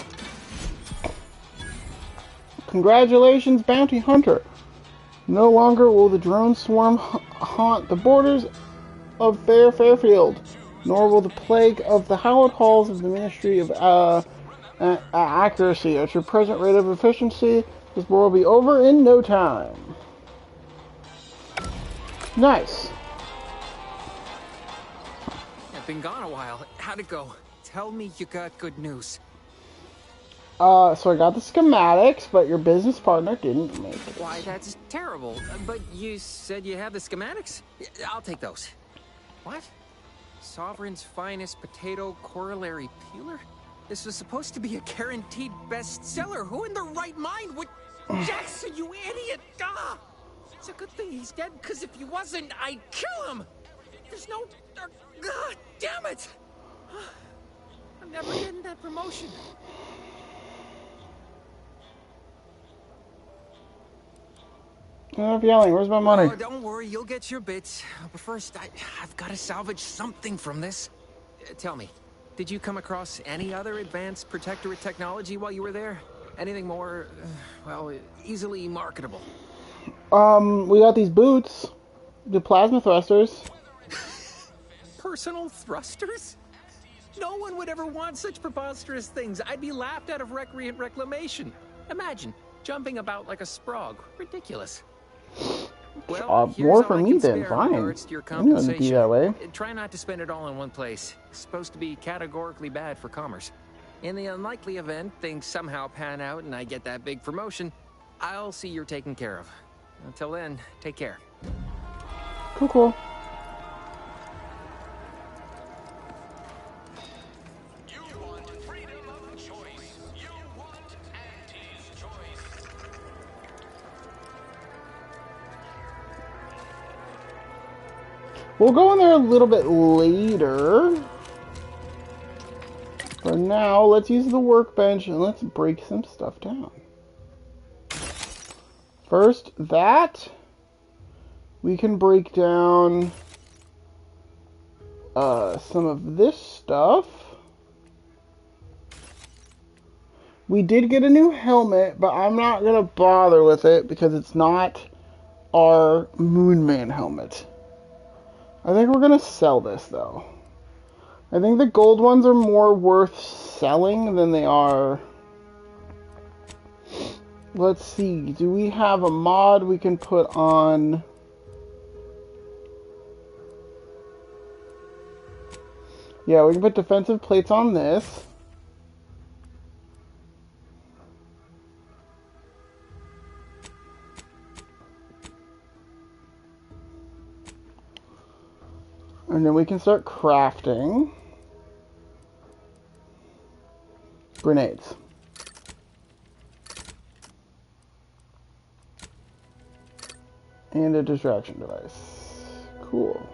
Speaker 2: Congratulations, bounty hunter. No longer will the drone swarm haunt the borders of Fairfield, nor will the plague of the hallowed halls of the Ministry of Accuracy. At your present rate of efficiency, this war will be over in no time. Nice.
Speaker 24: I've been gone a while. How'd it go? Tell me you got good news.
Speaker 2: So I got the schematics, but your business partner didn't make it.
Speaker 24: Why, that's terrible. But you said you have the schematics? I'll take those. What? Sovereign's finest potato corollary peeler? This was supposed to be a guaranteed bestseller. Who in their right mind would... Jackson, you idiot! Ah! It's a good thing he's dead, because if he wasn't, I'd kill him! There's no... damn it! I'm never getting that promotion.
Speaker 2: Stop yelling. Where's my money?
Speaker 24: Oh, don't worry, you'll get your bits. But first, I've got to salvage something from this. Tell me, did you come across any other advanced protectorate technology while you were there? Anything more, well, easily marketable?
Speaker 2: We got these boots. The plasma thrusters.
Speaker 24: Personal thrusters? No one would ever want such preposterous things. I'd be laughed out of recreant reclamation. Imagine, jumping about like a sprog. Ridiculous. Well,
Speaker 2: More for me then, fine. I'm gonna be that way.
Speaker 24: Try not to spend it all in one place. It's supposed to be categorically bad for commerce. In the unlikely event things somehow pan out and I get that big promotion, I'll see you're taken care of. Until then, take care.
Speaker 2: Cool, cool. We'll go in there a little bit later. For now, let's use the workbench and let's break some stuff down. First, that. We can break down some of this stuff. We did get a new helmet, but I'm not going to bother with it because it's not our Moonman helmet. I think we're going to sell this, though. I think the gold ones are more worth selling than they are... Let's see. Do we have a mod we can put on... Yeah, we can put defensive plates on this. And then we can start crafting grenades. And a distraction device. Cool.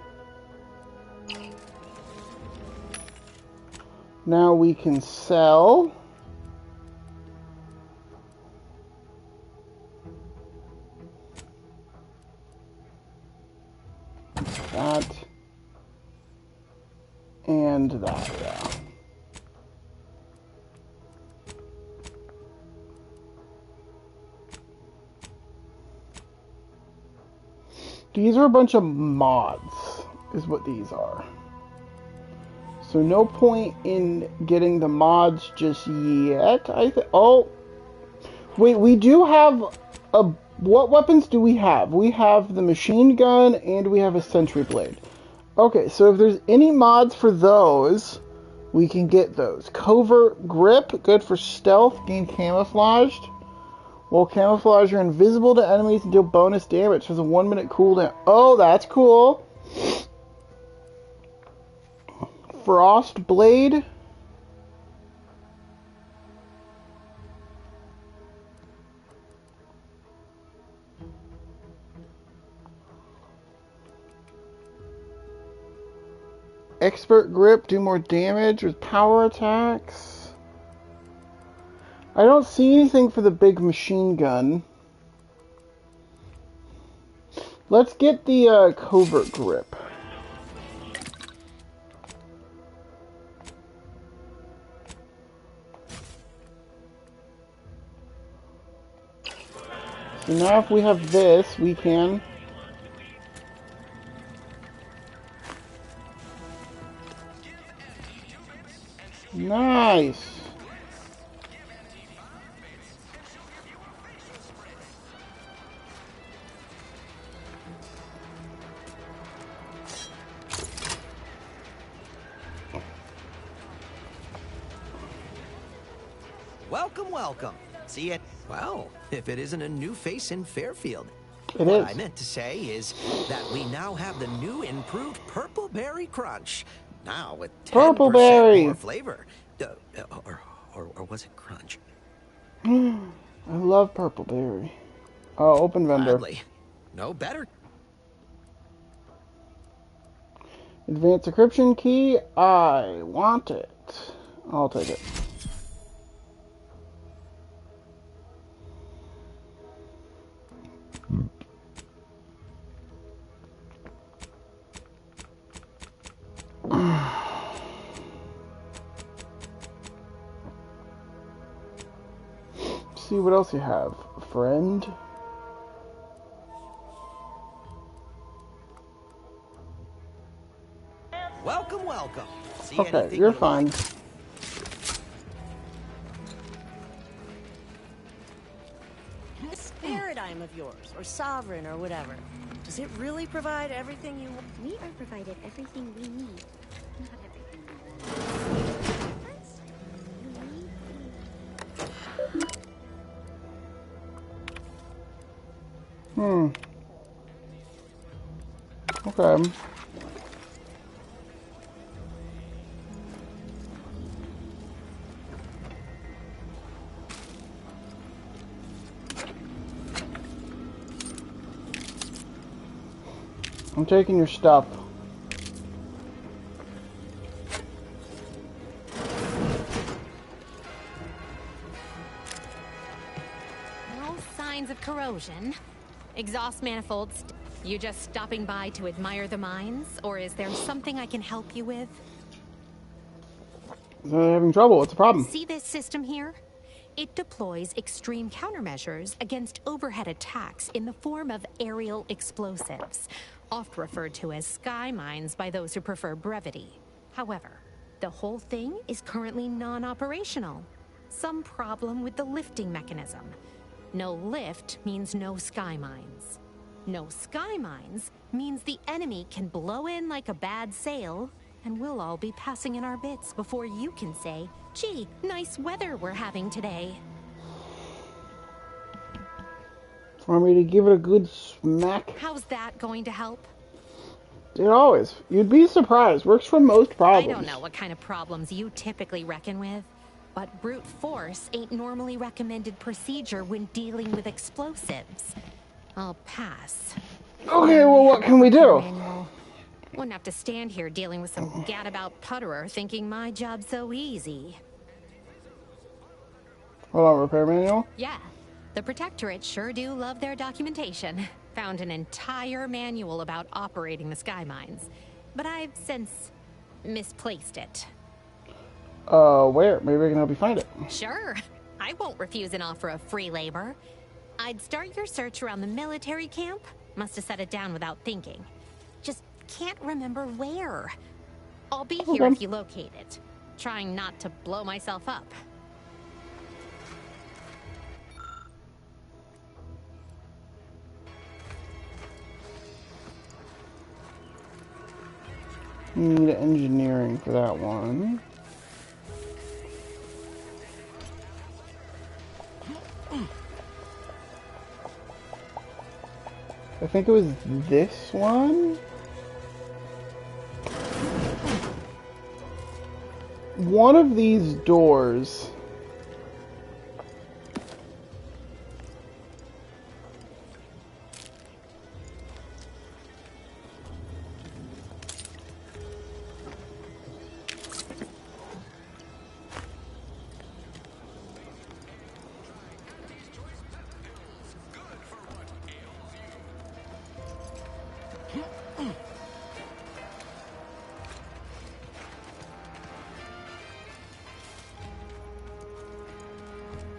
Speaker 2: Now we can sell that. And that, yeah. These are a bunch of mods, is what these are. So no point in getting the mods just yet, oh! Wait, we do have a... What weapons do we have? We have the machine gun and we have a sentry blade. Okay, so if there's any mods for those, we can get those. Covert grip, good for stealth, gain camouflaged. While camouflage, you're invisible to enemies and deal bonus damage. Has a 1-minute cooldown. Oh, that's cool. Frost blade. Expert grip, do more damage with power attacks. I don't see anything for the big machine gun. Let's get the covert grip. So now if we have this, we can... Nice!
Speaker 15: Welcome, welcome. See it? Well, if it isn't a new face in Fairfield.
Speaker 2: It
Speaker 15: What
Speaker 2: is.
Speaker 15: I meant to say is that we now have the new improved Purple Berry Crunch. Now with 10%
Speaker 2: Purple Berry.
Speaker 15: more flavor. Or was it crunch?
Speaker 2: I love Purple Berry. Open vendor.
Speaker 15: Gladly. No better.
Speaker 2: Advanced encryption key. I want it. I'll take it. See what else you have, friend.
Speaker 15: Welcome, welcome. See
Speaker 2: Okay,
Speaker 15: anything
Speaker 2: you're
Speaker 15: you
Speaker 2: fine.
Speaker 15: like?
Speaker 17: This paradigm of yours, or sovereign, or whatever, does it really provide everything you want?
Speaker 18: We are provided everything we need. Not everything we want.
Speaker 2: Okay. I'm taking your stuff.
Speaker 3: No signs of corrosion. Exhaust manifolds. You just stopping by to admire the mines? Or is there something I can help you with?
Speaker 2: They're having trouble. What's the problem?
Speaker 3: See this system here? It deploys extreme countermeasures against overhead attacks in the form of aerial explosives, oft referred to as sky mines by those who prefer brevity. However, the whole thing is currently non-operational. Some problem with the lifting mechanism. No lift means no sky mines. No sky mines means the enemy can blow in like a bad sail, and we'll all be passing in our bits before you can say, gee, nice weather we're having today.
Speaker 2: Want me to give it a good smack?
Speaker 3: How's that going to help?
Speaker 2: It always. You'd be surprised. Works for most problems.
Speaker 3: I don't know what kind of problems you typically reckon with, but brute force ain't normally recommended procedure when dealing with explosives. I'll pass.
Speaker 2: Okay, well, what can we do?
Speaker 3: Manual. Wouldn't have to stand here dealing with some gadabout putterer thinking my job's so easy.
Speaker 2: Hold on, repair manual?
Speaker 3: Yeah, the Protectorate sure do love their documentation. Found an entire manual about operating the sky mines, but I've since misplaced it.
Speaker 2: Where? Maybe I can help you find it.
Speaker 3: Sure, I won't refuse an offer of free labor. I'd start your search around the military camp. Must have set it down without thinking. Just can't remember where. I'll be here if you locate it. Trying not to blow myself up.
Speaker 2: Need engineering for that one. I think it was this one? One of these doors.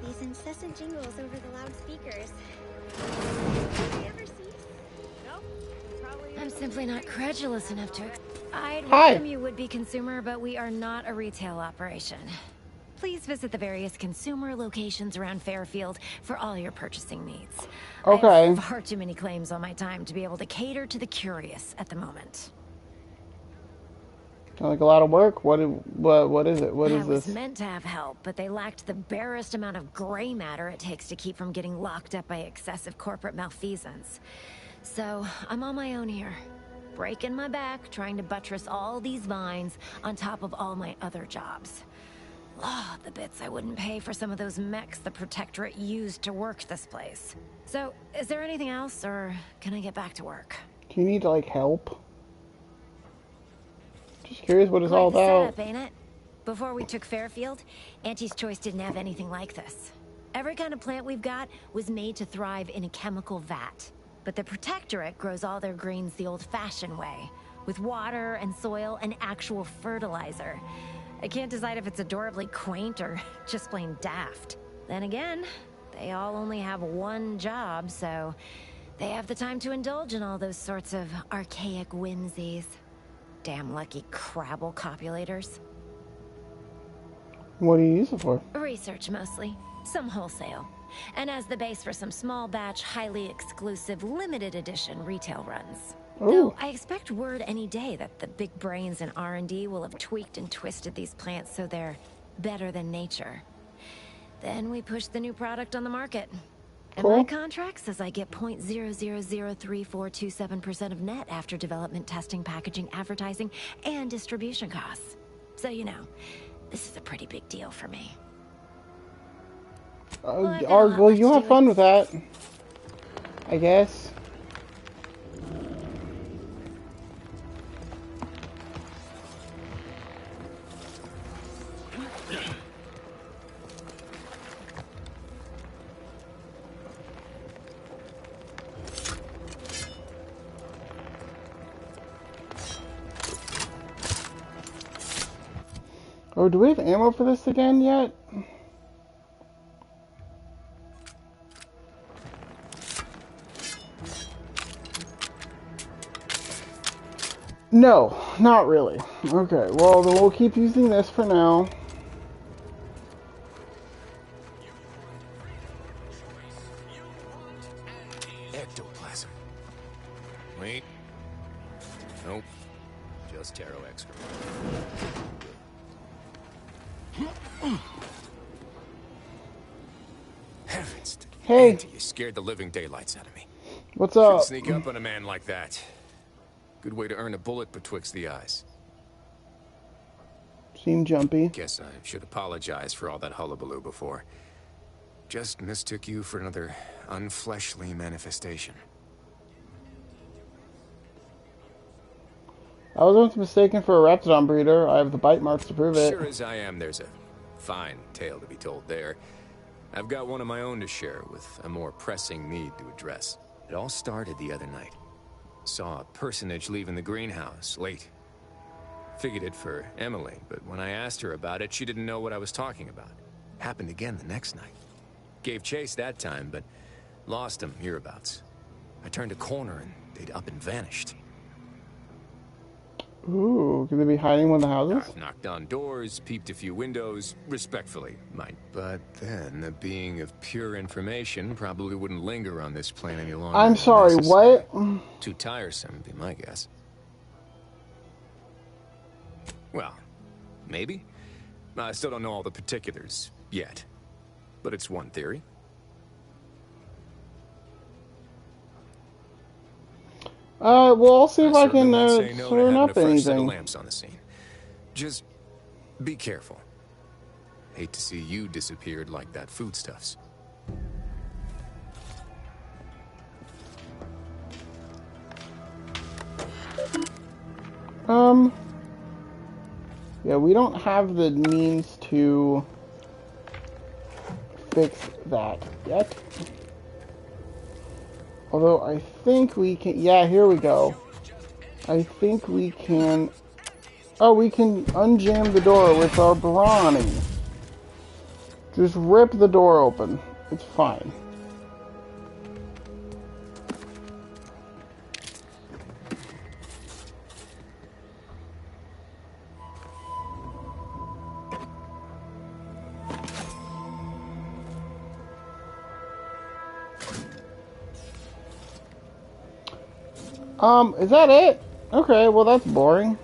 Speaker 18: These incessant jingles over the loudspeakers.
Speaker 3: I'm simply not credulous enough to. I'd
Speaker 2: Hi.
Speaker 3: welcome you, would-be consumer, but we are not a retail operation. Please visit the various consumer locations around Fairfield for all your purchasing needs. I
Speaker 2: Okay.
Speaker 3: have far too many claims on my time to be able to cater to the curious at the moment.
Speaker 2: Sounds like a lot of work. What is it? What is
Speaker 3: I was
Speaker 2: this?
Speaker 3: meant to have help, but they lacked the barest amount of gray matter it takes to keep from getting locked up by excessive corporate malfeasance. So, I'm on my own here. Breaking my back, trying to buttress all these vines on top of all my other jobs. Oh, the bits I wouldn't pay for some of those mechs the Protectorate used to work this place. So, is there anything else, or can I get back to work?
Speaker 2: Do you need, like, help? Just curious what it's all
Speaker 3: Quite the
Speaker 2: about.
Speaker 3: setup, ain't it? Before we took Fairfield, Auntie's Choice didn't have anything like this. Every kind of plant we've got was made to thrive in a chemical vat. But the Protectorate grows all their greens the old-fashioned way, with water and soil and actual fertilizer. I can't decide if it's adorably quaint or just plain daft. Then again, they all only have one job, so they have the time to indulge in all those sorts of archaic whimsies. Damn lucky Crabble copulators.
Speaker 2: What do you use it for?
Speaker 3: Research mostly. Some wholesale. And as the base for some small batch, highly exclusive, limited edition retail runs.
Speaker 2: Ooh.
Speaker 3: Though I expect word any day that the big brains in R&D will have tweaked and twisted these plants so they're better than nature. Then we push the new product on the market. And my contract says I get 0.003427% of net after development, testing, packaging, advertising, and distribution costs. So you know, this is a pretty big deal for me.
Speaker 2: Well, you have fun with that, I guess. Oh, do we have ammo for this again yet? No, not really. Okay, well, then we'll keep using this for now.
Speaker 19: Ectoplasm. Wait. Nope. Just Taro excrement. Heavens.
Speaker 2: Hey.
Speaker 19: Auntie, you scared the living daylights out of me.
Speaker 2: What's up?
Speaker 19: Shouldn't sneak up on a man like that. Good way to earn a bullet betwixt the eyes.
Speaker 2: Seem jumpy.
Speaker 19: Guess I should apologize for all that hullabaloo before. Just mistook you for another unfleshly manifestation.
Speaker 2: I was once mistaken for a Raptidon breeder. I have the bite marks to prove it.
Speaker 19: Sure as I am, there's a fine tale to be told there. I've got one of my own to share with a more pressing need to address. It all started the other night. Saw a personage leaving the greenhouse late. Figured it for Emily, but when I asked her about it, she didn't know what I was talking about. Happened again the next night. Gave chase that time, but lost him hereabouts. I turned a corner and they'd up and vanished.
Speaker 2: Ooh, could they be hiding in one of the houses?
Speaker 19: I've knocked on doors, peeped a few windows, respectfully, mind. But then, a being of pure information probably wouldn't linger on this plane any longer.
Speaker 2: I'm sorry, what?
Speaker 19: Too tiresome, be my guess. Well, maybe. I still don't know all the particulars yet. But it's one theory.
Speaker 2: Well, I'll see if I can
Speaker 19: no
Speaker 2: turn up
Speaker 19: a fresh set of
Speaker 2: anything.
Speaker 19: lamps on the scene. Just be careful. Hate to see you disappeared like that foodstuffs.
Speaker 2: Yeah, we don't have the means to fix that yet. Although I think we can, yeah, here we go. I think we can, oh, we can unjam the door with our brawny. Just rip the door open. It's fine. Is that it? Okay, well that's boring.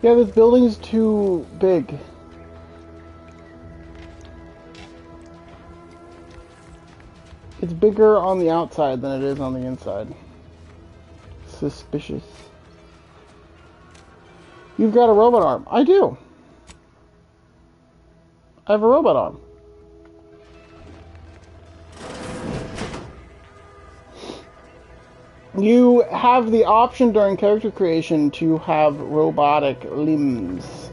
Speaker 2: Yeah, this building is too big. It's bigger on the outside than it is on the inside. Suspicious. You've got a robot arm. I do. I have a robot arm. You have the option during character creation to have robotic limbs.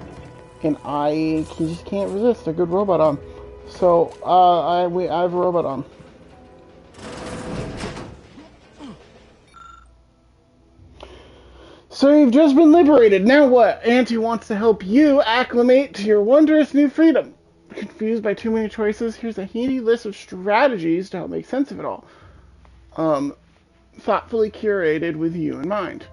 Speaker 2: And I just can't resist a good robot arm. So, I have a robot arm. So you've just been liberated. Now what? Auntie wants to help you acclimate to your wondrous new freedom. Confused by too many choices? Here's a handy list of strategies to help make sense of it all. Thoughtfully curated with you in mind.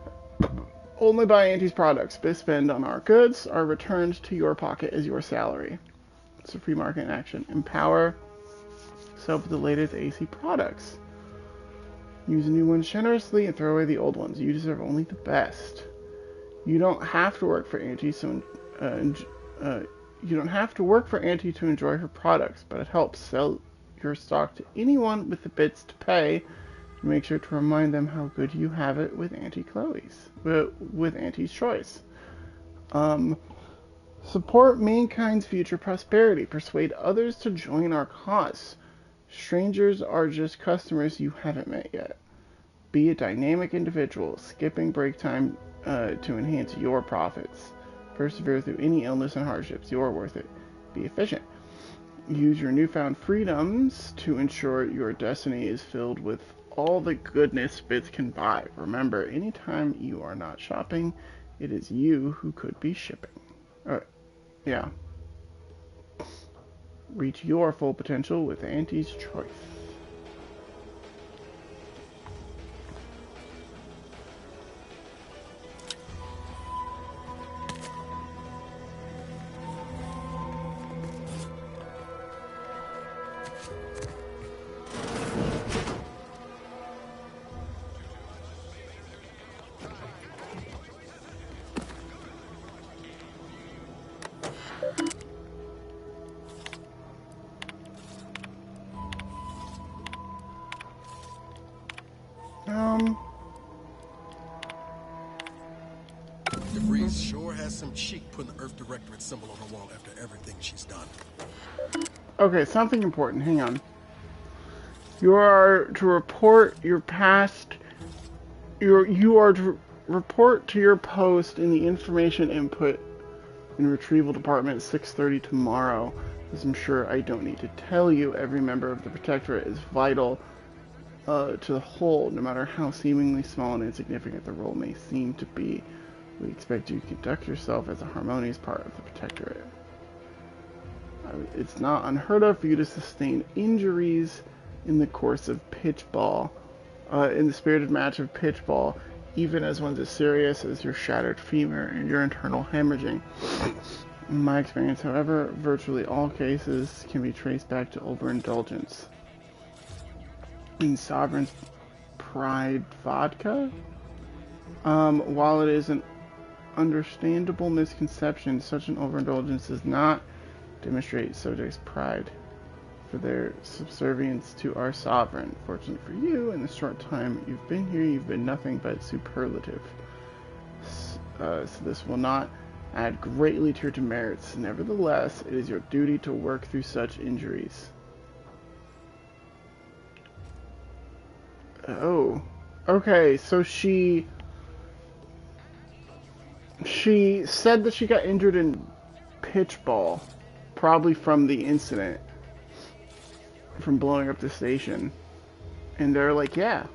Speaker 2: Only buy Auntie's products. Spend on our goods are returned to your pocket as your salary. It's a free market in action. Empower yourself with the latest AC products. Use the new ones generously and throw away the old ones. You deserve only the best. You don't have to work for Auntie, you don't have to work for Auntie to enjoy her products, but it helps sell your stock to anyone with the bits to pay. Make sure to remind them how good you have it with Auntie Chloe's, with Auntie's Choice. Support mankind's future prosperity. Persuade others to join our cause. Strangers are just customers you haven't met yet. Be a dynamic individual, skipping break time to enhance your profits. Persevere through any illness and hardships. You're worth it. Be efficient. Use your newfound freedoms to ensure your destiny is filled with all the goodness bits can buy. Remember, anytime you are not shopping, it is you who could be shipping. Yeah. Reach your full potential with Auntie's Choice.
Speaker 9: DeVries sure has some cheek putting the Earth Directorate symbol on the wall after everything she's done.
Speaker 2: Okay, something important. Hang on. You are to report your past. You are to report to your post in the information input and retrieval department at 6:30 tomorrow. As I'm sure I don't need to tell you, every member of the Protectorate is vital to the whole, no matter how seemingly small and insignificant the role may seem to be. We expect you to conduct yourself as a harmonious part of the Protectorate. It's not unheard of for you to sustain injuries in the course of pitchball, in the spirited match of pitchball, even as one's as serious as your shattered femur and your internal hemorrhaging. In my experience, however, virtually all cases can be traced back to overindulgence. In Sovereign's Pride vodka? While it is an understandable misconception, such an overindulgence does not demonstrate subjects' pride for their subservience to our sovereign. Fortunately for you, in the short time you've been here, you've been nothing but superlative. So this will not add greatly to your demerits. Nevertheless, it is your duty to work through such injuries. Oh. Okay, so she She said that she got injured in pitchball, probably from the incident, from blowing up the station. And they're like, yeah.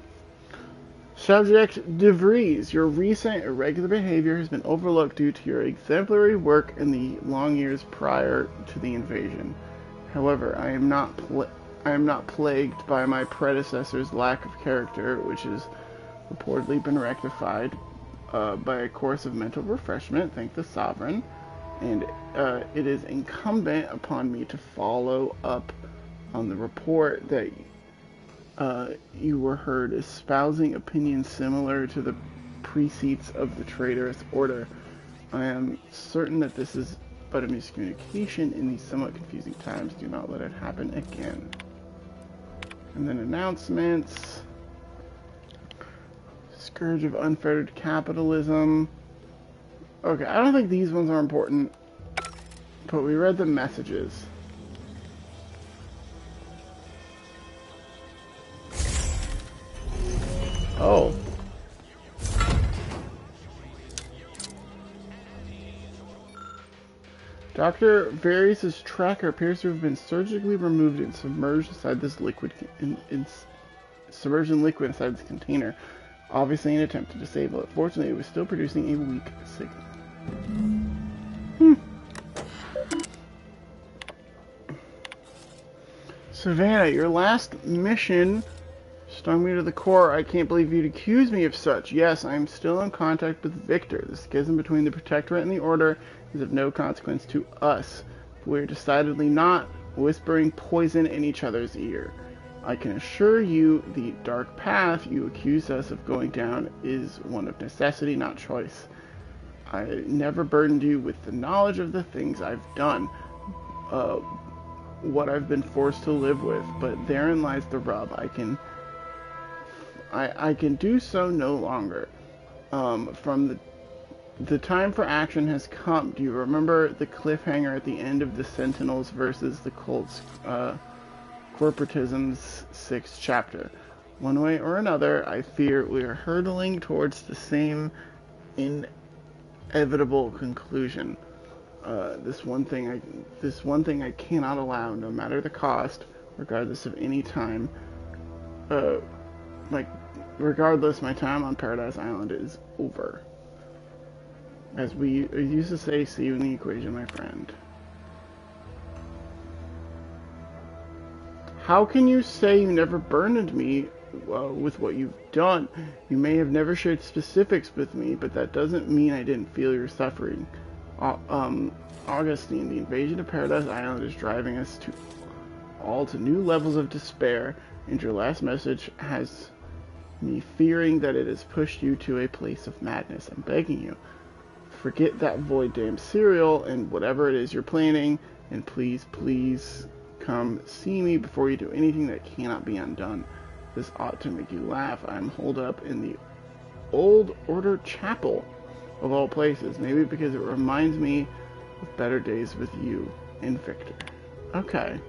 Speaker 2: Subject DeVries, your recent irregular behavior has been overlooked due to your exemplary work in the long years prior to the invasion. However, I am not plagued by my predecessor's lack of character, which has reportedly been rectified by a course of mental refreshment, thank the Sovereign, and it is incumbent upon me to follow up on the report that you were heard espousing opinions similar to the precedes of the traitorous order. I am certain that this is but a miscommunication in these somewhat confusing times. Do not let it happen again. And then announcements. Scourge of unfettered capitalism. Okay, I don't think these ones are important, but we read the messages. Oh. Dr. Varys' tracker appears to have been surgically removed and submerged inside this liquid submerged in liquid inside this container. Obviously an attempt to disable it. Fortunately, it was still producing a weak signal. Savannah, your last mission stung me to the core. I can't believe you'd accuse me of such. Yes, I am still in contact with Victor. The schism between the Protectorate and the Order is of no consequence to us. We're decidedly not whispering poison in each other's ear. I can assure you the dark path you accuse us of going down is one of necessity, not choice. I never burdened you with the knowledge of the things I've done, what I've been forced to live with, but therein lies the rub. I can do so no longer. From the time for action has come. Do you remember the cliffhanger at the end of the Sentinels versus the Colts Corporatism's 6th chapter? One way or another, I fear we are hurtling towards the same inevitable conclusion. This one thing I cannot allow, no matter the cost, regardless of any time. Regardless, my time on Paradise Island is over. As we used to say, see you in the equation, my friend. How can you say you never burdened me with what you've done? You may have never shared specifics with me, but that doesn't mean I didn't feel your suffering. Augustine, the invasion of Paradise Island is driving us to new levels of despair, and your last message has me fearing that it has pushed you to a place of madness. I'm begging you, forget that void damn cereal and whatever it is you're planning, and please, please come see me before you do anything that cannot be undone. This ought to make you laugh. I'm holed up in the Old Order Chapel, of all places. Maybe because it reminds me of better days with you and Victor. Okay.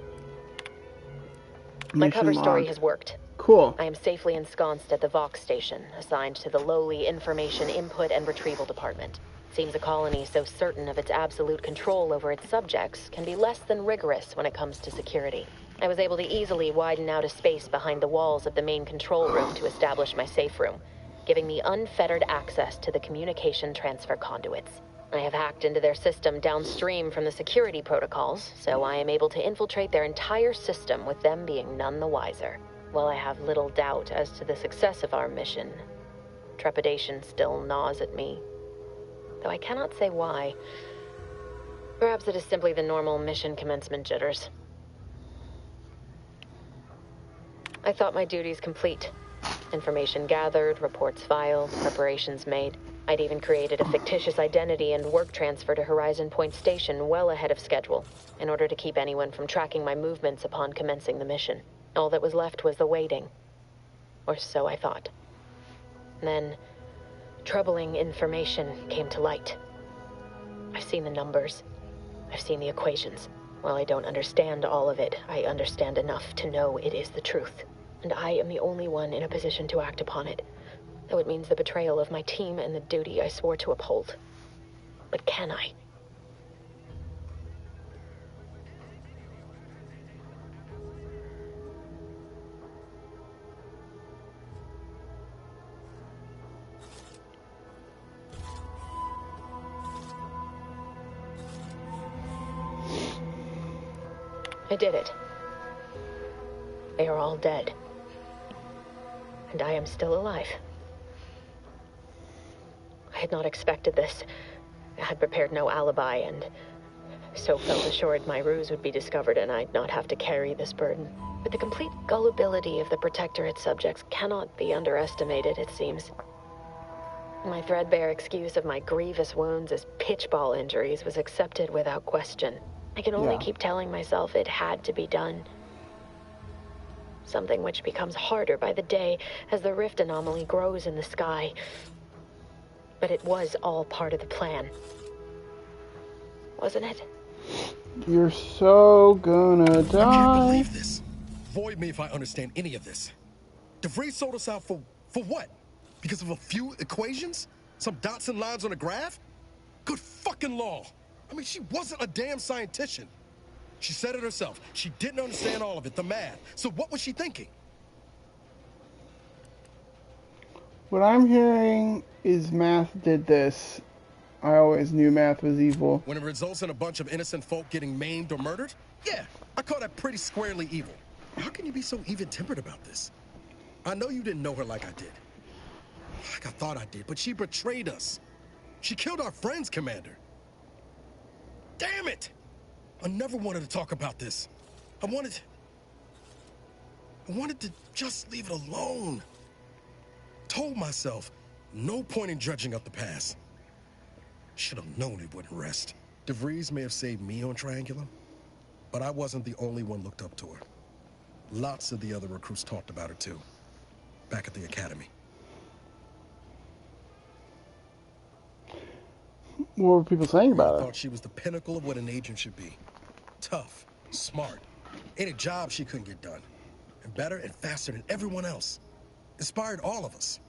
Speaker 14: My cover story has worked.
Speaker 2: Cool.
Speaker 14: I am safely ensconced at the Vox station, assigned to the lowly Information Input and Retrieval Department. Seems a colony so certain of its absolute control over its subjects can be less than rigorous when it comes to security. I was able to easily widen out a space behind the walls of the main control room to establish my safe room, giving me unfettered access to the communication transfer conduits. I have hacked into their system downstream from the security protocols, so I am able to infiltrate their entire system with them being none the wiser. While I have little doubt as to the success of our mission, trepidation still gnaws at me, though I cannot say why. Perhaps it is simply the normal mission commencement jitters. I thought my duties complete. Information gathered, reports filed, preparations made. I'd even created a fictitious identity and work transfer to Horizon Point Station well ahead of schedule, in order to keep anyone from tracking my movements upon commencing the mission. All that was left was the waiting. Or so I thought. Then, troubling information came to light. I've seen the numbers. I've seen the equations. While I don't understand all of it, I understand enough to know it is the truth. And I am the only one in a position to act upon it, though it means the betrayal of my team and the duty I swore to uphold. But can I? I did it. They are all dead. And I am still alive. I had not expected this. I had prepared no alibi, and so felt assured my ruse would be discovered and I'd not have to carry this burden. But the complete gullibility of the Protectorate subjects cannot be underestimated, it seems. My threadbare excuse of my grievous wounds as pitchball injuries was accepted without question. I can only keep telling myself it had to be done. Something which becomes harder by the day as the rift anomaly grows in the sky. But it was all part of the plan. Wasn't it?
Speaker 2: You're so gonna die.
Speaker 9: I can't believe this. Void me if I understand any of this. DeVries sold us out for what? Because of a few equations? Some dots and lines on a graph? Good fucking law. I mean, she wasn't a damn scientician. She said it herself. She didn't understand all of it, the math. So what was she thinking?
Speaker 2: What I'm hearing is math did this. I always knew math was evil.
Speaker 9: When it results in a bunch of innocent folk getting maimed or murdered? Yeah, I call that pretty squarely evil. How can you be so even-tempered about this? I know you didn't know her like I did. Like I thought I did, but she betrayed us. She killed our friends, Commander. Damn it! I never wanted to talk about this. I wanted to just leave it alone. Told myself, no point in dredging up the past. Should have known it wouldn't rest. DeVries may have saved me on Triangulum, but I wasn't the only one looked up to her. Lots of the other recruits talked about her too, back at the academy.
Speaker 2: What were people saying about
Speaker 9: I
Speaker 2: her?
Speaker 9: thought she was the pinnacle of what an agent should be. Tough, smart, ain't a job she couldn't get done. And better and faster than everyone else. Inspired all of us.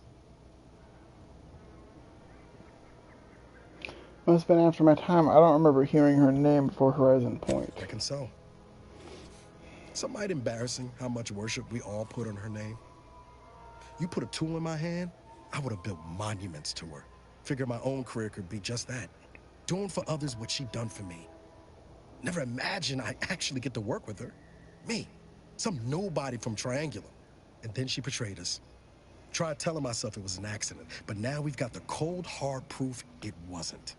Speaker 2: Must have been after my time. I don't remember hearing her name before Horizon Point.
Speaker 9: Reckon so. Some might embarrassing how much worship we all put on her name. You put a tool in my hand, I would have built monuments to her. Figured my own career could be just that. Doing for others what she done for me. Never imagined I'd actually get to work with her. Me, some nobody from Triangulum. And then she betrayed us. Tried telling myself it was an accident, but now we've got the cold, hard proof it wasn't.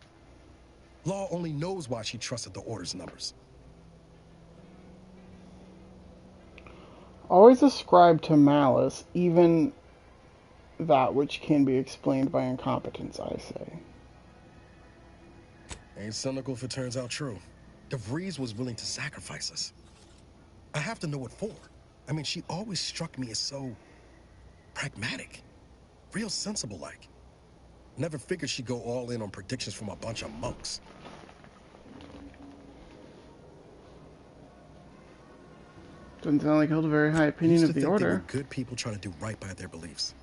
Speaker 9: Law only knows why she trusted the Order's numbers.
Speaker 2: Always ascribe to malice, even that which can be explained by incompetence, I say.
Speaker 9: Ain't cynical if it turns out true. DeVries was willing to sacrifice us. I have to know what for. I mean, she always struck me as so pragmatic. Real sensible-like. Never figured she'd go all in on predictions from a bunch of monks.
Speaker 2: Doesn't sound like he held a very high opinion of the Order.
Speaker 9: They were good people trying to do right by their beliefs.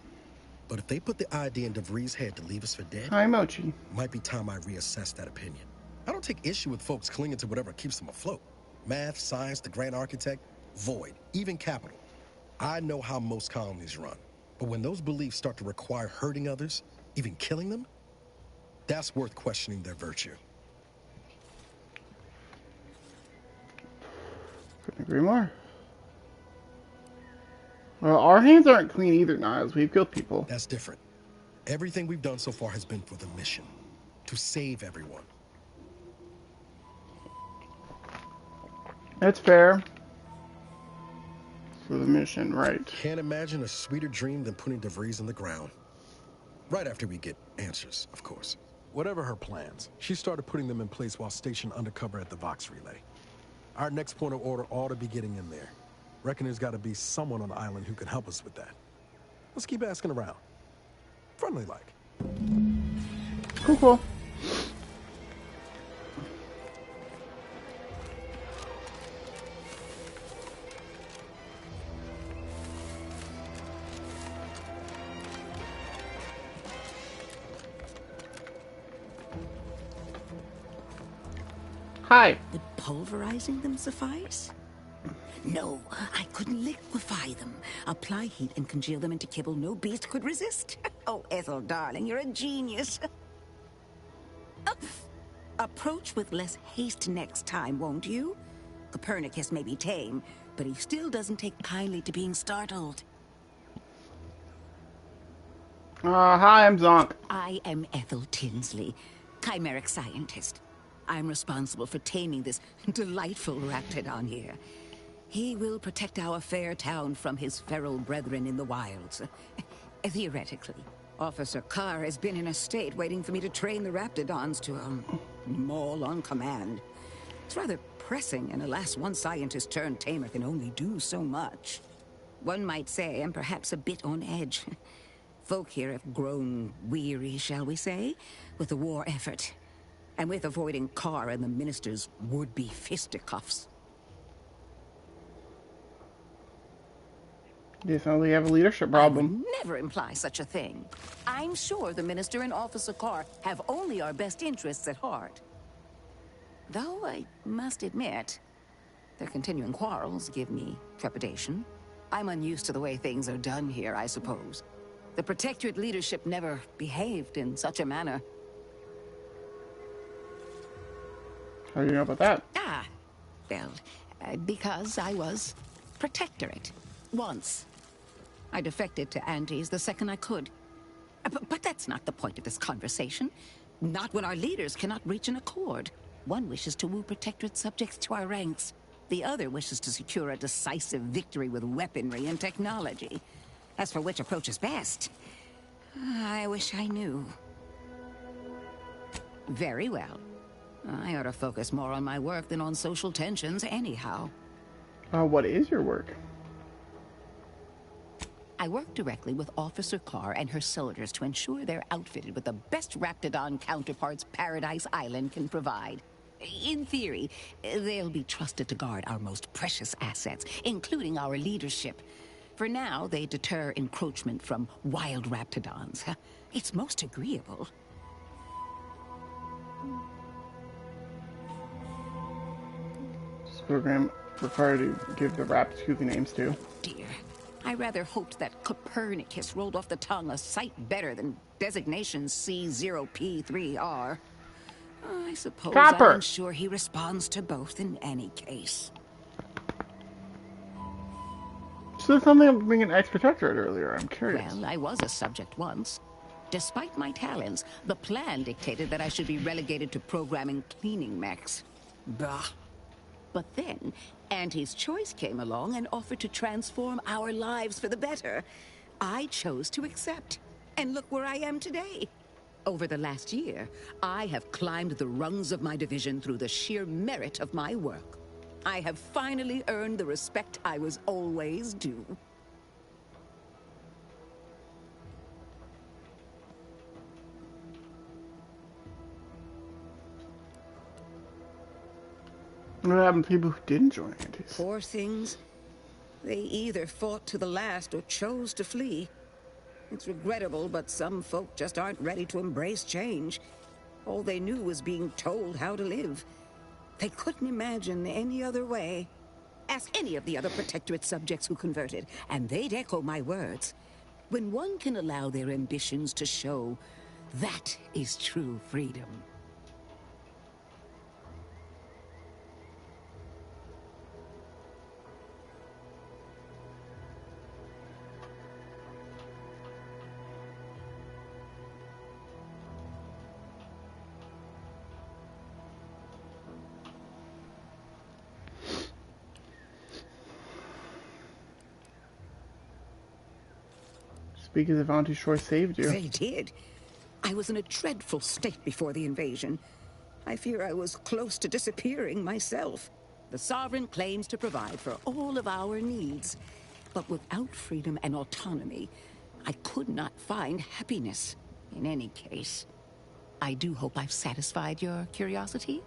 Speaker 9: But if they put the idea in DeVries' head to leave us for dead,
Speaker 2: hi, Mochi.
Speaker 9: Might be time I reassess that opinion. I don't take issue with folks clinging to whatever keeps them afloat. Math, science, the grand architect, void, even capital. I know how most colonies run. But when those beliefs start to require hurting others, even killing them, that's worth questioning their virtue.
Speaker 2: Couldn't agree more. Well, our hands aren't clean either, Niles. We've killed people.
Speaker 9: That's different. Everything we've done so far has been for the mission. To save everyone.
Speaker 2: That's fair. For the mission, right.
Speaker 9: Can't imagine a sweeter dream than putting DeVries in the ground. Right after we get answers, of course.
Speaker 1: Whatever her plans, she started putting them in place while stationed undercover at the Vox Relay. Our next point of order ought to be getting in there. Reckon there's got to be someone on the island who can help us with that. Let's keep asking around. Friendly-like.
Speaker 2: Cool, cool. Hi.
Speaker 6: Would pulverizing them suffice? No, I couldn't liquefy them. Apply heat and congeal them into kibble no beast could resist. Oh, Ethel, darling, you're a genius. Approach with less haste next time, won't you? Copernicus may be tame, but he still doesn't take kindly to being startled.
Speaker 2: Hi, I'm Zonk.
Speaker 6: I am Ethel Tinsley, chimeric scientist. I'm responsible for taming this delightful raptidon here. He will protect our fair town from his feral brethren in the wilds. Theoretically. Officer Carr has been in a state waiting for me to train the raptidons to, maul on command. It's rather pressing, and alas, one scientist turned tamer can only do so much. One might say I'm perhaps a bit on edge. Folk here have grown weary, shall we say, with the war effort, and with avoiding Carr and the minister's would-be fisticuffs.
Speaker 2: You sound like you have a leadership problem.
Speaker 6: I would never imply such a thing. I'm sure the minister and Officer Carr have only our best interests at heart. Though I must admit, their continuing quarrels give me trepidation. I'm unused to the way things are done here, I suppose. The Protectorate leadership never behaved in such a manner.
Speaker 2: How do you know about that?
Speaker 6: Well, because I was Protectorate. Once. I defected to Andes the second I could. But that's not the point of this conversation. Not when our leaders cannot reach an accord. One wishes to woo Protectorate subjects to our ranks. The other wishes to secure a decisive victory with weaponry and technology. As for which approach is best, I wish I knew. Very well. I ought to focus more on my work than on social tensions anyhow.
Speaker 2: What is your work?
Speaker 6: I work directly with Officer Carr and her soldiers to ensure they're outfitted with the best Raptidon counterparts Paradise Island can provide. In theory, they'll be trusted to guard our most precious assets, including our leadership. For now, they deter encroachment from wild Raptidons. It's most agreeable.
Speaker 2: This program required to give the raps who the names to.
Speaker 6: Dear. I rather hoped that Copernicus rolled off the tongue a sight better than designation C0P3R. I suppose I'm sure he responds to both in any case.
Speaker 2: So there's something about being an ex-protectorate earlier. I'm curious.
Speaker 6: Well, I was a subject once. Despite my talents, the plan dictated that I should be relegated to programming cleaning mechs. Bah. But then, Auntie's Choice came along and offered to transform our lives for the better. I chose to accept. And look where I am today. Over the last year, I have climbed the rungs of my division through the sheer merit of my work. I have finally earned the respect I was always due.
Speaker 2: What happened to people who didn't join Antis?
Speaker 6: Poor things. They either fought to the last or chose to flee. It's regrettable, but some folk just aren't ready to embrace change. All they knew was being told how to live. They couldn't imagine any other way. Ask any of the other Protectorate subjects who converted, and they'd echo my words. When one can allow their ambitions to show, that is true freedom.
Speaker 2: Speak as if Auntie Shore saved you.
Speaker 6: They did. I was in a dreadful state before the invasion. I fear I was close to disappearing myself. The Sovereign claims to provide for all of our needs. But without freedom and autonomy, I could not find happiness. In any case, I do hope I've satisfied your curiosity.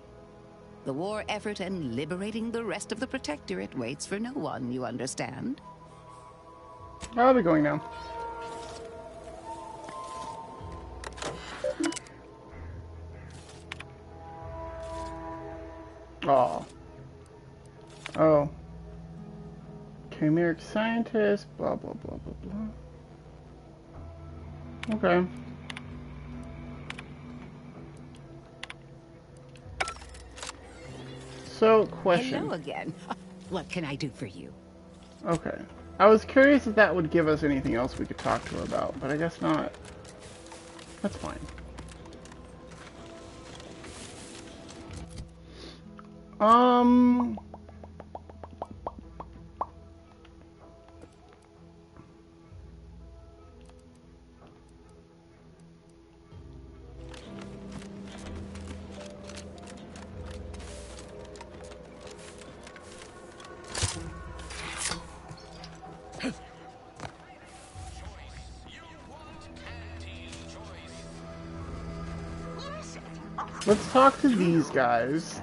Speaker 6: The war effort and liberating the rest of the Protectorate waits for no one, you understand?
Speaker 2: How are they going now? Oh. Oh. Chimeric scientist, blah, blah, blah, blah, blah. Okay. So, question.
Speaker 6: Hello again. What can I do for you?
Speaker 2: Okay. I was curious if that would give us anything else we could talk to her about, but I guess not. That's fine. Let's talk to these guys.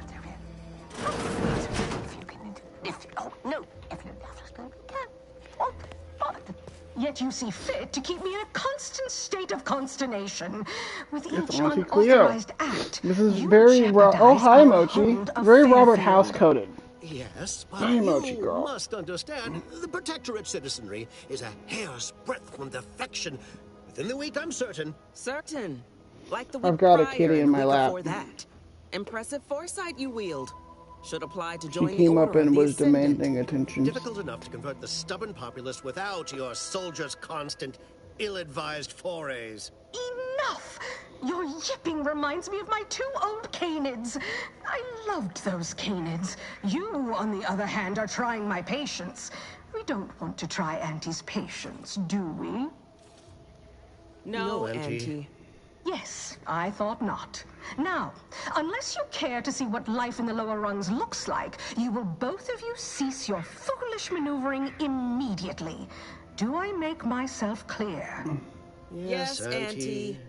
Speaker 7: Yet you see fit to keep me in a constant state of consternation. With
Speaker 2: It's
Speaker 7: each
Speaker 2: Auntie Cleo.
Speaker 7: unauthorized act,
Speaker 2: This is
Speaker 7: you
Speaker 2: very oh hi
Speaker 7: our
Speaker 2: Mochi.
Speaker 7: hold of
Speaker 2: Very Robert
Speaker 7: Fairfield.
Speaker 2: House coded.
Speaker 20: Yes, but
Speaker 2: Hi, Mochi
Speaker 20: you
Speaker 2: girl.
Speaker 20: must understand, the Protectorate citizenry is a hair's breadth from defection. Within the week, I'm certain.
Speaker 21: Certain. Like the
Speaker 2: I've
Speaker 21: week
Speaker 2: got a
Speaker 21: prior
Speaker 2: kitty
Speaker 21: and
Speaker 2: in
Speaker 21: the
Speaker 2: my
Speaker 21: week
Speaker 2: lap.
Speaker 21: before that. Impressive foresight you wield. Should apply to
Speaker 2: She
Speaker 21: join the
Speaker 2: came up
Speaker 21: Order of
Speaker 2: and
Speaker 21: the
Speaker 2: was
Speaker 21: Ascendant.
Speaker 2: demanding attention.
Speaker 20: Difficult enough to convert the stubborn populace without your soldiers' constant, ill-advised forays.
Speaker 7: Enough! Your yipping reminds me of my 2 old canids. I loved those canids. You, on the other hand, are trying my patience. We don't want to try Auntie's patience, do we?
Speaker 21: No,
Speaker 20: Auntie.
Speaker 21: Auntie.
Speaker 7: Yes, I thought not. Now, unless you care to see what life in the lower rungs looks like, you will both of you cease your foolish maneuvering immediately. Do I make myself clear?
Speaker 21: Yes, Auntie.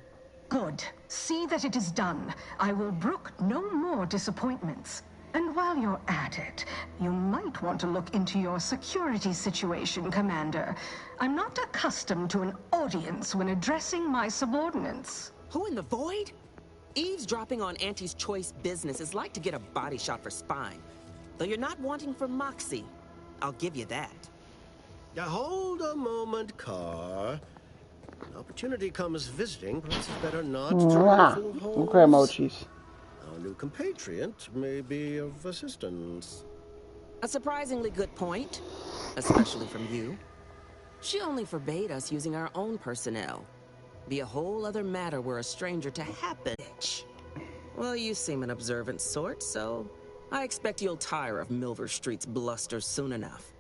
Speaker 7: Good. See that it is done. I will brook no more disappointments. And while you're at it, you might want to look into your security situation, Commander. I'm not accustomed to an audience when addressing my subordinates.
Speaker 21: Who in the void? Eavesdropping on Auntie's choice business is like to get a body shot for spine. Though you're not wanting for moxie. I'll give you that.
Speaker 20: Now hold a moment, Car. An opportunity comes visiting, perhaps it's better not to
Speaker 2: Mwah.
Speaker 20: run full of
Speaker 2: Okay,
Speaker 20: holes.
Speaker 2: Mochis.
Speaker 20: Our new compatriot may be of assistance.
Speaker 21: A surprisingly good point, especially from you. She only forbade us using our own personnel. Be a whole other matter were a stranger to happen. Well, you seem an observant sort, so I expect you'll tire of Milver Street's bluster soon enough.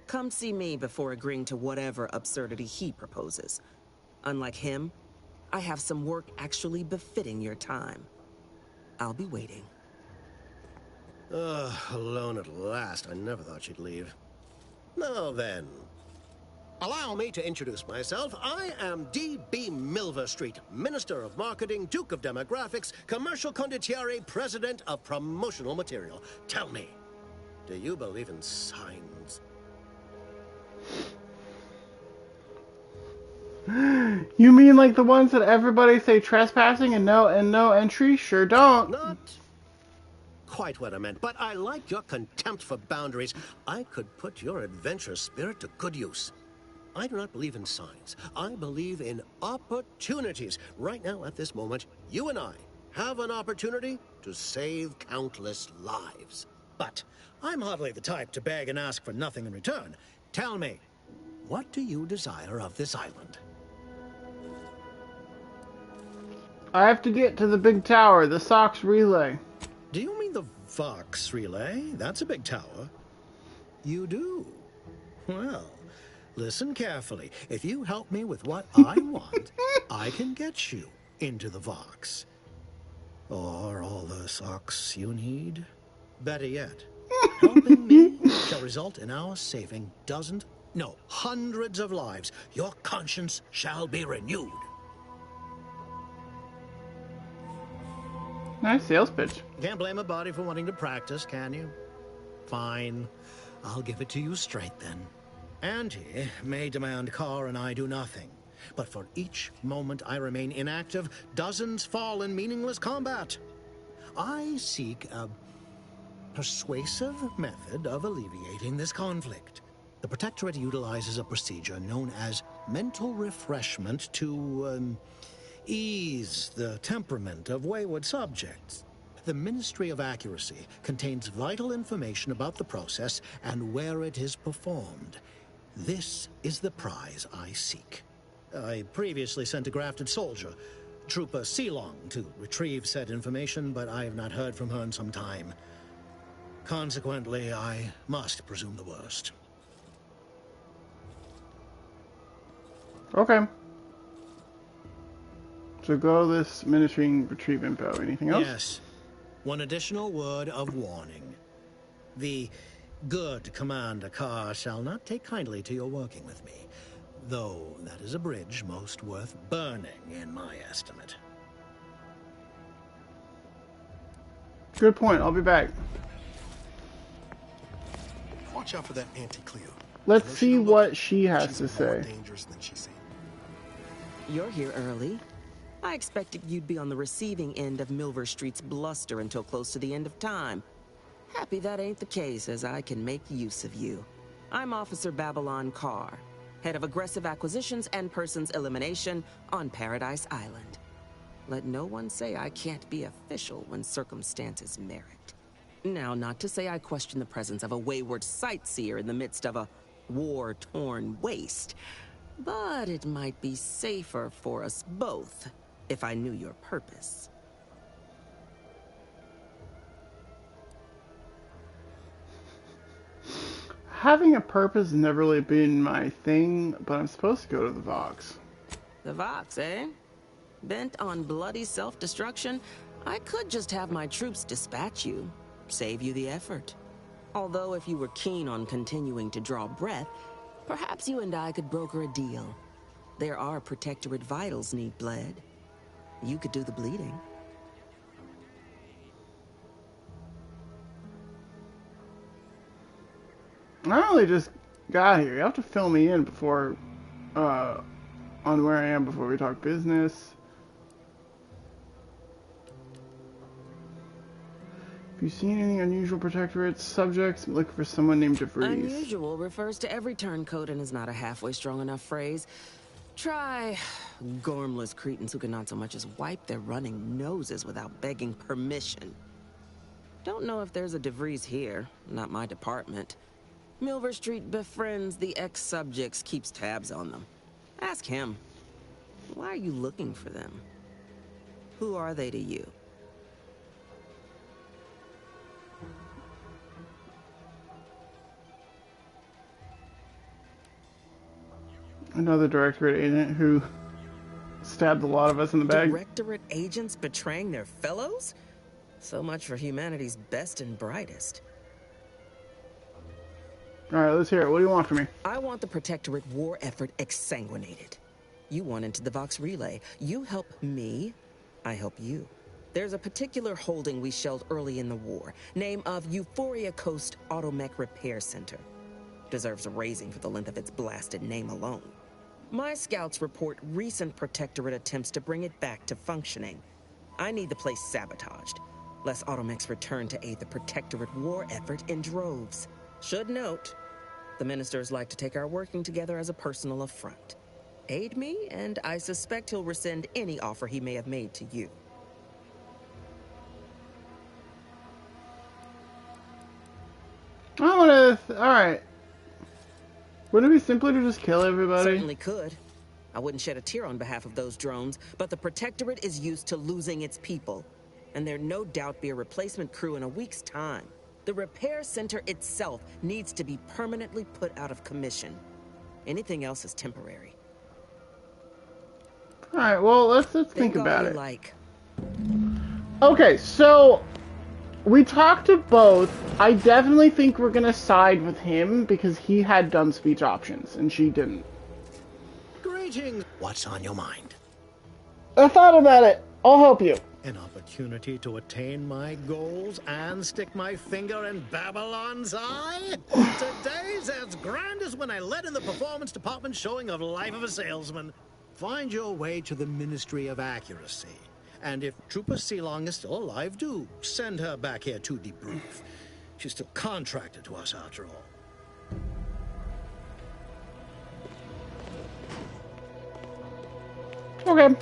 Speaker 21: Come see me before agreeing to whatever absurdity he proposes. Unlike him, I have some work actually befitting your time. I'll be waiting.
Speaker 20: Alone at last. I never thought she'd leave. Now then, allow me to introduce myself. I am D.B. Milver Street, Minister of Marketing, Duke of Demographics, Commercial Condottiere, President of Promotional Material. Tell me, do you believe in signs?
Speaker 2: You mean like the ones that everybody say trespassing and no entry? Sure don't.
Speaker 20: Not quite what I meant, but I like your contempt for boundaries. I could put your adventurous spirit to good use. I do not believe in signs. I believe in opportunities. Right now, at this moment, you and I have an opportunity to save countless lives. But I'm hardly the type to beg and ask for nothing in return. Tell me, what do you desire of this island?
Speaker 2: I have to get to the big tower, the Sox relay.
Speaker 20: Do you mean the Vox relay? That's a big tower. You do? Well, listen carefully. If you help me with what I want, I can get you into the Vox. Or all the socks you need. Better yet, helping me shall result in our saving dozens, no, hundreds of lives. Your conscience shall be renewed.
Speaker 2: Nice sales pitch.
Speaker 20: Can't blame a body for wanting to practice, can you? Fine. I'll give it to you straight then. Auntie may demand Carr and I do nothing. But for each moment I remain inactive, dozens fall in meaningless combat. I seek a persuasive method of alleviating this conflict. The Protectorate utilizes a procedure known as mental refreshment to ease the temperament of wayward subjects. The Ministry of Accuracy contains vital information about the process and where it is performed. This is the prize I seek. I previously sent a grafted soldier, Trooper Sealong, to retrieve said information, but I have not heard from her in some time. Consequently, I must presume the worst.
Speaker 2: Okay. So go to this ministry and retrieve info. Anything else?
Speaker 20: Yes. One additional word of warning. The good Commander Carr shall not take kindly to your working with me, though that is a bridge most worth burning in my estimate.
Speaker 2: Good point. I'll be back.
Speaker 9: Watch out for that Auntie Cleo.
Speaker 2: Let's see what she has to say.
Speaker 9: Dangerous than she seemed.
Speaker 21: You're here early. I expected you'd be on the receiving end of Milver Street's bluster until close to the end of time. Happy that ain't the case, as I can make use of you. I'm Officer Babylon Carr, head of aggressive acquisitions and persons elimination on Paradise Island. Let no one say I can't be official when circumstances merit. Now, not to say I question the presence of a wayward sightseer in the midst of a war-torn waste, but it might be safer for us both if I knew your purpose.
Speaker 2: Having a purpose has never really been my thing, but I'm supposed to go to the Vox.
Speaker 21: The Vox, eh? Bent on bloody self-destruction, I could just have my troops dispatch you, save you the effort. Although if you were keen on continuing to draw breath, perhaps you and I could broker a deal. There are Protectorate vitals need bled. You could do the bleeding.
Speaker 2: I only just got here. You have to fill me in before, on where I am before we talk business. If you see anything unusual, Protectorate subjects, look for someone named DeVries.
Speaker 21: Unusual refers to every turncoat and is not a halfway strong enough phrase. Try gormless cretins who can not so much as wipe their running noses without begging permission. Don't know if there's a DeVries here, not my department. Milver Street befriends the ex-subjects, keeps tabs on them. Ask him. Why are you looking for them? Who are they to you?
Speaker 2: Another Directorate agent who stabbed a lot of us in the back.
Speaker 21: Directorate agents betraying their fellows? So much for humanity's best and brightest.
Speaker 2: Alright, let's hear it. What do you want from me?
Speaker 21: I want the Protectorate war effort exsanguinated. You want into the Vox Relay. You help me, I help you. There's a particular holding we shelled early in the war. Name of Euphoria Coast Automech Repair Center. Deserves a raising for the length of its blasted name alone. My scouts report recent Protectorate attempts to bring it back to functioning. I need the place sabotaged, lest Automechs return to aid the Protectorate war effort in droves. Should note, the ministers like to take our working together as a personal affront. Aid me, and I suspect he'll rescind any offer he may have made to you.
Speaker 2: I wanna... Alright. Wouldn't it be simpler to just kill everybody?
Speaker 21: Certainly could. I wouldn't shed a tear on behalf of those drones, but the Protectorate is used to losing its people. And there'd no doubt be a replacement crew in a week's time. The repair center itself needs to be permanently put out of commission. Anything else is temporary.
Speaker 2: Alright, well, let's think about it.
Speaker 21: Like.
Speaker 2: Okay, so we talked to both. I definitely think we're gonna side with him because he had done speech options and she didn't.
Speaker 20: Greetings. What's on your mind?
Speaker 2: I thought about it. I'll help you.
Speaker 20: An opportunity to attain my goals and stick my finger in Babylon's eye? Today's as grand as when I led in the performance department showing of Life of a Salesman. Find your way to the Ministry of Accuracy. And if Trooper Sealong is still alive, do send her back here to debrief. She's still contracted to us after all.
Speaker 2: Okay.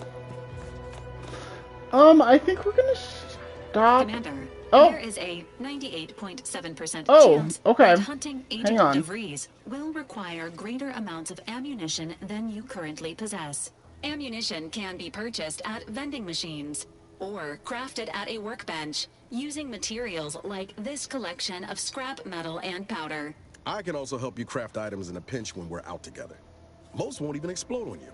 Speaker 2: I think we're gonna stop.
Speaker 10: Commander,
Speaker 2: Oh.
Speaker 10: there is a 98.7%
Speaker 2: Oh,
Speaker 10: chance
Speaker 2: okay.
Speaker 10: that hunting
Speaker 2: Hang
Speaker 10: Agent
Speaker 2: on.
Speaker 10: DeVries will require greater amounts of ammunition than you currently possess. Ammunition can be purchased at vending machines or crafted at a workbench using materials like this collection of scrap metal and powder.
Speaker 9: I can also help you craft items in a pinch when we're out together. Most won't even explode on you.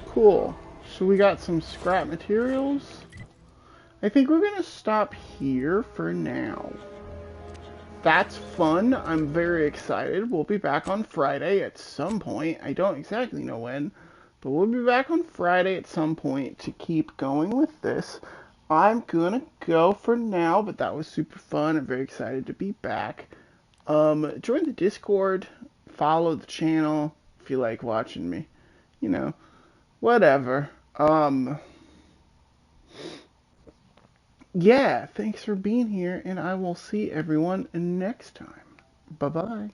Speaker 2: Cool. So we got some scrap materials. I think we're gonna stop here for now. That's fun. I'm very excited. We'll be back on Friday at some point. I don't exactly know when, but we'll be back on Friday at some point to keep going with this. I'm gonna go for now, but that was super fun. I'm very excited to be back. Join the Discord, follow the channel if you like watching me. You know, whatever. Yeah, thanks for being here, and I will see everyone next time. Bye-bye.